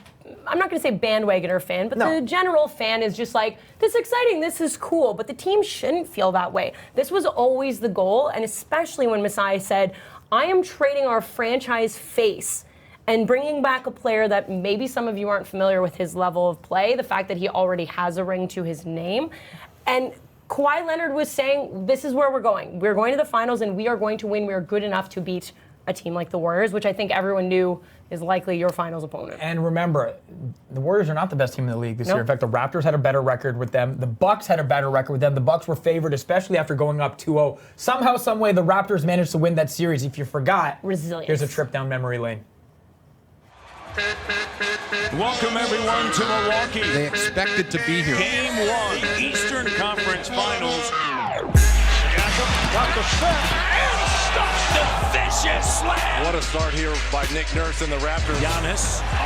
I'm not going to say bandwagoner fan, but the general fan is just like, this is exciting, this is cool, but the team shouldn't feel that way. This was always the goal, and especially when Masai said, I am trading our franchise face and bringing back a player that maybe some of you aren't familiar with his level of play, the fact that he already has a ring to his name. And Kawhi Leonard was saying, this is where we're going. We're going to the finals and we are going to win. We are good enough to beat a team like the Warriors, which I think everyone knew is likely your finals opponent. And remember, the Warriors are not the best team in the league this year. In fact, the Raptors had a better record with them. The Bucks had a better record with them. The Bucks were favored, especially after going up 2-0. Somehow, some way, the Raptors managed to win that series. If you forgot, resilience. Here's a trip down memory lane. Welcome everyone to Milwaukee. They expected to be here. Game 1, Eastern Conference Finals. Siakam got the set and stops the vicious slam. What a start here by Nick Nurse and the Raptors. Giannis. Oh,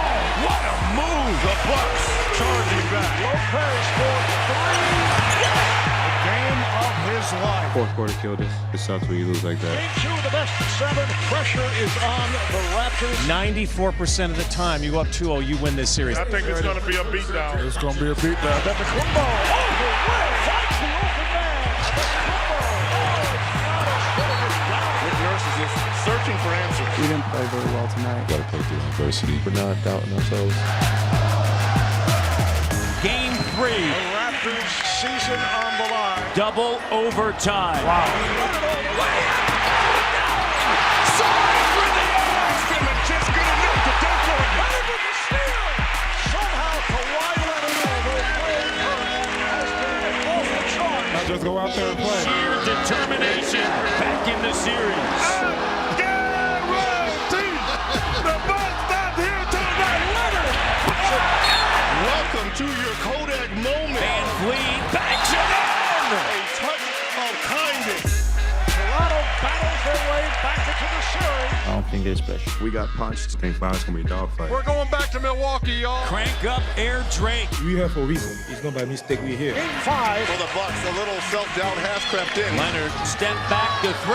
what a move. The Bucks charging back. Lopez for 3. The game of his life. Fourth quarter killed us. It sucks when you lose like that. Game 2 of the best of 7. Pressure is on the Raptors. 94% of the time, you go up 2-0, you win this series. I think it's going to be a beatdown. It's going to be a beatdown. Kumbo all the way. Finds the open man. Nick Nurse is just searching for answers. We didn't play very well tonight. Got to play through adversity. We're not doubting ourselves. Game 3. The Raptors season on the line. Double overtime. Wow. Sorry for the Austin, just good enough to go for it. Headed with the steal. Somehow Kawhi Leonard, although Klay Thompson has been off the chart. Now just go out there and play. Sheer determination back in the series. Guaranteed. The Bucks not here tonight. Leonard. Welcome to your Kodak moment. Van Vliet backs it in. A touch of kindness. Toronto battles their way back into the series. I don't think they're special. We got punched. I think it's going to be a dogfight. We're going back to Milwaukee, y'all. Crank up Air Drake. We here for a reason. It's not by mistake we're here. Game 5 for the Bucks. A little self-doubt has crept in. Leonard step back to 3.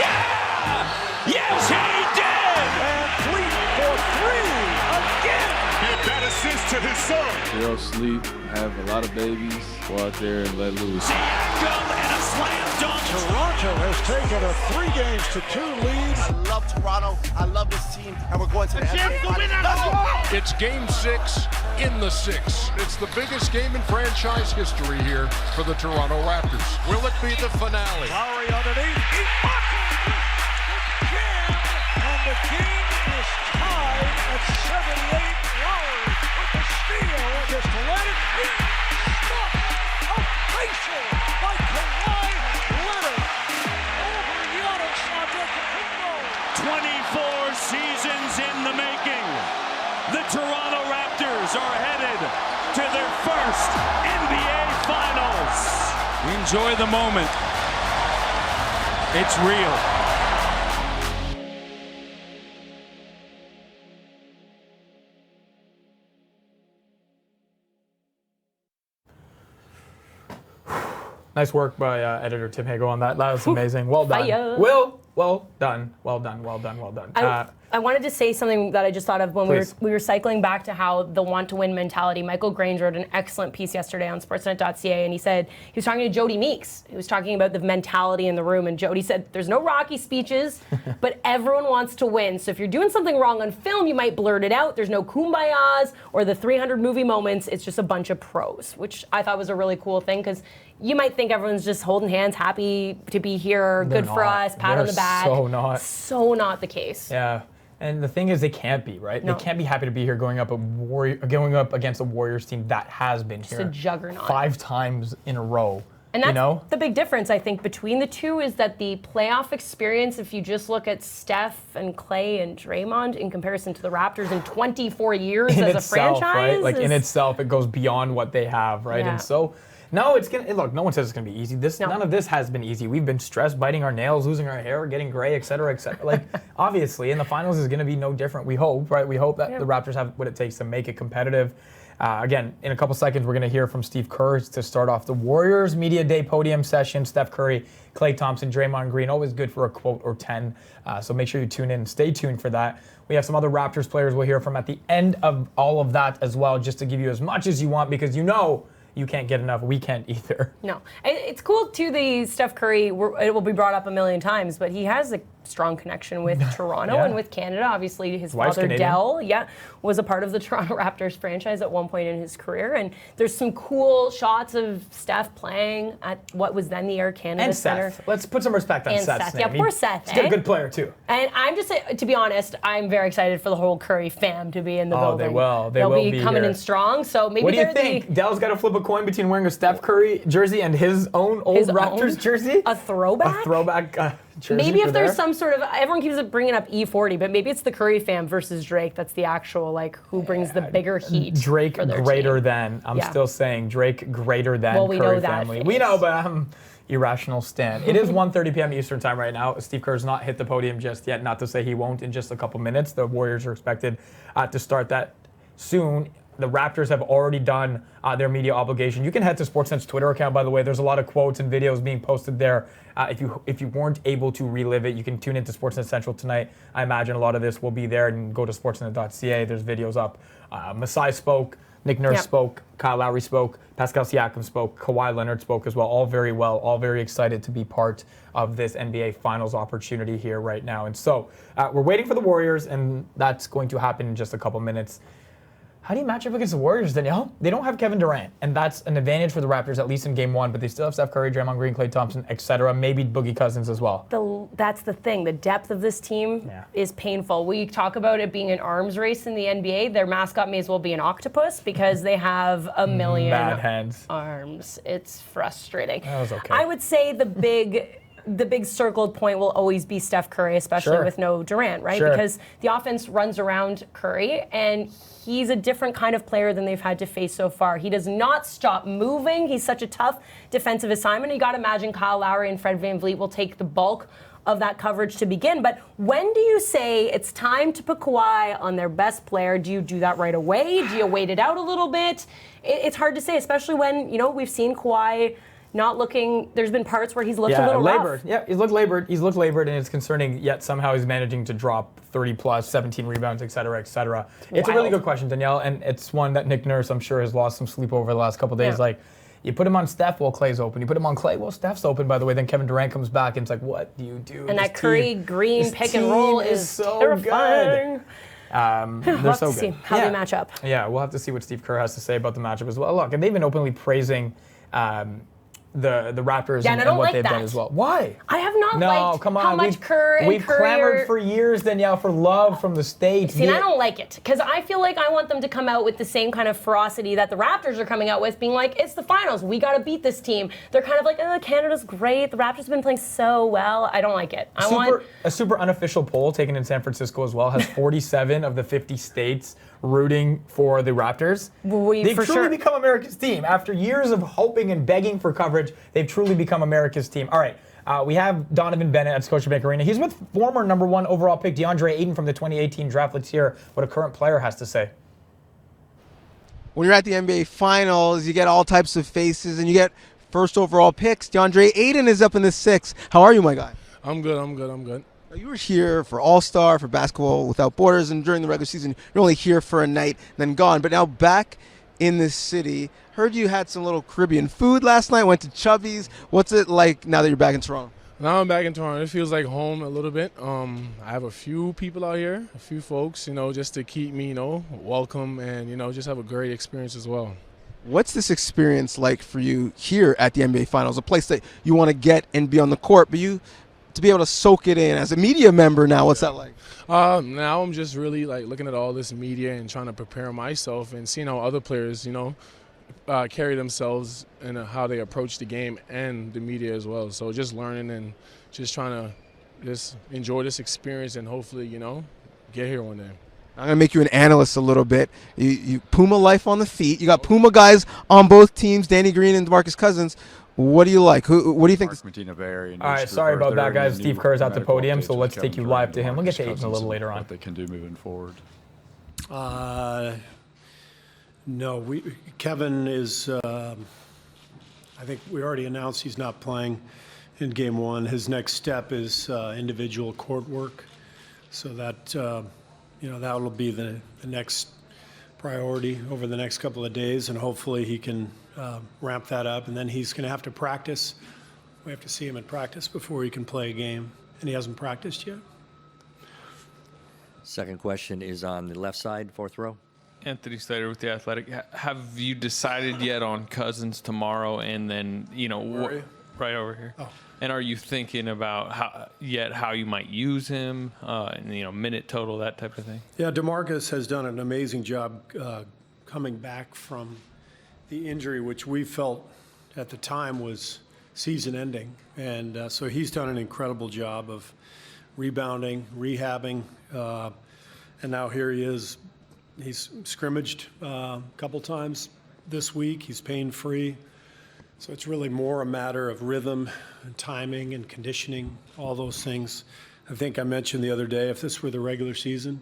Yeah! Yes, he did! And Fleet for 3 again. Give that assist to his son. They don't sleep, have a lot of babies, go out there and let loose. Siakam and a slam dunk. Toronto has taken a 3-2 lead. I love Toronto. I love this team, and we're going to the NBA Finals. It's Game 6 in the 6. It's the biggest game in franchise history here for the Toronto Raptors. Will it be the finale? Lowry underneath. He buckles the jam, and the game is tied at 78. Lowry with the steal against Leonard. He struck a facial by Kawhi Leonard over Giannis Antetokounmpo. 24 seasons in the making. The Toronto Raptors are headed to their first NBA Finals. Enjoy the moment. It's real. Nice work by editor Tim Hago on that. That was amazing. Well done. Fire. Well done. Well done. I wanted to say something that I just thought of when we were cycling back to how the want-to-win mentality. Michael Grange wrote an excellent piece yesterday on Sportsnet.ca, and he said he was talking to Jody Meeks. He was talking about the mentality in the room, and Jody said there's no Rocky speeches, but everyone wants to win. So if you're doing something wrong on film, you might blurt it out. There's no kumbayas or the 300 movie moments. It's just a bunch of pros, which I thought was a really cool thing because you might think everyone's just holding hands, happy to be here, They're good for not. us, pat on the back. So not the case. Yeah. And the thing is, they can't be, right? No. They can't be happy to be here going up against a Warriors team that has been Just here a juggernaut. 5 times in a row. And that's you know? the big difference, I think, between the two is that the playoff experience, if you just look at Steph and Klay and Draymond in comparison to the Raptors in 24 years in as itself, a franchise. right? Like in itself, it goes beyond what they have, right? Yeah. And so, no, it's gonna look. No one says it's gonna be easy. None of this has been easy. We've been stressed, biting our nails, losing our hair, getting gray, et cetera, et cetera. Like obviously, in the finals is gonna be no different. We hope, right? We hope that the Raptors have what it takes to make it competitive. Again, in a couple seconds, we're gonna hear from Steve Kerr to start off the Warriors Media Day podium session. Steph Curry, Klay Thompson, Draymond Green, always good for a quote or 10. So make sure you tune in and stay tuned for that. We have some other Raptors players we'll hear from at the end of all of that as well, just to give you as much as you want because you know you can't get enough. We can't either. No. It's cool, too, the Steph Curry, it will be brought up a million times, but he has a strong connection with Toronto and with Canada. Obviously, his father, Canadian. Dell, was a part of the Toronto Raptors franchise at one point in his career. And there's some cool shots of Steph playing at what was then the Air Canada And Center. Seth. Let's put some respect on And Seth's Seth. name. Yeah, poor Seth, He's a good player, too. And I'm just saying, to be honest, I'm very excited for the whole Curry fam to be in the building. They will. They'll will be coming here. in strong. So maybe what do you they're think? Dell's got to flip a coin between wearing a Steph Curry jersey and his own old Raptors jersey? A throwback? A throwback jersey. Maybe if there's there? some sort of, everyone keeps bringing up E40, but maybe it's the Curry fam versus Drake. That's the actual, like, who brings the bigger heat. Drake for their greater team. than. I'm Yeah. still saying Drake greater than Well, we Curry know that family. face. We know, but I'm irrational stan. It is 1:30 p.m. Eastern time right now. Steve Kerr's not hit the podium just yet. Not to say he won't in just a couple minutes. The Warriors are expected to start that soon. The Raptors have already done their media obligation. You can head to Sportsnet's Twitter account, by the way. There's a lot of quotes and videos being posted there. If you weren't able to relive it, you can tune into Sportsnet Central tonight. I imagine a lot of this will be there, and go to sportsnet.ca. There's videos up. Masai spoke, Nick Nurse spoke, Kyle Lowry spoke, Pascal Siakam spoke, Kawhi Leonard spoke as well. All very well, all very excited to be part of this NBA Finals opportunity here right now. And so we're waiting for the Warriors, and that's going to happen in just a couple minutes. How do you match up against the Warriors, Danielle? They don't have Kevin Durant, and that's an advantage for the Raptors, at least in Game 1, but they still have Steph Curry, Draymond Green, Klay Thompson, etc., maybe Boogie Cousins as well. That's the thing. The depth of this team is painful. We talk about it being an arms race in the NBA. Their mascot may as well be an octopus because they have a million bad hands. Arms. It's frustrating. That was okay. I would say the big circled point will always be Steph Curry, especially with no Durant, right? Because the offense runs around Curry, and he's a different kind of player than they've had to face so far. He does not stop moving. He's such a tough defensive assignment. You got to imagine Kyle Lowry and Fred VanVleet will take the bulk of that coverage to begin. But when do you say it's time to put Kawhi on their best player? Do you do that right away? Do you wait it out a little bit? It's hard to say, especially when, we've seen Kawhi not looking. There's been parts where he's looked a little labored. rough. Yeah, he's looked labored, and it's concerning. Yet somehow he's managing to drop 30 plus, 17 rebounds, et cetera, et cetera. It's a really good question, Danielle, and it's one that Nick Nurse, I'm sure, has lost some sleep over the last couple of days. Like, you put him on Steph while Klay's open. You put him on Klay while Steph's open. By the way, then Kevin Durant comes back, and it's like, what do you do? And that Curry Green pick and roll is so terrifying. good. We'll have to see how they match up. Yeah, we'll have to see what Steve Kerr has to say about the matchup as well. Look, and they've been openly praising the Raptors and what they've done as well. Why? I have not liked how much Kerr and We've Curry clamored for years, Danielle, for love from the States. See, and I don't like it because I feel like I want them to come out with the same kind of ferocity that the Raptors are coming out with, being like, it's the finals. We got to beat this team. They're kind of like, Canada's great. The Raptors have been playing so well. I don't like it. A super unofficial poll taken in San Francisco as well has 47 of the 50 states rooting for the Raptors. They've truly become America's team. After years of hoping and begging for coverage, they've truly become America's team. All right, we have Donovan Bennett at Scotiabank Arena. He's with former #1 overall pick DeAndre Ayton from the 2018 draft. Let's hear what a current player has to say. When you're at the NBA Finals, you get all types of faces, and you get first overall picks. DeAndre Ayton is up in the 6th. How are you, my guy? I'm good. You were here for All-Star, for Basketball Without Borders, and during the regular season, you're only here for a night, then gone. But now back in this city, heard you had some little Caribbean food last night, went to Chubby's. What's it like now that you're back in Toronto? Now I'm back in Toronto. It feels like home a little bit. I have a few people out here, a few folks, just to keep me, welcome and, just have a great experience as well. What's this experience like for you here at the NBA Finals, a place that you want to get and be on the court, but you to be able to soak it in as a media member now? What's that like? Now I'm just really looking at all this media and trying to prepare myself and seeing how other players, carry themselves and how they approach the game and the media as well. So just learning and just trying to just enjoy this experience and hopefully, get here one day. I'm going to make you an analyst a little bit. You Puma life on the feet. You got Puma guys on both teams, Danny Green and DeMarcus Cousins. What do you like? What do you think? All right, sorry about that, guys. Steve Kerr's at the podium, so let's take you live to him. We'll get to Ayton a little later on. What they can do moving forward. No, Kevin is. I think we already announced he's not playing in Game 1. His next step is individual court work, so that that will be the next priority over the next couple of days, and hopefully he can ramp that up. And then he's going to have to practice. We have to see him in practice before he can play a game, and he hasn't practiced yet. Second question is on the left side, 4th row. Anthony Slater with The Athletic. Have you decided yet on Cousins tomorrow and then, right over here? Oh. And are you thinking about how you might use him, minute total, that type of thing? Yeah, DeMarcus has done an amazing job coming back from the injury, which we felt at the time was season-ending. And so he's done an incredible job of rebounding, rehabbing, and now here he is. He's scrimmaged a couple times this week. He's pain-free. So it's really more a matter of rhythm and timing and conditioning, all those things. I think I mentioned the other day, if this were the regular season,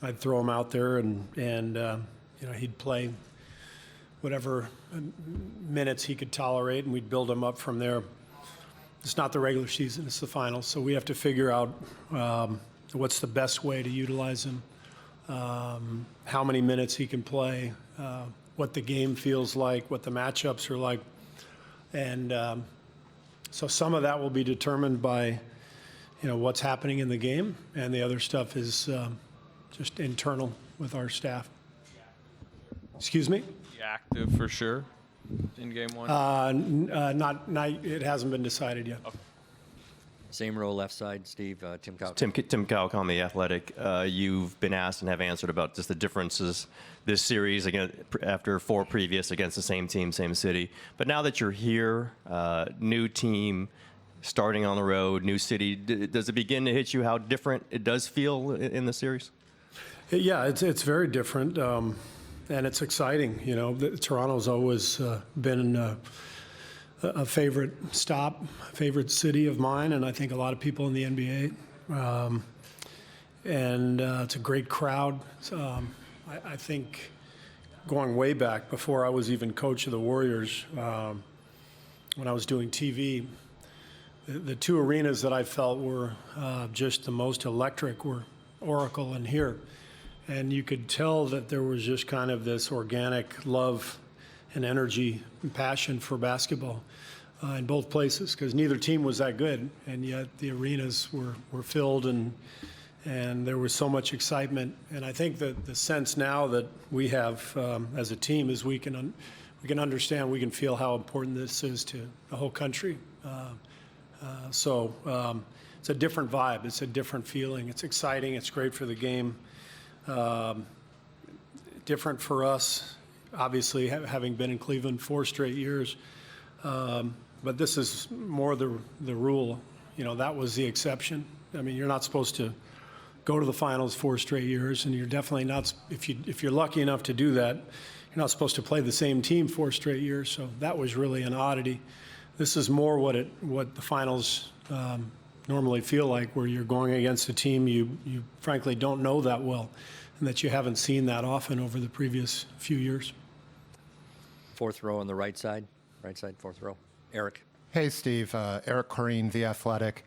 I'd throw him out there and he'd play whatever minutes he could tolerate, and we'd build him up from there. It's not the regular season, it's the finals. So we have to figure out what's the best way to utilize him, how many minutes he can play, what the game feels like, what the matchups are like. And so some of that will be determined by, what's happening in the game, and the other stuff is just internal with our staff. Excuse me? Active for sure in game one? Not, it hasn't been decided yet. Okay. Same row, left side, Steve. Tim Cowell. Tim Cowell on The Athletic. You've been asked and have answered about just the differences this series after 4 previous against the same team, same city. But now that you're here, new team, starting on the road, new city, does it begin to hit you how different it does feel in the series? Yeah, it's very different, and it's exciting. Toronto's always been a favorite stop, favorite city of mine, and I think a lot of people in the NBA. And it's a great crowd. I think going way back, before I was even coach of the Warriors, when I was doing TV, the 2 arenas that I felt were just the most electric were Oracle and here. And you could tell that there was just kind of this organic love and energy and passion for basketball in both places, because neither team was that good, and yet the arenas were filled, and there was so much excitement. And I think that the sense now that we have as a team is we can understand, we can feel how important this is to the whole country. So it's a different vibe, it's a different feeling, it's exciting, it's great for the game. Different for us, obviously, having been in Cleveland 4 straight years. But this is more the rule. That was the exception. I mean, you're not supposed to go to the finals 4 straight years, and you're definitely not, if you're lucky enough to do that, you're not supposed to play the same team 4 straight years. So that was really an oddity. This is more what the finals normally feel like, where you're going against a team you frankly don't know that well, and that you haven't seen that often over the previous few years. 4th row on the right side, 4th row. Eric. Hey, Steve. Eric Corrine, The Athletic.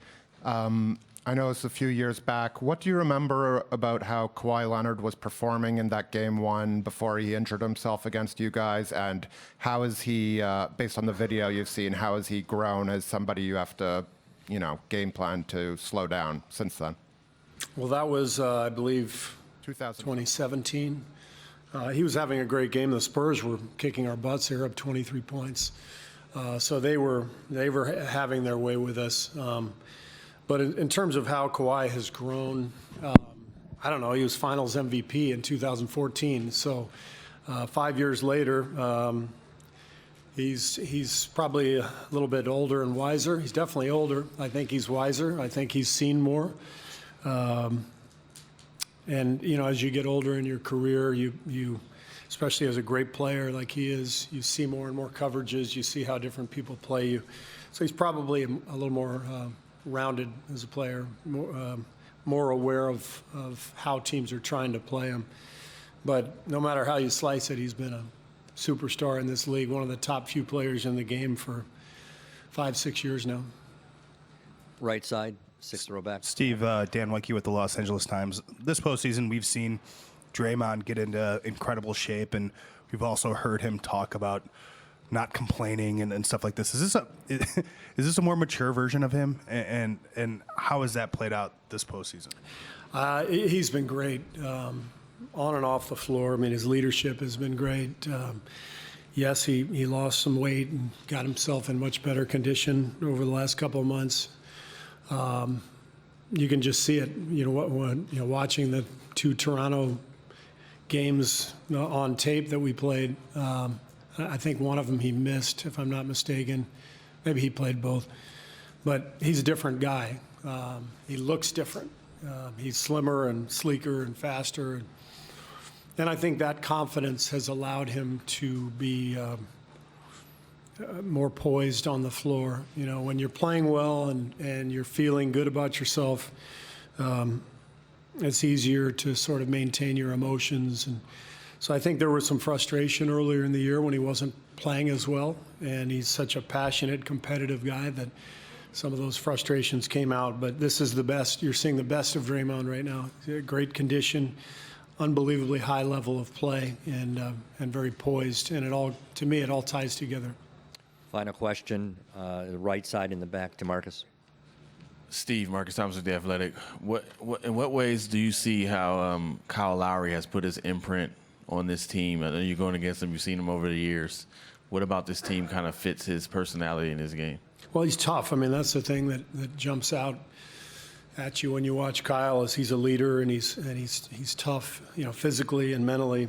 I know it's a few years back. What do you remember about how Kawhi Leonard was performing in that game 1 before he injured himself against you guys? And how is he, based on the video you've seen, how has he grown as somebody you have to, game plan to slow down since then? Well, that was, I believe, 2017. He was having a great game. The Spurs were kicking our butts. They were up 23 points. So they were having their way with us. But in terms of how Kawhi has grown, I don't know, he was finals MVP in 2014. So 5 years later, he's probably a little bit older and wiser. He's definitely older. I think he's wiser. I think he's seen more. And, as you get older in your career, you especially as a great player like he is, you see more and more coverages. You see how different people play you. So he's probably a little more rounded as a player, more aware of how teams are trying to play him. But no matter how you slice it, he's been a superstar in this league, one of the top few players in the game for 5-6 years now. Right side, 6th row back. Steve, Dan Weinke with the Los Angeles Times. This postseason, we've seen Draymond get into incredible shape, and we've also heard him talk about not complaining and stuff like this. Is this a more mature version of him? And how has that played out this postseason? He's been great on and off the floor. I mean, his leadership has been great. Yes, he lost some weight and got himself in much better condition over the last couple of months. You can just see it. Watching the 2 Toronto games on tape that we played. I think one of them he missed, if I'm not mistaken. Maybe he played both. But he's a different guy. He looks different. He's slimmer and sleeker and faster. And I think that confidence has allowed him to be more poised on the floor. When you're playing well and you're feeling good about yourself, it's easier to sort of maintain your emotions and So I think there was some frustration earlier in the year when he wasn't playing as well, and he's such a passionate, competitive guy that some of those frustrations came out. But this is the best. You're seeing the best of Draymond right now. Great condition, unbelievably high level of play, and very poised. And to me, it all ties together. Final question, the right side in the back to Marcus. Steve, Marcus Thompson, The Athletic. In what ways do you see how Kyle Lowry has put his imprint on this team? I know you're going against him. You've seen him over the years. What about this team kind of fits his personality in his game? Well, he's tough. I mean, that's the thing that jumps out at you when you watch Kyle, is he's a leader and he's tough, physically and mentally.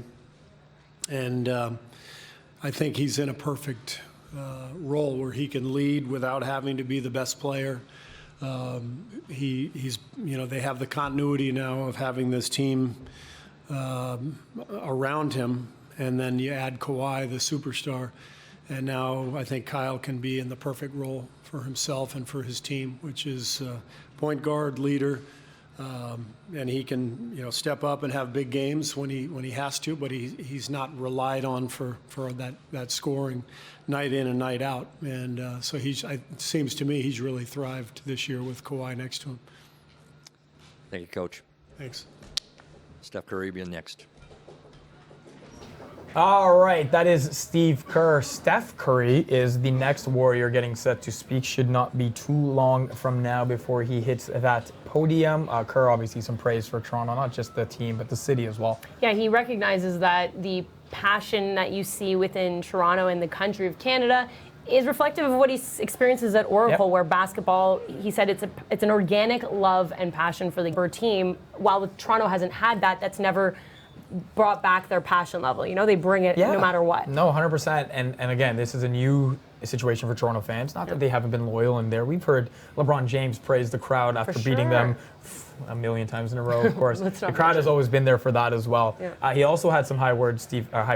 And I think he's in a perfect role where he can lead without having to be the best player. He's they have the continuity now of having this team around him, and then you add Kawhi, the superstar, and now I think Kyle can be in the perfect role for himself and for his team, which is point guard, leader, and he can step up and have big games when he has to, but he's not relied on for that scoring night in and night out, and so it seems to me he's really thrived this year with Kawhi next to him. Thank you, Coach. Thanks. Steph Curry being next. All right, that is Steve Kerr. Steph Curry is the next Warrior getting set to speak. Should not be too long from now before he hits that podium. Kerr, obviously, some praise for Toronto, not just the team, but the city as well. Yeah, he recognizes that the passion that you see within Toronto and the country of Canada is reflective of what he experiences at Oracle, where basketball, he said it's an organic love and passion for the team. While Toronto hasn't had that, that's never brought back their passion level. They bring it no matter what. No, 100%. And again, this is a new situation for Toronto fans. Not that they haven't been loyal in there. We've heard LeBron James praise the crowd after beating them a million times in a row, of course. The crowd has always been there for that as well. Yeah. He also had some high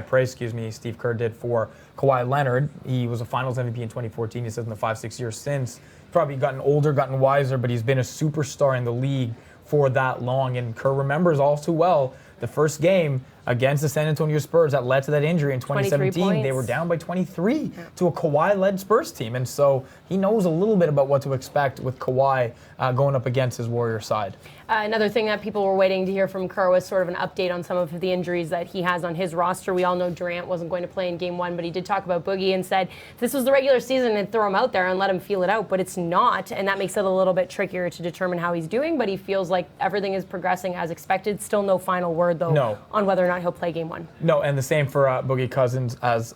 praise, Steve Kerr did for Kawhi Leonard. He was a Finals MVP in 2014. He says in the 5-6 years since, probably gotten older, gotten wiser, but he's been a superstar in the league for that long. And Kerr remembers all too well the first game against the San Antonio Spurs that led to that injury in 2017. They were down by 23 to a Kawhi-led Spurs team. And so he knows a little bit about what to expect with Kawhi going up against his Warrior side. Another thing that people were waiting to hear from Kerr was sort of an update on some of the injuries that he has on his roster. We all know Durant wasn't going to play in Game 1, but he did talk about Boogie and said if this was the regular season, they'd throw him out there and let him feel it out, but it's not, and that makes it a little bit trickier to determine how he's doing, but he feels like everything is progressing as expected. Still no final word, though, on whether or not he'll play Game 1. No, and the same for Boogie Cousins as,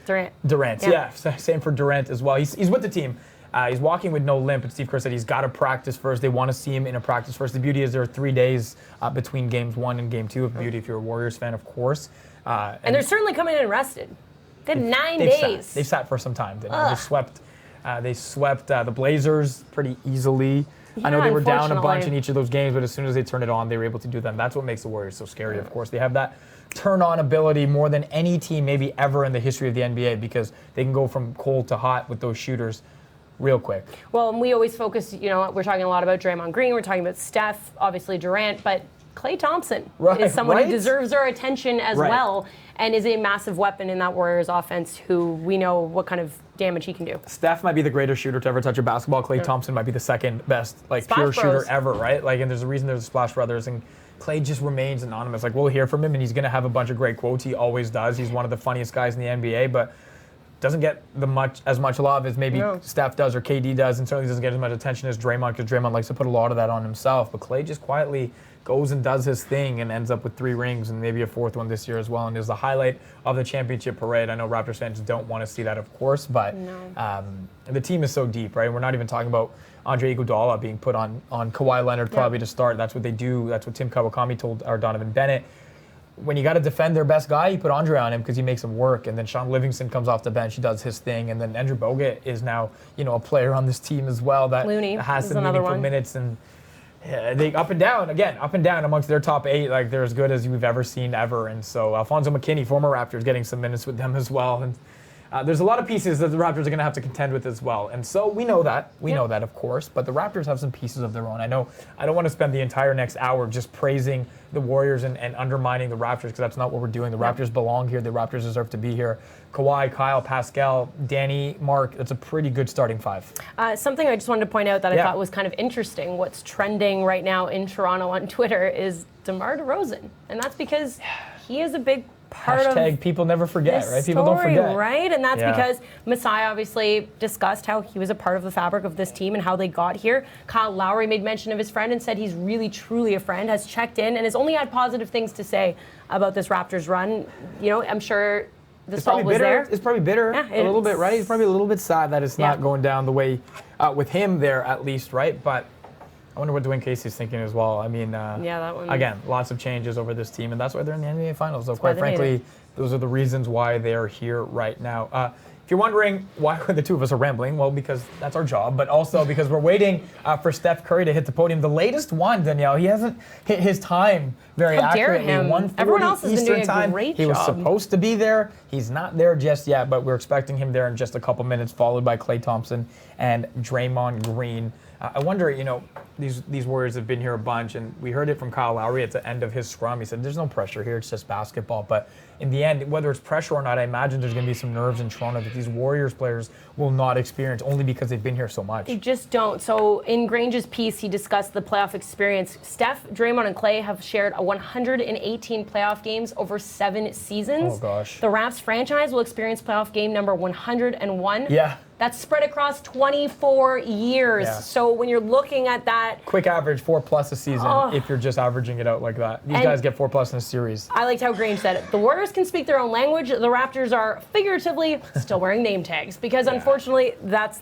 Durant. Durant, yeah. Same for Durant as well. He's with the team. He's walking with no limp, and Steve Kerr said he's got to practice first. They want to see him in a practice first. The beauty is there are 3 days between Games 1 and Game 2 of beauty if you're a Warriors fan, of course. And they're certainly coming in rested. They had 9 days. They've sat for some time. They swept the Blazers pretty easily. I know they were down a bunch in each of those games, but as soon as they turned it on, they were able to do that. That's what makes the Warriors so scary, of course. They have that turn-on ability more than any team maybe ever in the history of the NBA because they can go from cold to hot with those shooters real quick. Well, and we always focus, we're talking a lot about Draymond Green, we're talking about Steph, obviously Durant, but Klay Thompson is someone who deserves our attention as well and is a massive weapon in that Warriors offense who we know what kind of damage he can do. Steph might be the greatest shooter to ever touch a basketball. Klay Thompson might be the second best pure shooter ever, right? And there's a reason there's the Splash Brothers, and Klay just remains anonymous. We'll hear from him, and he's going to have a bunch of great quotes. He always does. He's one of the funniest guys in the NBA, but doesn't get as much love as maybe Steph does or KD does, and certainly doesn't get as much attention as Draymond because Draymond likes to put a lot of that on himself. But Klay just quietly goes and does his thing and ends up with 3 rings and maybe a 4th one this year as well, and is the highlight of the championship parade. I know Raptors fans don't want to see that, of course, but the team is so deep, right? We're not even talking about Andre Iguodala being put on Kawhi Leonard probably to start. That's what they do. That's what Tim Kawakami told Donovan Bennett. When you got to defend their best guy, you put Andre on him because he makes him work. And then Sean Livingston comes off the bench, he does his thing. And then Andrew Bogut is now, a player on this team as well that has some meaningful minutes. And they up and down amongst their top 8. They're as good as we've ever seen ever. And so Alfonso McKinney, former Raptors, getting some minutes with them as well. And there's a lot of pieces that the Raptors are going to have to contend with as well. And so we know that. We know that, of course. But the Raptors have some pieces of their own. I know I don't want to spend the entire next hour just praising the Warriors and undermining the Raptors, because that's not what we're doing. The Raptors belong here. The Raptors deserve to be here. Kawhi, Kyle, Pascal, Danny, Mark, that's a pretty good starting five. Something I just wanted to point out that I thought was kind of interesting, what's trending right now in Toronto on Twitter is DeMar DeRozan. And that's because he is a big part Hashtag of people never forget, this right? People don't story, forget. right? And that's because Masai obviously discussed how he was a part of the fabric of this team and how they got here. Kyle Lowry made mention of his friend and said he's really, truly a friend, has checked in, and has only had positive things to say about this Raptors run. You know, I'm sure the salt was there. It's probably bitter a little bit, right? He's probably a little bit sad that it's not going down the way with him there, at least, right? But I wonder what Dwayne Casey's thinking as well. I mean, that one. Again, lots of changes over this team, and that's why they're in the NBA Finals. So quite frankly, those are the reasons why they're here right now. If you're wondering why the two of us are rambling, well, because that's our job, but also because we're waiting for Steph Curry to hit the podium. The latest one, Danielle, he hasn't hit his time very accurately. 1:40 Everyone else has Eastern been doing a time. great He was job. supposed to be there. He's not there just yet, but we're expecting him there in just a couple minutes, followed by Klay Thompson and Draymond Green. I wonder, you know, these Warriors have been here a bunch, and we heard it from Kyle Lowry at the end of his scrum. He said, there's no pressure here, it's just basketball. But in the end, whether it's pressure or not, I imagine there's going to be some nerves in Toronto that these Warriors players will not experience, only because they've been here so much. They just don't. So in Grange's piece, he discussed the playoff experience. Steph, Draymond, and Klay have shared 118 playoff games over 7 seasons. Oh, gosh. The Raps franchise will experience playoff game number 101. Yeah. That's spread across 24 years. Yeah. So when you're looking at that, Quick average, 4+ a season, if you're just averaging it out like that. These guys get 4+ in a series. I liked how Grange said it. The Warriors can speak their own language. The Raptors are figuratively still wearing name tags because unfortunately that's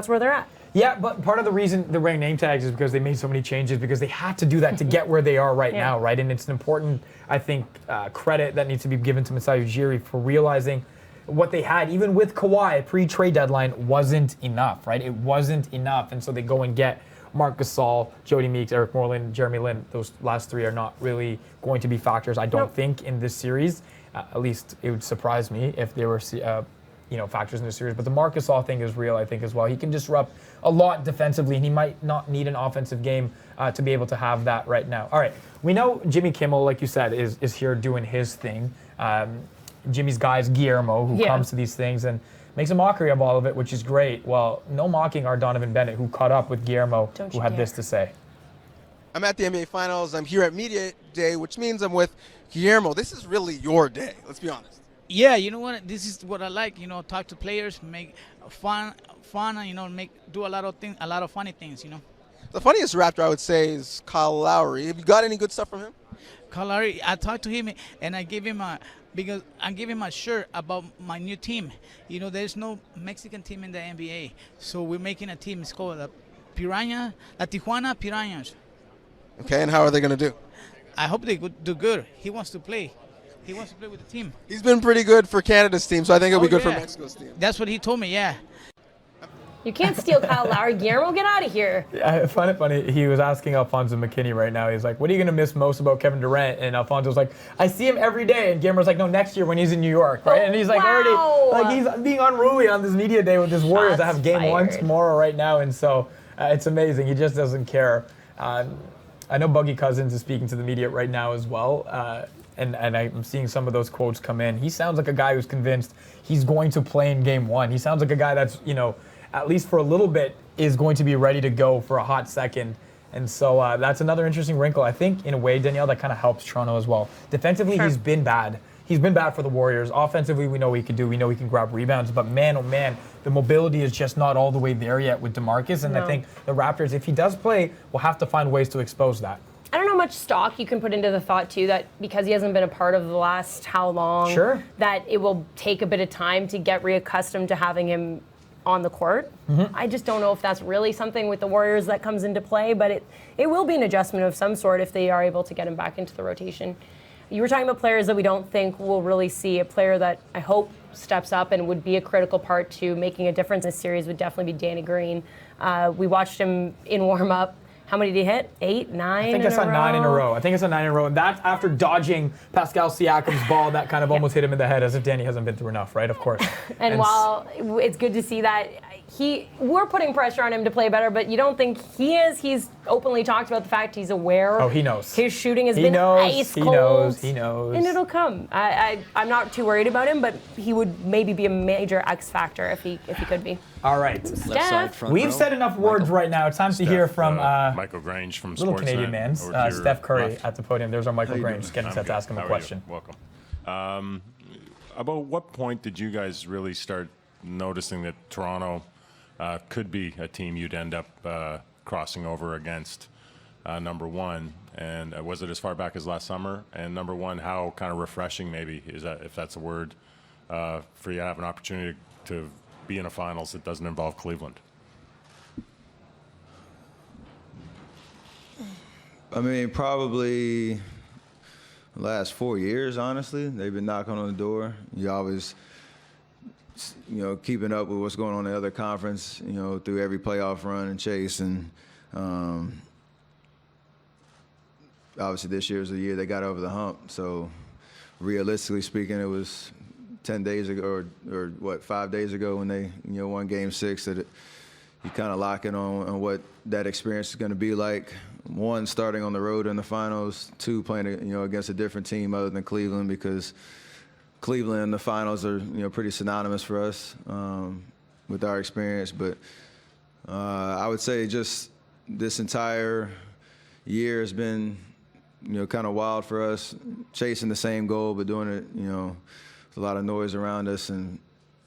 where they're at. Yeah, but part of the reason they're wearing name tags is because they made so many changes, because they had to do that to get where they are right now, right? And it's an important, I think, credit that needs to be given to Masai Ujiri for realizing what they had, even with Kawhi, pre-trade deadline, wasn't enough, right? It wasn't enough, and so they go and get Marc Gasol, Jody Meeks, Eric Moreland, Jeremy Lin. Those last three are not really going to be factors, I don't think, in this series. At least it would surprise me if they were, factors in this series. But the Marc Gasol thing is real, I think, as well. He can disrupt a lot defensively, and he might not need an offensive game to be able to have that right now. All right, we know Jimmy Kimmel, like you said, is here doing his thing. Jimmy's guy is Guillermo, who comes to these things and makes a mockery of all of it, which is great. Well, no mocking our Donovan Bennett, who caught up with Guillermo, who had this to say. I'm at the NBA Finals. I'm here at Media Day, which means I'm with Guillermo. This is really your day, let's be honest. Yeah, you know what? This is what I like. You know, talk to players, make fun, and do a lot of funny things. You know. The funniest Raptor I would say is Kyle Lowry. Have you got any good stuff from him? Kyle Lowry, I talked to him and I gave him a shirt about my new team. You know, there's no Mexican team in the NBA, so we're making a team. It's called La Tijuana Piranhas. Okay, and how are they going to do? I hope they do good. He wants to play. He wants to play with the team. He's been pretty good for Canada's team, so I think it'll be good for Mexico's team. That's what he told me, yeah. You can't steal Kyle Lowry. Guillermo, get out of here. I find it funny. He was asking Alfonso McKinney right now. He's like, what are you going to miss most about Kevin Durant? And Alfonso's like, I see him every day. And Guillermo's like, no, next year when he's in New York, right? And he's like, he's being unruly on this media day with his Warriors that have game one tomorrow right now. And so it's amazing. He just doesn't care. I know Buggy Cousins is speaking to the media right now as well. And I'm seeing some of those quotes come in. He sounds like a guy who's convinced he's going to play in game one. He sounds like a guy that's, at least for a little bit, is going to be ready to go for a hot second. And so that's another interesting wrinkle. I think, in a way, Danielle, that kind of helps Toronto as well. Defensively, he's been bad. He's been bad for the Warriors. Offensively, we know what he can do. We know he can grab rebounds. But man, oh man, the mobility is just not all the way there yet with DeMarcus. And I think the Raptors, if he does play, will have to find ways to expose that. I don't know how much stock you can put into the thought, too, that because he hasn't been a part of the last how long, that it will take a bit of time to get reaccustomed to having him on the court. I just don't know if that's really something with the Warriors that comes into play, but it will be an adjustment of some sort if they are able to get him back into the rotation. You were talking about players that we don't think we'll really see. A player that I hope steps up and would be a critical part to making a difference in this series would definitely be Danny Green. We watched him in warm-up, How many did he hit? 8, 9 I think I saw 9 in a row. I think it's a 9 in a row. And that's after dodging Pascal Siakam's ball that kind of almost hit him in the head, as if Danny hasn't been through enough, right? Of course. And while it's good to see that, we're putting pressure on him to play better, but you don't think he is? He's openly talked about the fact he's aware. Oh, he knows. His shooting has been ice cold. He knows. And it'll come. I'm not too worried about him, but he would maybe be a major X factor if he could be. All right. Steph. We've said enough words right now. It's time to hear from Michael Grange from little Sportsnet. Canadian man, Steph Curry at the podium. There's our Michael Grange getting set to ask him a question. Welcome. About what point did you guys really start noticing that Toronto could be a team you'd end up crossing over against, number one? And was it as far back as last summer? And number one, how kind of refreshing maybe is that, if that's a word, for you to have an opportunity to be in a finals that doesn't involve Cleveland? I mean, probably the last 4 years, honestly. They've been knocking on the door. You always, keeping up with what's going on in the other conference, through every playoff run and chase. And obviously this year was the year they got over the hump. So realistically speaking, it was 10 days ago or 5 days ago when they, won Game 6 that you kind of lock in on what that experience is going to be like. One, starting on the road in the finals. Two, playing, against a different team other than Cleveland, because Cleveland and the finals are, pretty synonymous for us with our experience. But I would say just this entire year has been, kind of wild for us, chasing the same goal, but doing it, with a lot of noise around us. And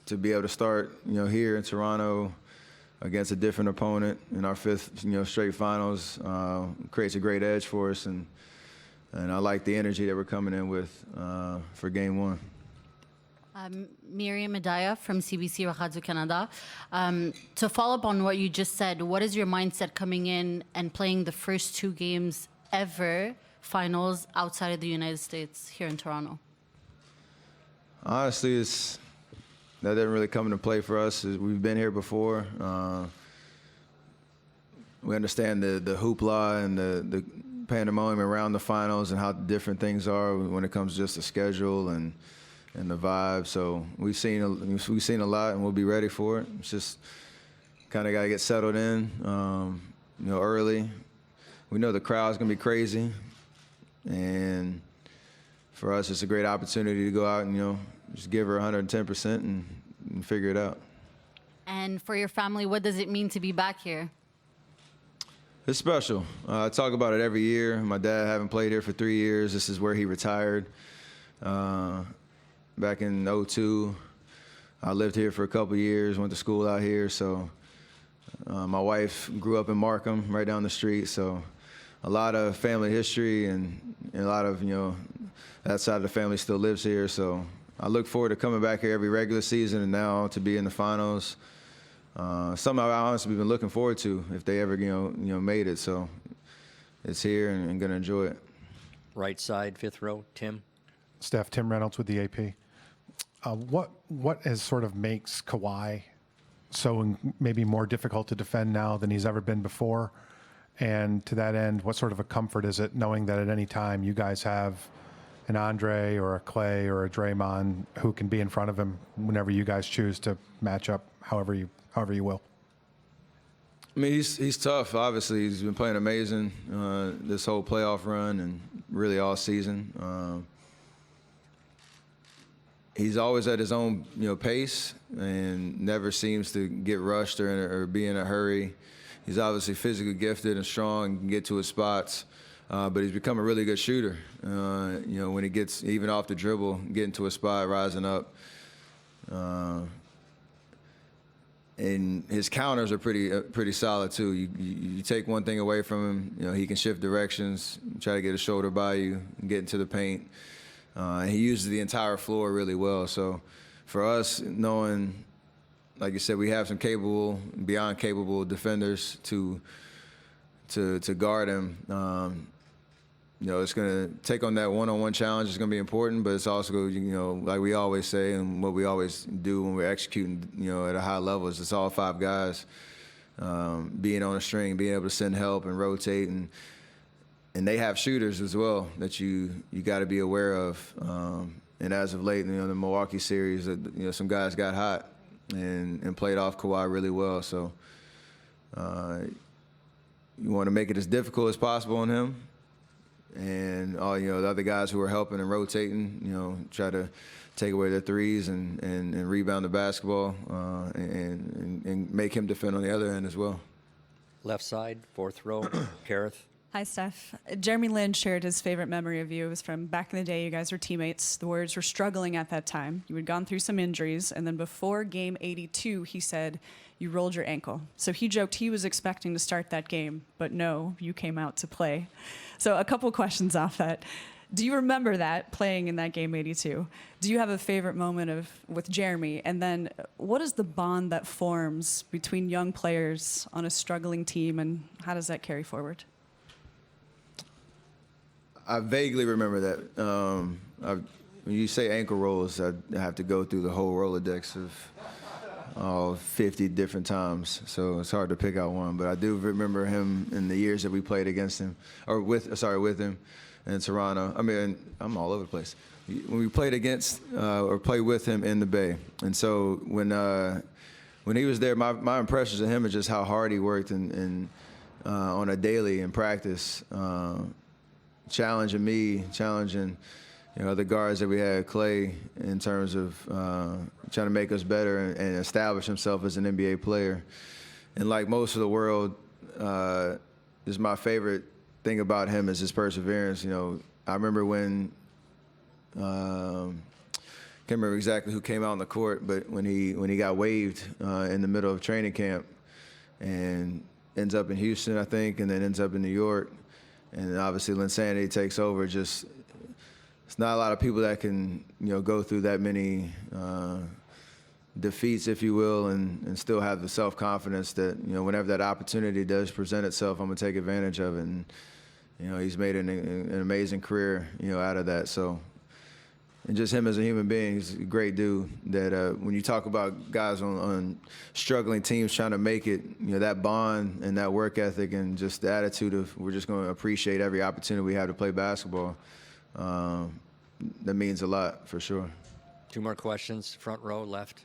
to be able to start, here in Toronto against a different opponent in our fifth, straight finals creates a great edge for us. And I like the energy that we're coming in with for Game 1. Miriam Medaya from CBC Radio Canada. To follow up on what you just said, what is your mindset coming in and playing the first 2 games ever finals outside of the United States here in Toronto? Honestly, that didn't really come into play for us. We've been here before. We understand the hoopla and the pandemonium around the finals and how different things are when it comes to just the schedule and the vibe. So we've seen a lot, and we'll be ready for it. It's just kind of got to get settled in, early. We know the crowd's gonna be crazy, and for us, it's a great opportunity to go out and just give her 110% and figure it out. And for your family, what does it mean to be back here? It's special. I talk about it every year. My dad having played here for 3 years. This is where he retired. Back in 2002, I lived here for a couple years, went to school out here. So my wife grew up in Markham, right down the street. So a lot of family history and a lot of, that side of the family still lives here. So I look forward to coming back here every regular season and now to be in the finals. Something I honestly been looking forward to if they ever, made it. So it's here and going to enjoy it. Right side, 5th row, Tim. Steph, Tim Reynolds with the AP. What is sort of makes Kawhi so maybe more difficult to defend now than he's ever been before? And to that end, what sort of a comfort is it knowing that at any time you guys have an Andre or a Klay or a Draymond who can be in front of him whenever you guys choose to match up however you will? I mean, he's tough. Obviously, he's been playing amazing this whole playoff run and really all season. He's always at his own, pace and never seems to get rushed or be in a hurry. He's obviously physically gifted and strong and can get to his spots, but he's become a really good shooter. When he gets even off the dribble, getting to a spot, rising up. And his counters are pretty solid too. You take one thing away from him, he can shift directions, try to get a shoulder by you, and get into the paint. And he uses the entire floor really well. So for us, knowing, like you said, we have some beyond capable defenders to guard him. It's going to take on that one-on-one challenge. It's going to be important, but it's also, like we always say and what we always do when we're executing, at a high level is it's all 5 guys being on a string, being able to send help and rotate, and they have shooters as well that you got to be aware of. And as of late, the Milwaukee series, some guys got hot and played off Kawhi really well. So you want to make it as difficult as possible on him, and all the other guys who are helping and rotating, try to take away their threes and rebound the basketball and make him defend on the other end as well. Left side, fourth row, Kareth. Hi, Steph. Jeremy Lin shared his favorite memory of you. It was from back in the day. You guys were teammates. The Warriors were struggling at that time. You had gone through some injuries, and then before game 82, he said you rolled your ankle. So he joked he was expecting to start that game, but no, you came out to play. So a couple questions off that. Do you remember that, playing in that game 82? Do you have a favorite moment with Jeremy? And then what is the bond that forms between young players on a struggling team, and how does that carry forward? I vaguely remember that. When you say ankle rolls, I have to go through the whole Rolodex of 50 different times, so it's hard to pick out one. But I do remember him in the years that we played against him, or with him in Toronto. I mean, I'm all over the place. When we played against or played with him in the Bay, and so when he was there, my impressions of him is just how hard he worked and on a daily in practice. Challenging me, challenging the guards that we had, Klay, in terms of trying to make us better and establish himself as an NBA player. And like most of the world, is my favorite thing about him is his perseverance. I remember when can't remember exactly who came out on the court, but when he got waived in the middle of training camp and ends up in Houston, I think, and then ends up in New York. And obviously, Linsanity takes over. It's not a lot of people that can, go through that many defeats, if you will, and still have the self-confidence that, whenever that opportunity does present itself, I'm gonna take advantage of it. And he's made an amazing career, out of that. So, and just him as a human being, he's a great dude. That when you talk about guys on struggling teams trying to make it, that bond and that work ethic and just the attitude of we're just going to appreciate every opportunity we have to play basketball. That means a lot for sure. Two more questions, front row, left.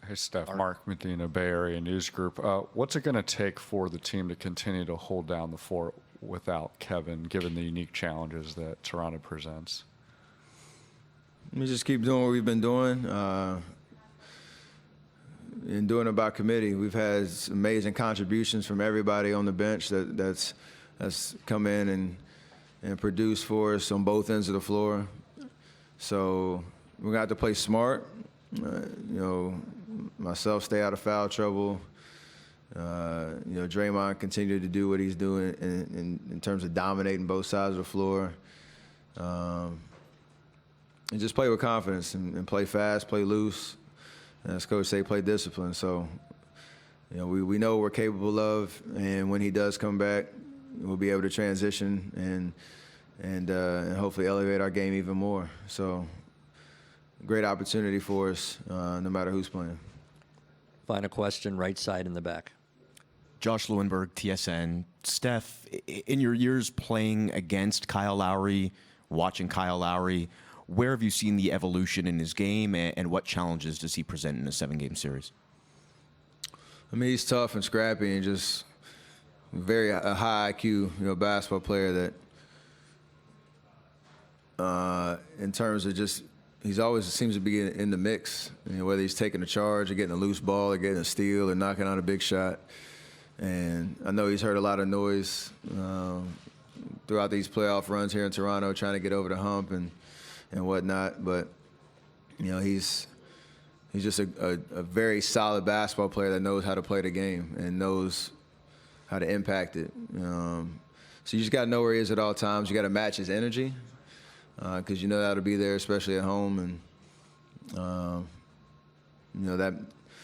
Hey, Steph. Mark Medina, Bay Area News Group. What's it going to take for the team to continue to hold down the fort without Kevin, given the unique challenges that Toronto presents? We just keep doing what we've been doing and doing it by committee. We've had amazing contributions from everybody on the bench that's come in and produced for us on both ends of the floor. So we're going to have to play smart. Myself stay out of foul trouble. Draymond continue to do what he's doing in terms of dominating both sides of the floor. And just play with confidence and play fast, play loose. And as Coach say, play discipline. So, we know what we're capable of, and when he does come back, we'll be able to transition and hopefully elevate our game even more. So, great opportunity for us, no matter who's playing. Final question, right side in the back. Josh Lewenberg, TSN. Steph, in your years playing against Kyle Lowry, watching Kyle Lowry, where have you seen the evolution in his game, and what challenges does he present in a 7-game series? I mean, he's tough and scrappy and just a high IQ, basketball player that, in terms of just, he's always seems to be in the mix, whether he's taking a charge or getting a loose ball or getting a steal or knocking out a big shot. And I know he's heard a lot of noise throughout these playoff runs here in Toronto, trying to get over the hump and whatnot, but he's just a very solid basketball player that knows how to play the game and knows how to impact it. So you just got to know where he is at all times. You got to match his energy because that'll be there, especially at home, and that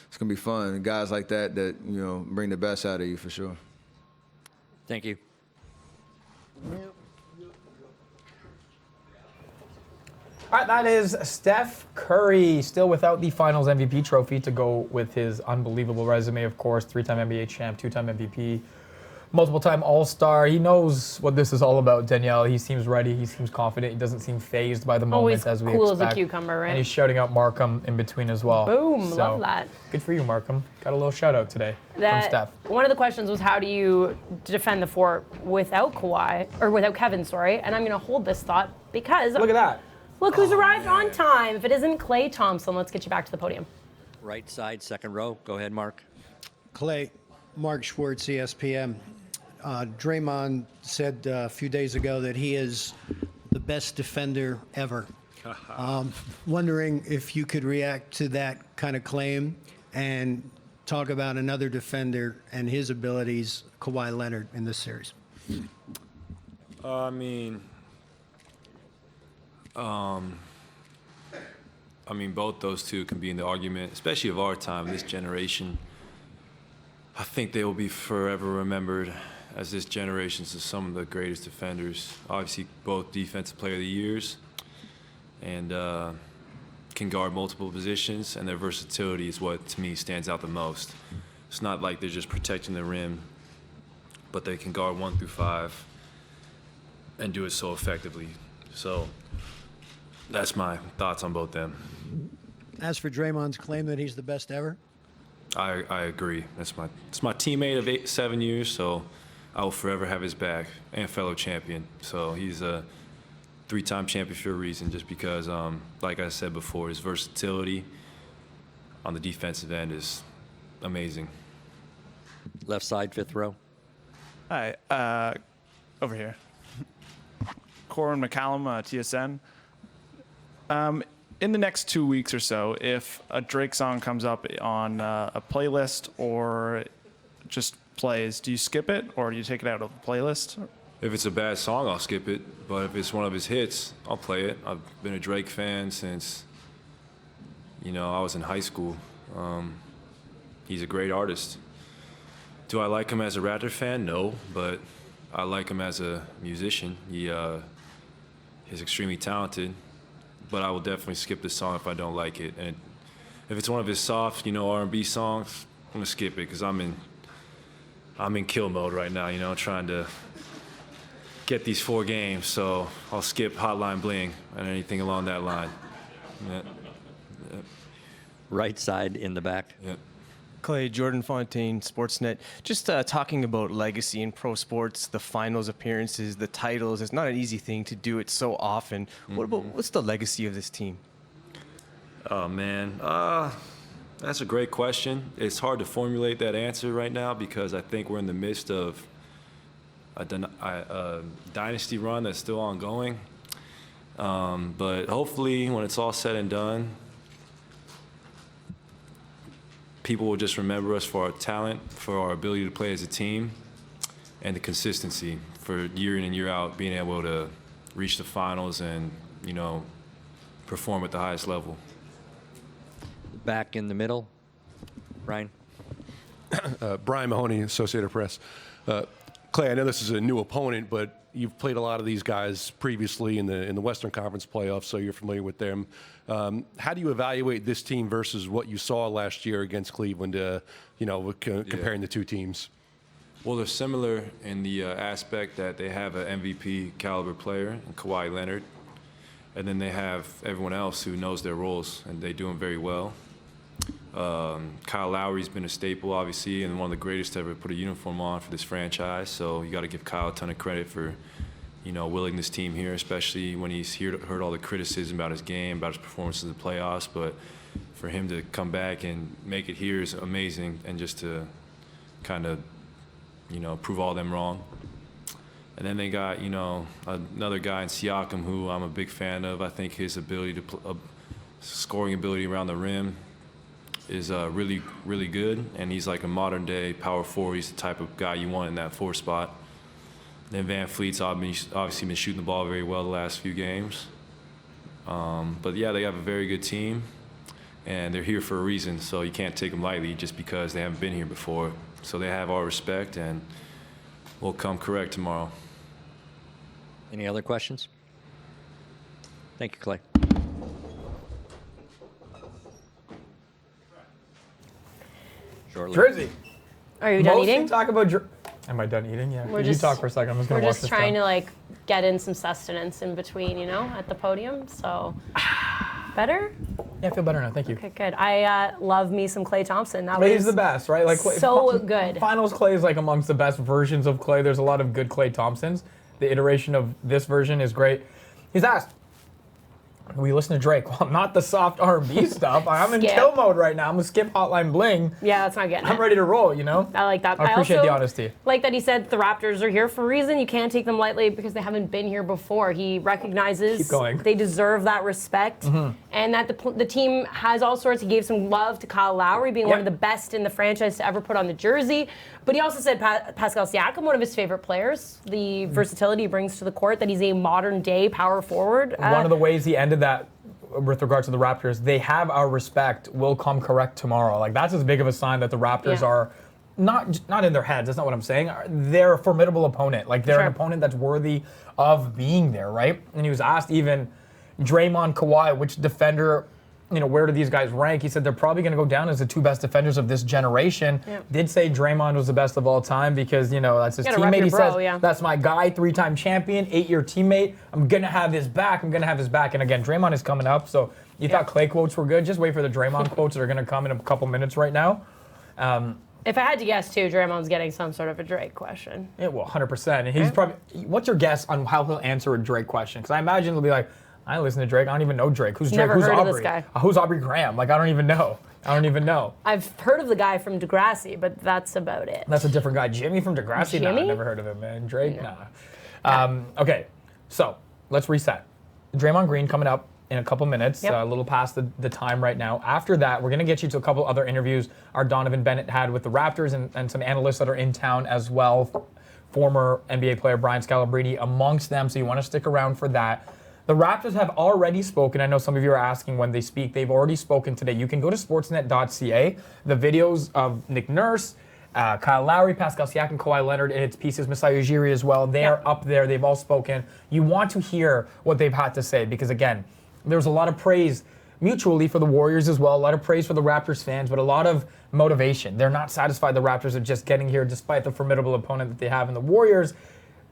it's gonna be fun. Guys like that bring the best out of you for sure. Thank you. All right, that is Steph Curry, still without the Finals MVP trophy to go with his unbelievable resume, of course. 3-time NBA champ, 2-time MVP, multiple-time All-Star. He knows what this is all about, Danielle. He seems ready. He seems confident. He doesn't seem fazed by the moment, Always as we cool expect. as a cucumber, right? And he's shouting out Markham in between as well. Boom, love that. Good for you, Markham. Got a little shout-out today from Steph. One of the questions was, how do you defend the four without Kawhi, or without Kevin, sorry. And I'm going to hold this thought because... Look at that. Look who's arrived on time. If it isn't Klay Thompson, let's get you back to the podium. Right side, second row. Go ahead, Mark. Klay, Mark Schwartz, ESPN. Draymond said a few days ago that he is the best defender ever. Wondering if you could react to that kind of claim and talk about another defender and his abilities, Kawhi Leonard, in this series. Both those two can be in the argument, especially of our time, this generation. I think they will be forever remembered as this generation's of some of the greatest defenders. Obviously, both Defensive Player of the Years and can guard multiple positions, and their versatility is what, to me, stands out the most. It's not like they're just protecting the rim, but they can guard 1 through 5 and do it so effectively. So that's my thoughts on both them. As for Draymond's claim that he's the best ever, I agree. It's my teammate of 7 years, so I will forever have his back, and fellow champion. So he's a 3-time champion for a reason, just because, like I said before, his versatility on the defensive end is amazing. Left side, fifth row. Hi, over here. Corin McCallum, TSN. In the next 2 weeks or so, if a Drake song comes up on a playlist or just plays, do you skip it or do you take it out of the playlist? If it's a bad song, I'll skip it. But if it's one of his hits, I'll play it. I've been a Drake fan since, I was in high school. He's a great artist. Do I like him as a Raptor fan? No, but I like him as a musician. He's extremely talented. But I will definitely skip the song if I don't like it. And if it's one of his soft, R&B songs, I'm gonna skip it because I'm in kill mode right now, trying to get these 4 games. So I'll skip Hotline Bling and anything along that line. Yeah. Right side in the back. Yeah. Klay, Jordan Fontaine, Sportsnet. Just talking about legacy in pro sports, the finals appearances, the titles. It's not an easy thing to do it so often. What's the legacy of this team? Oh, man. That's a great question. It's hard to formulate that answer right now because I think we're in the midst of a dynasty run that's still ongoing. But hopefully, when it's all said and done, people will just remember us for our talent, for our ability to play as a team, and the consistency for year in and year out, being able to reach the finals and, perform at the highest level. Back in the middle, Brian. Brian Mahoney, Associated Press. Klay, I know this is a new opponent, but you've played a lot of these guys previously in the Western Conference playoffs, so you're familiar with them. How do you evaluate this team versus what you saw last year against Cleveland, comparing the two teams? Well, they're similar in the aspect that they have an MVP caliber player in Kawhi Leonard, and then they have everyone else who knows their roles, and they do them very well. Kyle Lowry's been a staple, obviously, and one of the greatest to ever put a uniform on for this franchise. So you got to give Kyle a ton of credit for, willing this team here, especially when he's heard all the criticism about his game, about his performance in the playoffs. But for him to come back and make it here is amazing, and just to kind of, prove all them wrong. And then they got, another guy in Siakam who I'm a big fan of. I think his ability to scoring ability around the rim is really, really good, and he's like a modern-day power forward. He's the type of guy you want in that 4 spot. Then Van Fleet's obviously been shooting the ball very well the last few games. But yeah, they have a very good team, and they're here for a reason, so you can't take them lightly just because they haven't been here before. So they have our respect, and we'll come correct tomorrow. Any other questions? Thank you, Klay. shortly. Drizzy. Are you done Mostly eating? Talk about. Am I done eating? Yeah. We're You just- talk for a second. I'm just gonna We're watch just this trying down. to like get in some sustenance in between, at the podium. So better? Yeah, I feel better now. Thank you. Okay, good. I love me some Klay Thompson. That He's was the best, right? Like so good. Finals Klay is like amongst the best versions of Klay. There's a lot of good Klay Thompsons. The iteration of this version is great. He's asked, we listen to Drake. Well, not the soft R&B stuff. I'm in Skip. kill mode right now. I'm gonna skip Hotline Bling. Yeah, that's not getting I'm it. ready to roll, I like that. I appreciate also the honesty. like that he said the Raptors are here for a reason. You can't take them lightly because they haven't been here before. He recognizes Keep going. they deserve that respect and that the team has all sorts. He gave some love to Kyle Lowry being one of the best in the franchise to ever put on the jersey. But he also said Pascal Siakam, one of his favorite players, the versatility he brings to the court, that he's a modern day power forward. One of the ways he ended that with regards to the Raptors, they have our respect, will come correct tomorrow. Like, that's as big of a sign that the Raptors are not in their heads. That's not what I'm saying. They're a formidable opponent. Like, they're an opponent that's worthy of being there, right? And he was asked even, Draymond, Kawhi, which defender, where do these guys rank? He said they're probably going to go down as the two best defenders of this generation. Did say Draymond was the best of all time because, that's his teammate. He says, that's my guy, 3-time champion, 8-year teammate. I'm going to have his back. And again, Draymond is coming up. So you thought Klay quotes were good. Just wait for the Draymond quotes that are going to come in a couple minutes right now. If I had to guess, too, Draymond's getting some sort of a Drake question. Yeah, well, 100%. And he's probably, what's your guess on how he'll answer a Drake question? Because I imagine he'll be like, I don't listen to Drake. I don't even know Drake. Who's Drake? Never Who's heard Aubrey? of this guy. Who's Aubrey Graham? Like, I don't even know. I've heard of the guy from Degrassi, but that's about it. That's a different guy. Jimmy from Degrassi? Nah, Jimmy? never heard of him, man. Drake? Nah. Okay, so let's reset. Draymond Green coming up in a couple minutes, a little past the time right now. After that, we're going to get you to a couple other interviews our Donovan Bennett had with the Raptors and some analysts that are in town as well. Former NBA player Brian Scalabrine amongst them, so you want to stick around for that. The Raptors have already spoken. I know some of you are asking when they speak. They've already spoken today. You can go to sportsnet.ca. The videos of Nick Nurse, Kyle Lowry, Pascal Siakam, Kawhi Leonard, and its pieces, Masai Ujiri as well. They are up there. They've all spoken. You want to hear what they've had to say because, again, there's a lot of praise mutually for the Warriors as well, a lot of praise for the Raptors fans, but a lot of motivation. They're not satisfied the Raptors are just getting here despite the formidable opponent that they have in the Warriors.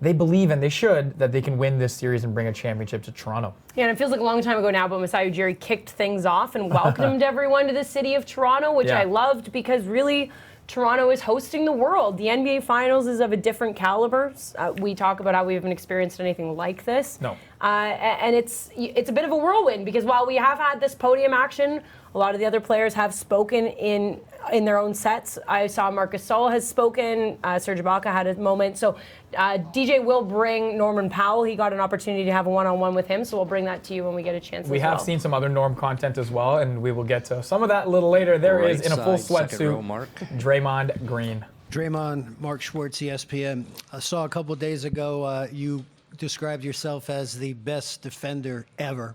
They believe, and they should, that they can win this series and bring a championship to Toronto. Yeah, and it feels like a long time ago now, but Masai Ujiri kicked things off and welcomed everyone to the city of Toronto, which I loved because really Toronto is hosting the world. The NBA Finals is of a different caliber. We talk about how we haven't experienced anything like this. No. And it's a bit of a whirlwind because while we have had this podium action, a lot of the other players have spoken in their own sets. I saw Marc Gasol has spoken. Serge Ibaka had a moment. So DJ will bring Norman Powell. He got an opportunity to have a one-on-one with him, so we'll bring that to you when we get a chance. We have seen some other Norm content as well, and we will get to some of that a little later. There is in a full sweatsuit, Draymond Green. Draymond, Mark Schwartz, ESPN. I saw a couple of days ago you described yourself as the best defender ever.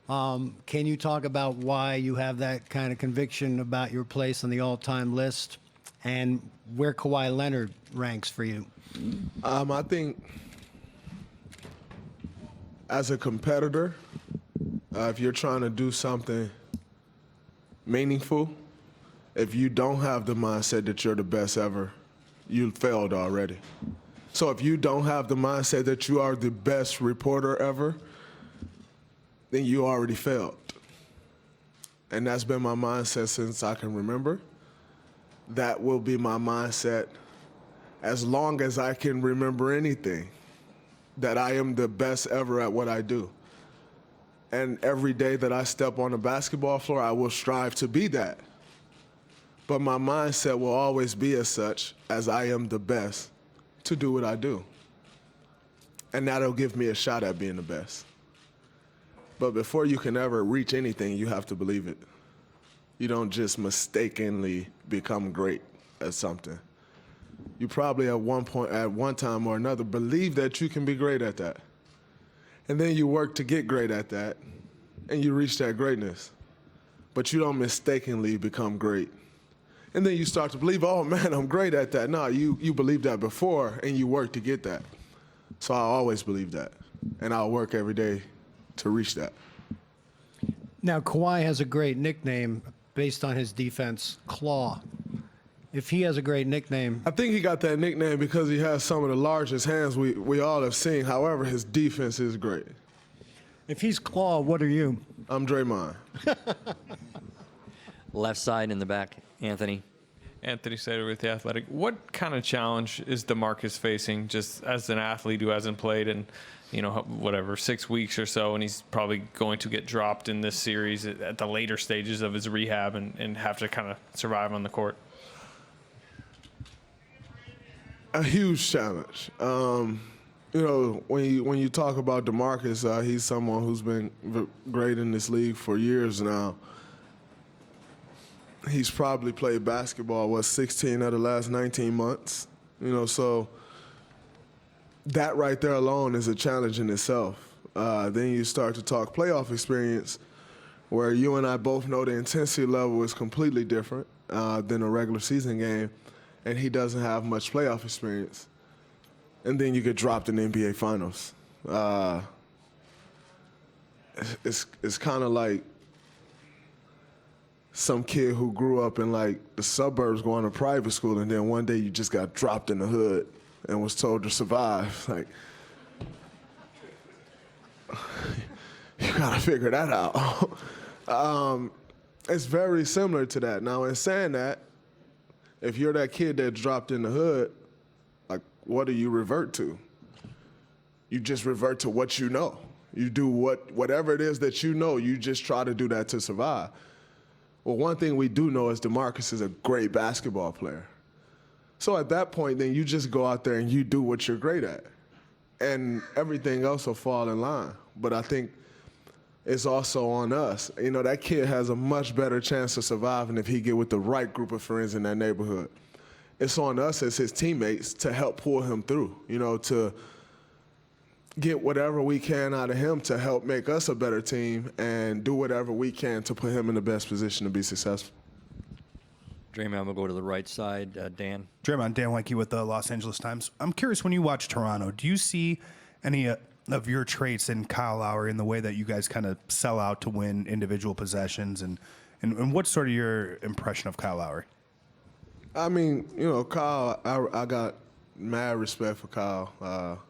Can you talk about why you have that kind of conviction about your place on the all-time list and where Kawhi Leonard ranks for you? I think as a competitor, if you're trying to do something meaningful, if you don't have the mindset that you're the best ever, you failed already. So if you don't have the mindset that you are the best reporter ever, then you already failed. And that's been my mindset since I can remember. That will be my mindset as long as I can remember anything, that I am the best ever at what I do. And every day that I step on the basketball floor, I will strive to be that. But my mindset will always be as such as I am the best to do what I do. And that'll give me a shot at being the best. But before you can ever reach anything, you have to believe it. You don't just mistakenly become great at something. You probably at one time or another, believe that you can be great at that. And then you work to get great at that, and you reach that greatness. But you don't mistakenly become great. And then you start to believe, oh man, I'm great at that. No, you believed that before, and you work to get that. So I always believe that. And I'll work every day to reach that. Now, Kawhi has a great nickname based on his defense, Claw. If he has a great nickname. I think he got that nickname because he has some of the largest hands we all have seen. However, his defense is great. If he's Claw, what are you? I'm Draymond. Left side in the back, Anthony. Anthony Sater with The Athletic. What kind of challenge is DeMarcus facing just as an athlete who hasn't played in, 6 weeks or so, and he's probably going to get dropped in this series at the later stages of his rehab and have to kind of survive on the court? A huge challenge. When you talk about DeMarcus, he's someone who's been great in this league for years now. He's probably played basketball, 16 of the last 19 months. So that right there alone is a challenge in itself. Then you start to talk playoff experience, where you and I both know the intensity level is completely different than a regular season game, and he doesn't have much playoff experience. And then you get dropped in the NBA Finals. It's kind of like some kid who grew up in like the suburbs going to private school, and then one day you just got dropped in the hood and was told to survive. Like, you gotta figure that out. It's very similar to that. Now, in saying that, if you're that kid that dropped in the hood, like, what do you revert to? You just revert to what you know. You do whatever it is that you know, you just try to do that to survive. Well, one thing we do know is DeMarcus is a great basketball player. So at that point, then you just go out there and you do what you're great at. And everything else will fall in line. But I think it's also on us. That kid has a much better chance of surviving if he get with the right group of friends in that neighborhood. It's on us as his teammates to help pull him through, to get whatever we can out of him to help make us a better team and do whatever we can to put him in the best position to be successful. Draymond will go to the right side. Dan. Draymond, Dan Weinke with the Los Angeles Times. I'm curious, when you watch Toronto, do you see any of your traits in Kyle Lowry in the way that you guys kind of sell out to win individual possessions? And what's sort of your impression of Kyle Lowry? I mean, Kyle, I got mad respect for Kyle.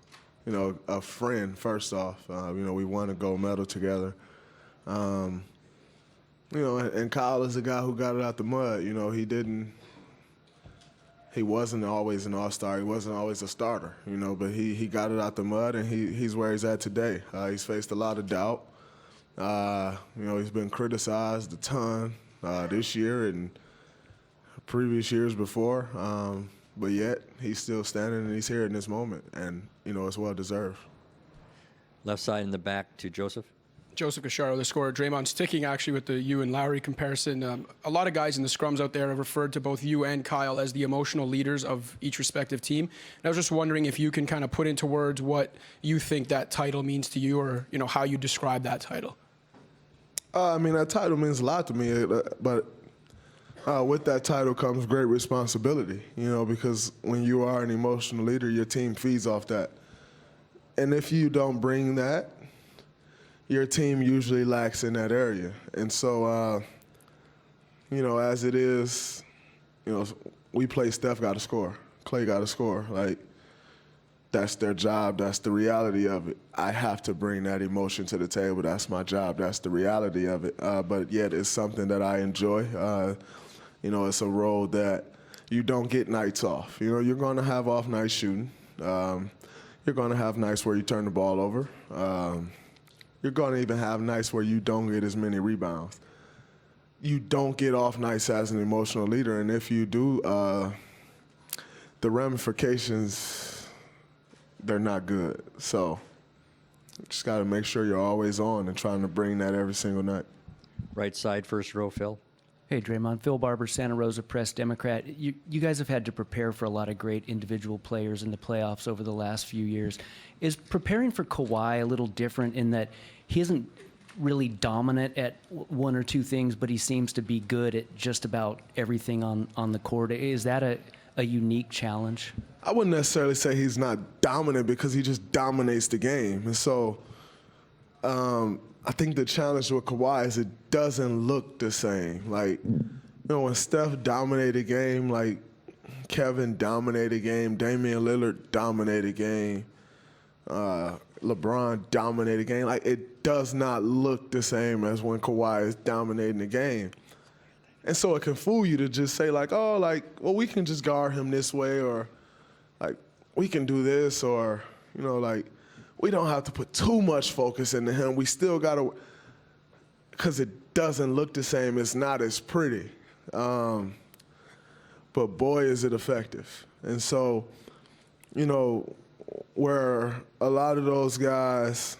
A friend, first off. We won a gold medal together. And Kyle is a guy who got it out the mud. He wasn't always an all-star. He wasn't always a starter, but he got it out the mud, and he's where he's at today. He's faced a lot of doubt. He's been criticized a ton this year and previous years before. But yet, he's still standing and he's here in this moment, and, it's well-deserved. Left side in the back to Joseph. Joseph Cacharo, the scorer. Draymond, sticking actually with the you and Lowry comparison. A lot of guys in the scrums out there have referred to both you and Kyle as the emotional leaders of each respective team. And I was just wondering if you can kind of put into words what you think that title means to you, or, how you describe that title. That title means a lot to me, but with that title comes great responsibility, because when you are an emotional leader, your team feeds off that. And if you don't bring that, your team usually lacks in that area. And so, as it is, we play Steph got to score, Klay got to score. Like, that's their job. That's the reality of it. I have to bring that emotion to the table. That's my job. That's the reality of it. But yet it's something that I enjoy. It's a role that you don't get nights off. You're going to have off nights shooting. You're going to have nights where you turn the ball over. You're going to even have nights where you don't get as many rebounds. You don't get off nights as an emotional leader, and if you do, the ramifications, they're not good. So you just got to make sure you're always on and trying to bring that every single night. Right side, first row, Phil. Hey, Draymond. Phil Barber, Santa Rosa Press, Democrat. You guys have had to prepare for a lot of great individual players in the playoffs over the last few years. Is preparing for Kawhi a little different in that he isn't really dominant at one or two things, but he seems to be good at just about everything on the court? Is that a unique challenge? I wouldn't necessarily say he's not dominant, because he just dominates the game. And so I think the challenge with Kawhi is it doesn't look the same. Like, when Steph dominated the game, like, Kevin dominated game. Damian Lillard dominated game. LeBron dominated game. Like, it does not look the same as when Kawhi is dominating the game. And so it can fool you to just say, like, oh, like, well, we can just guard him this way, or, like, we can do this, or, you know, like, we don't have to put too much focus into him. We still got to, because it doesn't look the same. It's not as pretty. But boy, is it effective. And so, you know, where a lot of those guys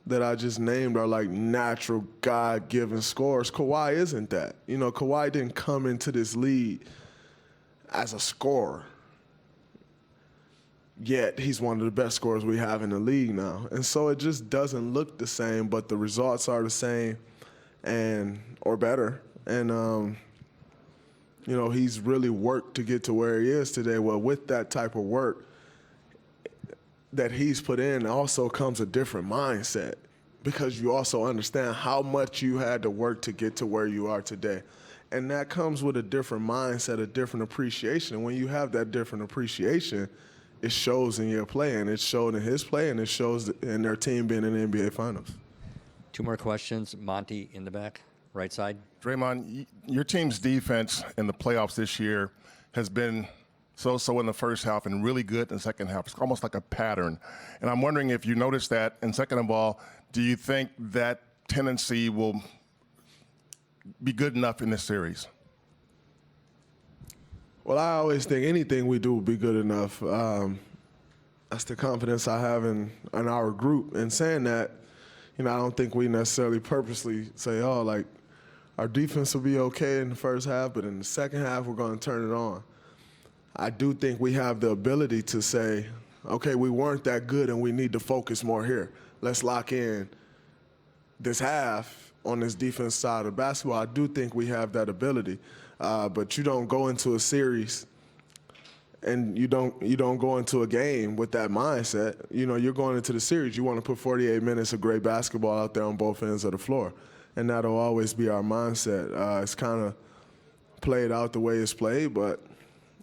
that I just named are like natural God-given scorers, Kawhi isn't that. You know, Kawhi didn't come into this league as a scorer. Yet he's one of the best scorers we have in the league now. And so it just doesn't look the same, but the results are the same or better. And, you know, he's really worked to get to where he is today. Well, with that type of work that he's put in also comes a different mindset, because you also understand how much you had to work to get to where you are today. And that comes with a different mindset, a different appreciation. And when you have that different appreciation, it shows in your play, and it showed in his play, and it shows in their team being in the NBA Finals. Two more questions. Monty in the back, right side. Draymond, your team's defense in the playoffs this year has been so-so in the first half and really good in the second half. It's almost like a pattern. And I'm wondering if you noticed that, and second of all, do you think that tendency will be good enough in this series? Well, I always think anything we do will be good enough. That's the confidence I have in our group. And saying that, you know, I don't think we necessarily purposely say, oh, like, our defense will be okay in the first half, but in the second half, we're going to turn it on. I do think we have the ability to say, okay, we weren't that good and we need to focus more here. Let's lock in this half on this defense side of basketball. I do think we have that ability. But you don't go into a series and you don't go into a game with that mindset. You know, you're going into the series. You want to put 48 minutes of great basketball out there on both ends of the floor. And that'll always be our mindset. It's kind of played out the way it's played, but,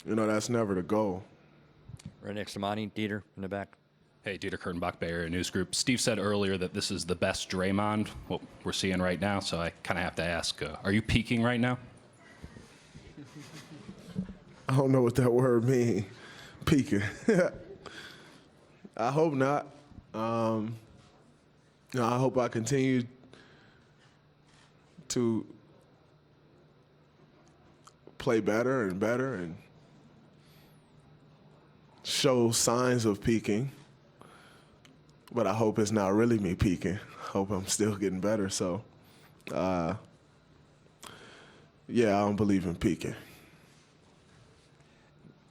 you know, that's never the goal. Right next to Monty, Dieter in the back. Hey, Dieter Kurtenbach, Bay Area News Group. Steve said earlier that this is the best Draymond, what we're seeing right now, so I kind of have to ask, are you peaking right now? I don't know what that word means, peaking. I hope not. You know, I hope I continue to play better and better and show signs of peaking. But I hope it's not really me peaking. I hope I'm still getting better. So, yeah, I don't believe in peaking.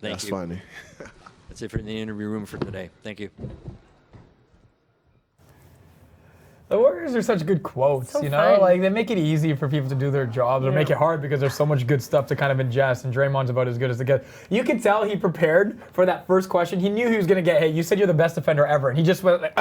That's funny. That's it for the interview room for today. Thank you. The Warriors are such good quotes, So you know? fun. Like, they make it easy for people to do their jobs or make it hard because there's so much good stuff to kind of ingest, and Draymond's about as good as it gets. You can tell he prepared for that first question. He knew he was going to get, hey, you said you're the best defender ever. And he just went like,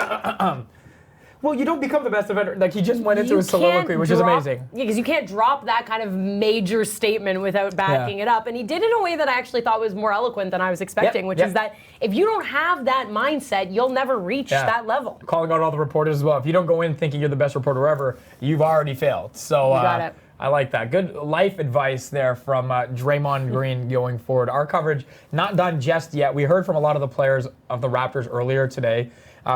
Well, you don't become the best defender. Like, he just went into his soliloquy, which is amazing. Yeah, because you can't drop that kind of major statement without backing it up. And he did it in a way that I actually thought was more eloquent than I was expecting, which is that if you don't have that mindset, you'll never reach that level. Calling out all the reporters as well. If you don't go in thinking you're the best reporter ever, you've already failed. So You got it. I like that. Good life advice there from Draymond Green going forward. Our coverage not done just yet. We heard from a lot of the players of the Raptors earlier today.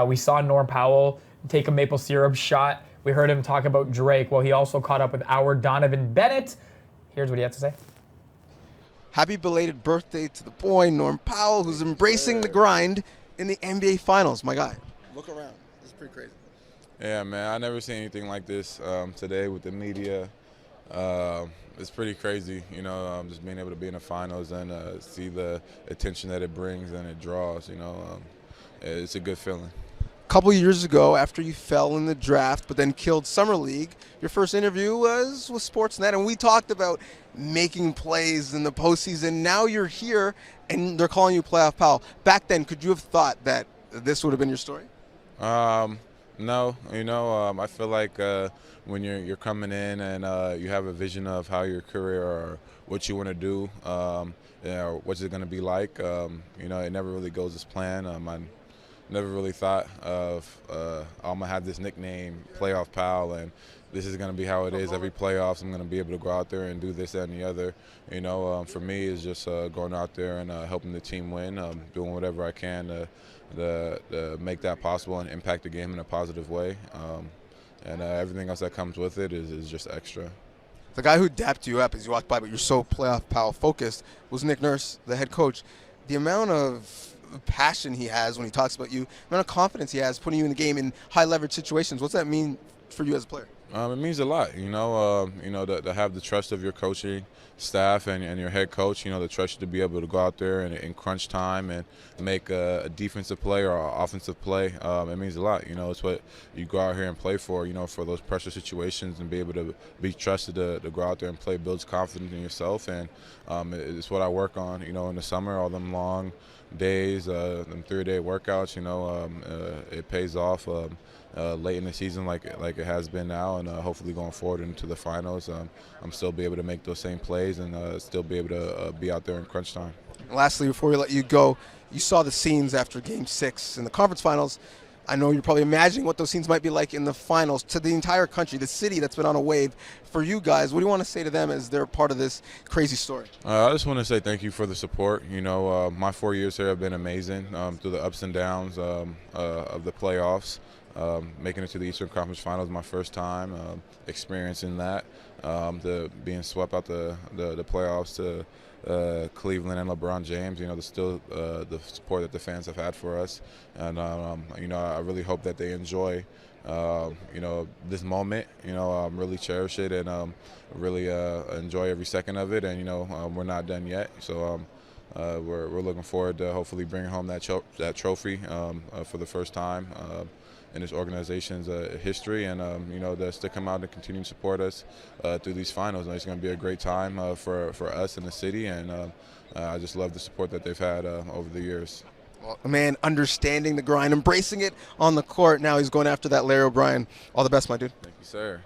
We saw Norm Powell take a maple syrup shot. We heard him talk about Drake. Well, he also caught up with our Donovan Bennett. Here's what he had to say. Happy belated birthday to the boy, Norm Powell, who's embracing the grind in the NBA Finals. My guy, look around. It's pretty crazy. Yeah, man, I never seen anything like this today with the media. It's pretty crazy, you know, just being able to be in the finals and see the attention that it brings and it draws, you know. It's a good feeling. A couple years ago, after you fell in the draft but then killed Summer League, your first interview was with Sportsnet, and we talked about making plays in the postseason. Now you're here, and they're calling you Playoff Powell. Back then, could you have thought that this would have been your story? No, you know, I feel like when you're coming in and you have a vision of how your career or what you want to do, what's it going to be like? It never really goes as planned. I never really thought of I'm going to have this nickname, Playoff Pal, and this is going to be how it is every playoffs. I'm going to be able to go out there and do this, that, and the other. For me, it's just going out there and helping the team win, doing whatever I can to make that possible and impact the game in a positive way. And everything else that comes with it is just extra. The guy who dapped you up as you walked by, but you're so playoff pal focused, was Nick Nurse, the head coach. The amount of passion he has when he talks about you, the amount of confidence he has putting you in the game in high leverage situations, what's that mean for you as a player? It means a lot, to have the trust of your coaching staff and your head coach, to trust you to be able to go out there and in crunch time and make a defensive play or an offensive play. It means a lot. It's what you go out here and play for those pressure situations, and be able to be trusted to go out there and play builds confidence in yourself. And it's what I work on, in the summer, all them long days, them 3-day workouts, it pays off. Late in the season like it has been now, and hopefully going forward into the finals, I'm still be able to make those same plays and still be able to be out there in crunch time. Lastly, before we let you go, you saw the scenes after Game 6 in the conference finals. I know you're probably imagining what those scenes might be like in the finals. To the entire country, the city that's been on a wave, for you guys, what do you want to say to them as they're part of this crazy story? I just want to say thank you for the support. My 4 years here have been amazing through the ups and downs of the playoffs. Making it to the Eastern Conference Finals my first time, experiencing that, being swept out the playoffs to Cleveland and LeBron James, the support that the fans have had for us. And, I really hope that they enjoy, this moment, really cherish it and really enjoy every second of it. And, we're not done yet. So we're looking forward to hopefully bringing home that trophy for the first time in this organization's history, and to come out and continue to support us through these finals. And it's going to be a great time for us in the city, and I just love the support that they've had over the years. Well, a man understanding the grind, embracing it on the court. Now he's going after that Larry O'Brien. All the best, my dude. Thank you, sir.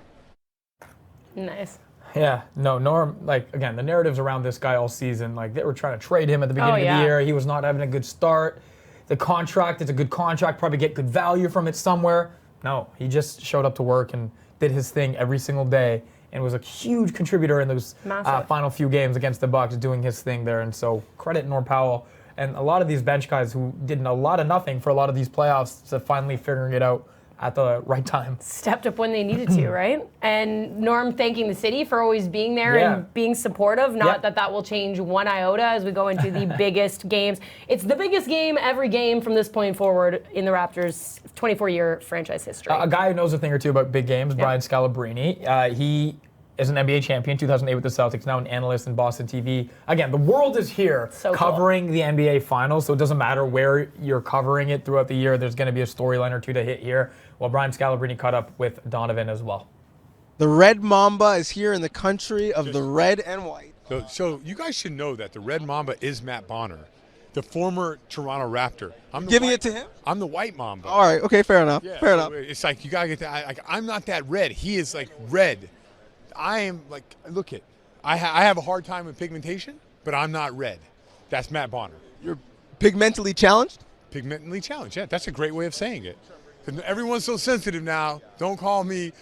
Nice. Yeah, no, Norm, again, the narratives around this guy all season, they were trying to trade him at the beginning of the year. He was not having a good start. The contract, it's a good contract, probably get good value from it somewhere. No, he just showed up to work and did his thing every single day and was a huge contributor in those final few games against the Bucks, doing his thing there. And so credit Norm Powell and a lot of these bench guys who did a lot of nothing for a lot of these playoffs to finally figuring it out at the right time. Stepped up when they needed to, right? And Norm thanking the city for always being there and being supportive. Not that will change one iota as we go into the biggest games. It's the biggest game every game from this point forward in the Raptors' 24-year franchise history. A guy who knows a thing or two about big games, Brian Scalabrine. He is an NBA champion, 2008 with the Celtics, now an analyst in Boston TV. Again, the world is here covering the NBA Finals, so it doesn't matter where you're covering it throughout the year. There's going to be a storyline or two to hit here. Well, Brian Scalabrine caught up with Donovan as well. The Red Mamba is here in the country of the red and white. So you guys should know that the Red Mamba is Matt Bonner, the former Toronto Raptor. I'm giving it to him? I'm the White Mamba. All right, okay, fair enough. Yeah, fair enough. It's like you got to get that. I'm not that red. He is red. I am look at, I have a hard time with pigmentation, but I'm not red. That's Matt Bonner. You're pigmentally challenged? Pigmentally challenged, yeah. That's a great way of saying it. Everyone's so sensitive now. Don't call me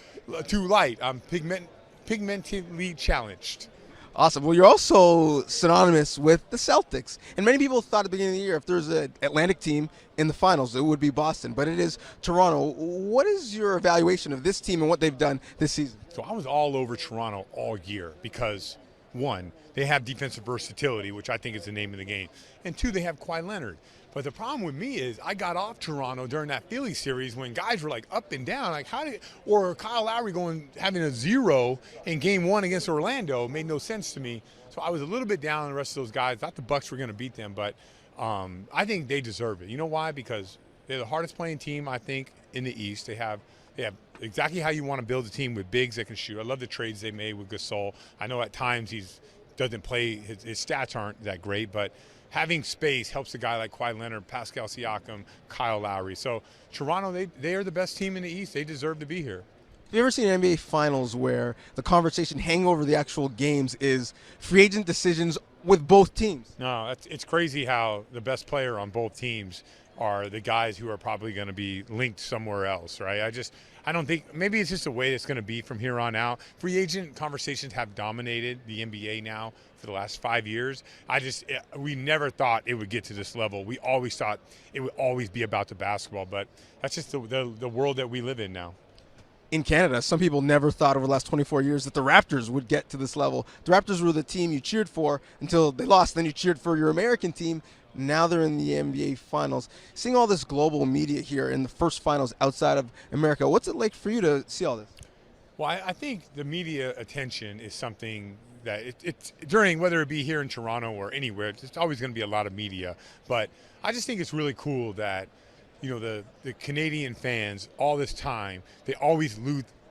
too light. I'm pigmentally challenged. Awesome. Well, you're also synonymous with the Celtics. And many people thought at the beginning of the year if there's an Atlantic team in the finals, it would be Boston. But it is Toronto. What is your evaluation of this team and what they've done this season? So I was all over Toronto all year because, one, they have defensive versatility, which I think is the name of the game. And two, they have Kawhi Leonard. But the problem with me is I got off Toronto during that Philly series when guys were up and down, or Kyle Lowry having a 0 in game 1 against Orlando made no sense to me. So I was a little bit down on the rest of those guys. Thought the Bucks were going to beat them, but I think they deserve it. You know why? Because they're the hardest playing team, I think, in the East. They have exactly how you want to build a team with bigs that can shoot. I love the trades they made with Gasol. I know at times he doesn't play, his stats aren't that great, but having space helps a guy like Kawhi Leonard, Pascal Siakam, Kyle Lowry. So Toronto, they are the best team in the East. They deserve to be here. Have you ever seen NBA Finals where the conversation hanging over the actual games is free agent decisions with both teams. No, it's crazy how the best player on both teams are the guys who are probably going to be linked somewhere else, right? I don't think, maybe it's just the way it's going to be from here on out. Free agent conversations have dominated the NBA now for the last 5 years. We never thought it would get to this level. We always thought it would always be about the basketball, but that's just the world that we live in now. In Canada, some people never thought over the last 24 years that the Raptors would get to this level. The Raptors were the team you cheered for until they lost. Then you cheered for your American team. Now they're in the NBA Finals. Seeing all this global media here in the first finals outside of America, what's it like for you to see all this? Well, I think the media attention is something that it's during, whether it be here in Toronto or anywhere, it's always going to be a lot of media. But I just think it's really cool that, you know, the Canadian fans, all this time, they always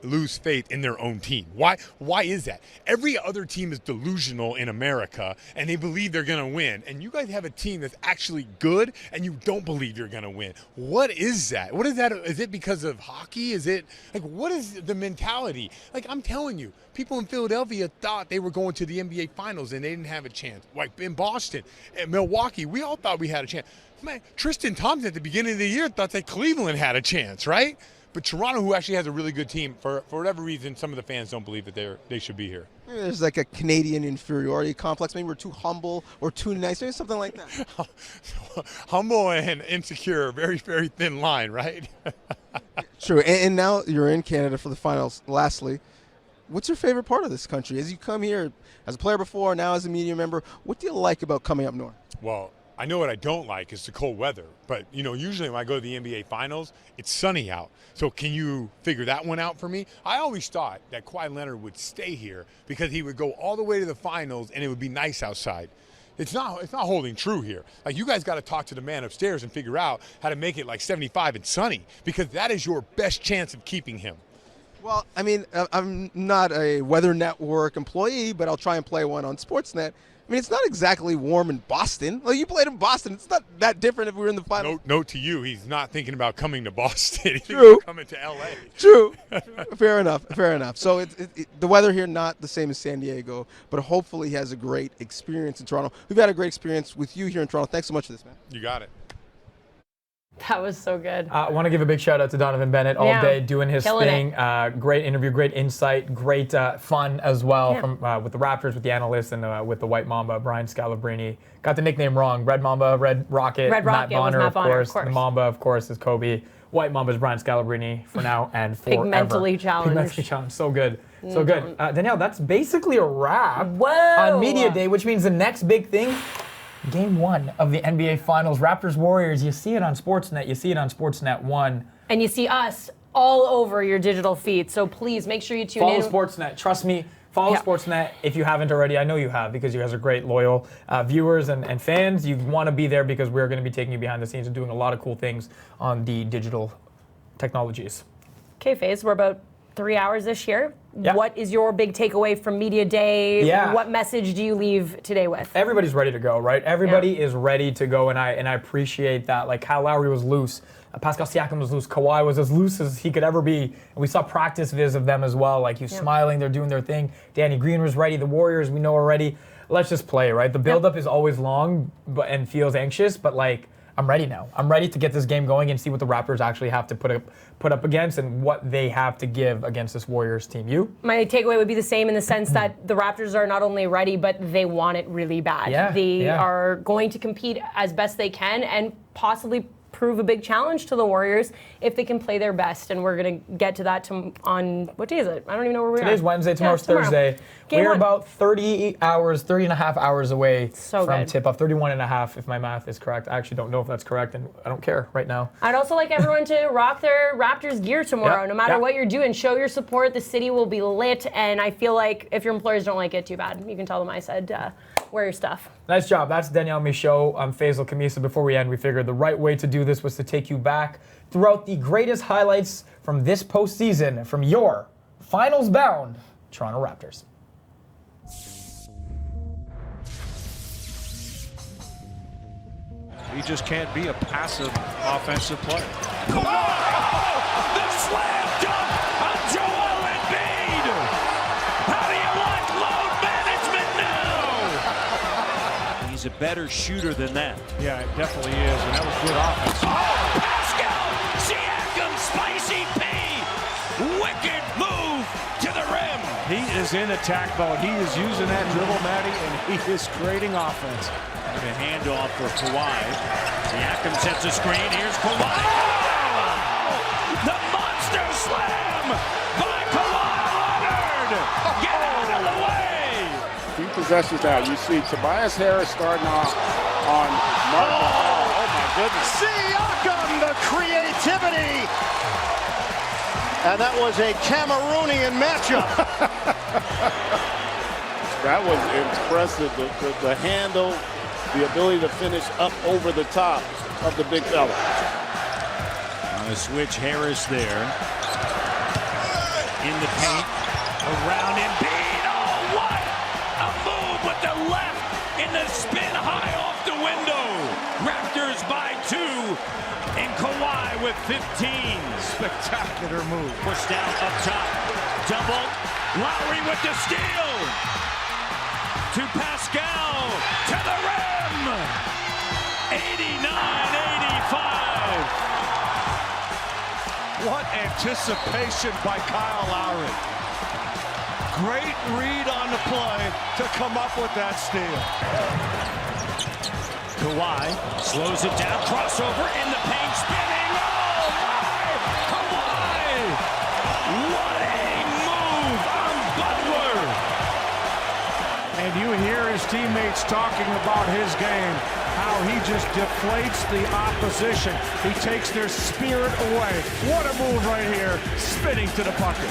lose faith in their own team. Why is that? Every other team is delusional in America, and they believe they're going to win. And you guys have a team that's actually good, and you don't believe you're going to win. What is that? What is that? Is it because of hockey? Is it, like, what is the mentality? Like, I'm telling you, people in Philadelphia thought they were going to the NBA Finals, and they didn't have a chance. Like in Boston, and Milwaukee, we all thought we had a chance. Man, Tristan Thompson at the beginning of the year thought that Cleveland had a chance, right? But Toronto, who actually has a really good team, for whatever reason, some of the fans don't believe that they should be here. Maybe there's like a Canadian inferiority complex. Maybe we're too humble or too nice. Maybe something like that. Humble and insecure, very, very thin line, right? True. And now you're in Canada for the finals. Lastly, what's your favorite part of this country? As you come here as a player before, now as a media member, what do you like about coming up north? Well, I know what I don't like is the cold weather. But, you know, usually when I go to the NBA Finals, it's sunny out. So can you figure that one out for me? I always thought that Kawhi Leonard would stay here because he would go all the way to the finals and it would be nice outside. It's not holding true here. Like, you guys got to talk to the man upstairs and figure out how to make it like 75 and sunny, because that is your best chance of keeping him. Well, I mean, I'm not a Weather Network employee, but I'll try and play one on Sportsnet. I mean, it's not exactly warm in Boston. Like, you played in Boston. It's not that different if we were in the final. Note to you, he's not thinking about coming to Boston. He's True. coming to L.A. True. Fair enough. So the weather here not the same as San Diego, but hopefully he has a great experience in Toronto. We've had a great experience with you here in Toronto. Thanks so much for this, man. You got it. That was so good. I want to give a big shout out to Donovan Bennett all day doing his thing. Great interview, great insight, great fun as well from with the Raptors, with the analysts, and with the White Mamba, Brian Scalabrine. Got the nickname wrong. Red Mamba, Red Rocket, Matt Bonner, of course. The Mamba, of course, is Kobe. White Mamba is Brian Scalabrine for now and forever. Pigmentally challenged. Pigmentally challenged. So good. So good. Danielle, that's basically a wrap Whoa. on Media Day, which means the next big thing, Game 1 of the NBA Finals, Raptors-Warriors. You see it on Sportsnet. You see it on Sportsnet 1. And you see us all over your digital feed. So please make sure you tune in. Follow Sportsnet. Trust me. Follow Sportsnet if you haven't already. I know you have, because you guys are great, loyal viewers and fans. You want to be there because we're going to be taking you behind the scenes and doing a lot of cool things on the digital technologies. Okay, Faze, we're about 3 hours this year. Yeah. What is your big takeaway from Media Day? Yeah. What message do you leave today with? Everybody's ready to go, right? Everybody is ready to go, and I appreciate that. Like, Kyle Lowry was loose. Pascal Siakam was loose. Kawhi was as loose as he could ever be. And we saw practice vids of them as well. Like, he's smiling. They're doing their thing. Danny Green was ready. The Warriors, we know, are ready. Let's just play, right? The buildup is always long and feels anxious, but, like, I'm ready now. I'm ready to get this game going and see what the Raptors actually have to put up against and what they have to give against this Warriors team. You? My takeaway would be the same in the sense that the Raptors are not only ready, but they want it really bad. They are going to compete as best they can and possibly prove a big challenge to the Warriors if they can play their best. And we're going to get to that on, what day is it? I don't even know where we are. Today's Wednesday, tomorrow's Thursday. We're about 30 and a half hours away from tip-off. 31 and a half, if my math is correct. I actually don't know if that's correct, and I don't care right now. I'd also like everyone to rock their Raptors gear tomorrow. No matter what you're doing, show your support. The city will be lit, and I feel like if your employers don't like it, too bad. You can tell them I said wear your stuff. Nice job. That's Danielle Michaud. I'm Faisal Khamisa. Before we end, we figured the right way to do this was to take you back throughout the greatest highlights from this postseason from your finals-bound Toronto Raptors. He just can't be a passive offensive player. The slam dunk on Joel Embiid! How do you like load management now? He's a better shooter than that. Yeah, it definitely is, and that was good offense. Oh, Pascal Siakam, spicy P. Wicked move to the rim. He is in attack mode. He is using that dribble, Matty, and he is creating offense. The handoff for Kawhi. Siakam sets a screen. Here's Kawhi. Oh! The monster slam by Kawhi Leonard. Get out of the way. Few possessions now. You see Tobias Harris starting off on Mark. Oh my goodness. Siakam, the creativity. And that was a Cameroonian matchup. That was impressive. The handle, the ability to finish up over the top of the big fella. On a switch, Harris there. In the paint. Around Embiid. Oh, what a move with the left in the spin high off the window. Raptors by 2. And Kawhi with 15. Spectacular move. Pushed down up top. Double. Lowry with the steal. To Pascal. To the rim. 89-85. What anticipation by Kyle Lowry. Great read on the play to come up with that steal. Kawhi slows it down. Crossover in the paint. Spinning. Oh, my! Kawhi! What a move on Butler. And you hear his teammates talking about his game, how he just deflates the opposition. He takes their spirit away. What a move right here, spinning to the bucket.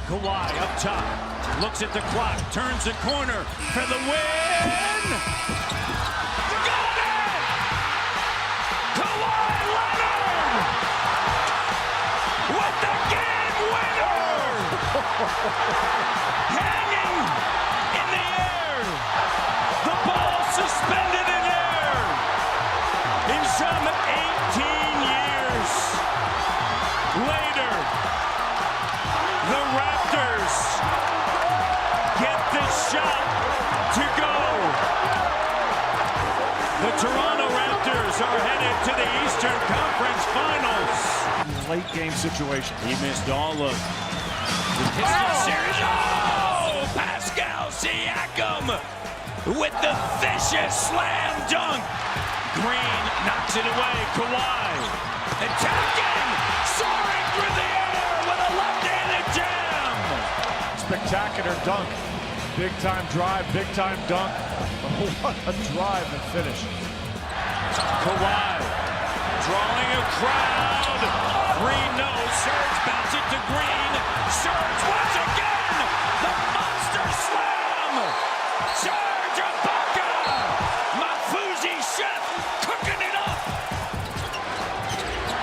Kawhi up top, looks at the clock, turns the corner for the win! Got it! Kawhi Leonard! With the game winner! Hanging in the air! The ball suspended in air! In some 18 years later, the Raptors get the shot to go. The Toronto Raptors are headed to the Eastern Conference Finals. Late game situation. He missed all of the Pistons series. Oh! Pascal Siakam with the vicious slam dunk. Green knocks it away. Kawhi attacking, soaring through the air with a left-handed jam. Spectacular dunk. Big time drive, big time dunk. What a drive and finish. Kawhi drawing a crowd. Green knows. Serge bounce it to Green. Serge once again. The monster slam. Serge Ibaka. Mafuzi chef cooking it up.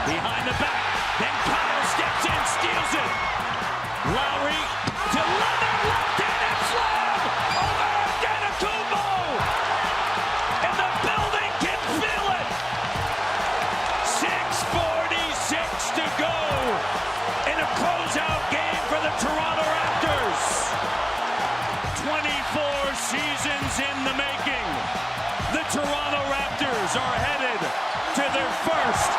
Behind the back. Then Kyle steps in, steals it. Lowry to Leonard. Left-handed slam. Over Antetokounmpo. And the building can feel it. 6:46 to go in a closeout game for the Toronto Raptors. 24 seasons in the making. The Toronto Raptors are headed to their first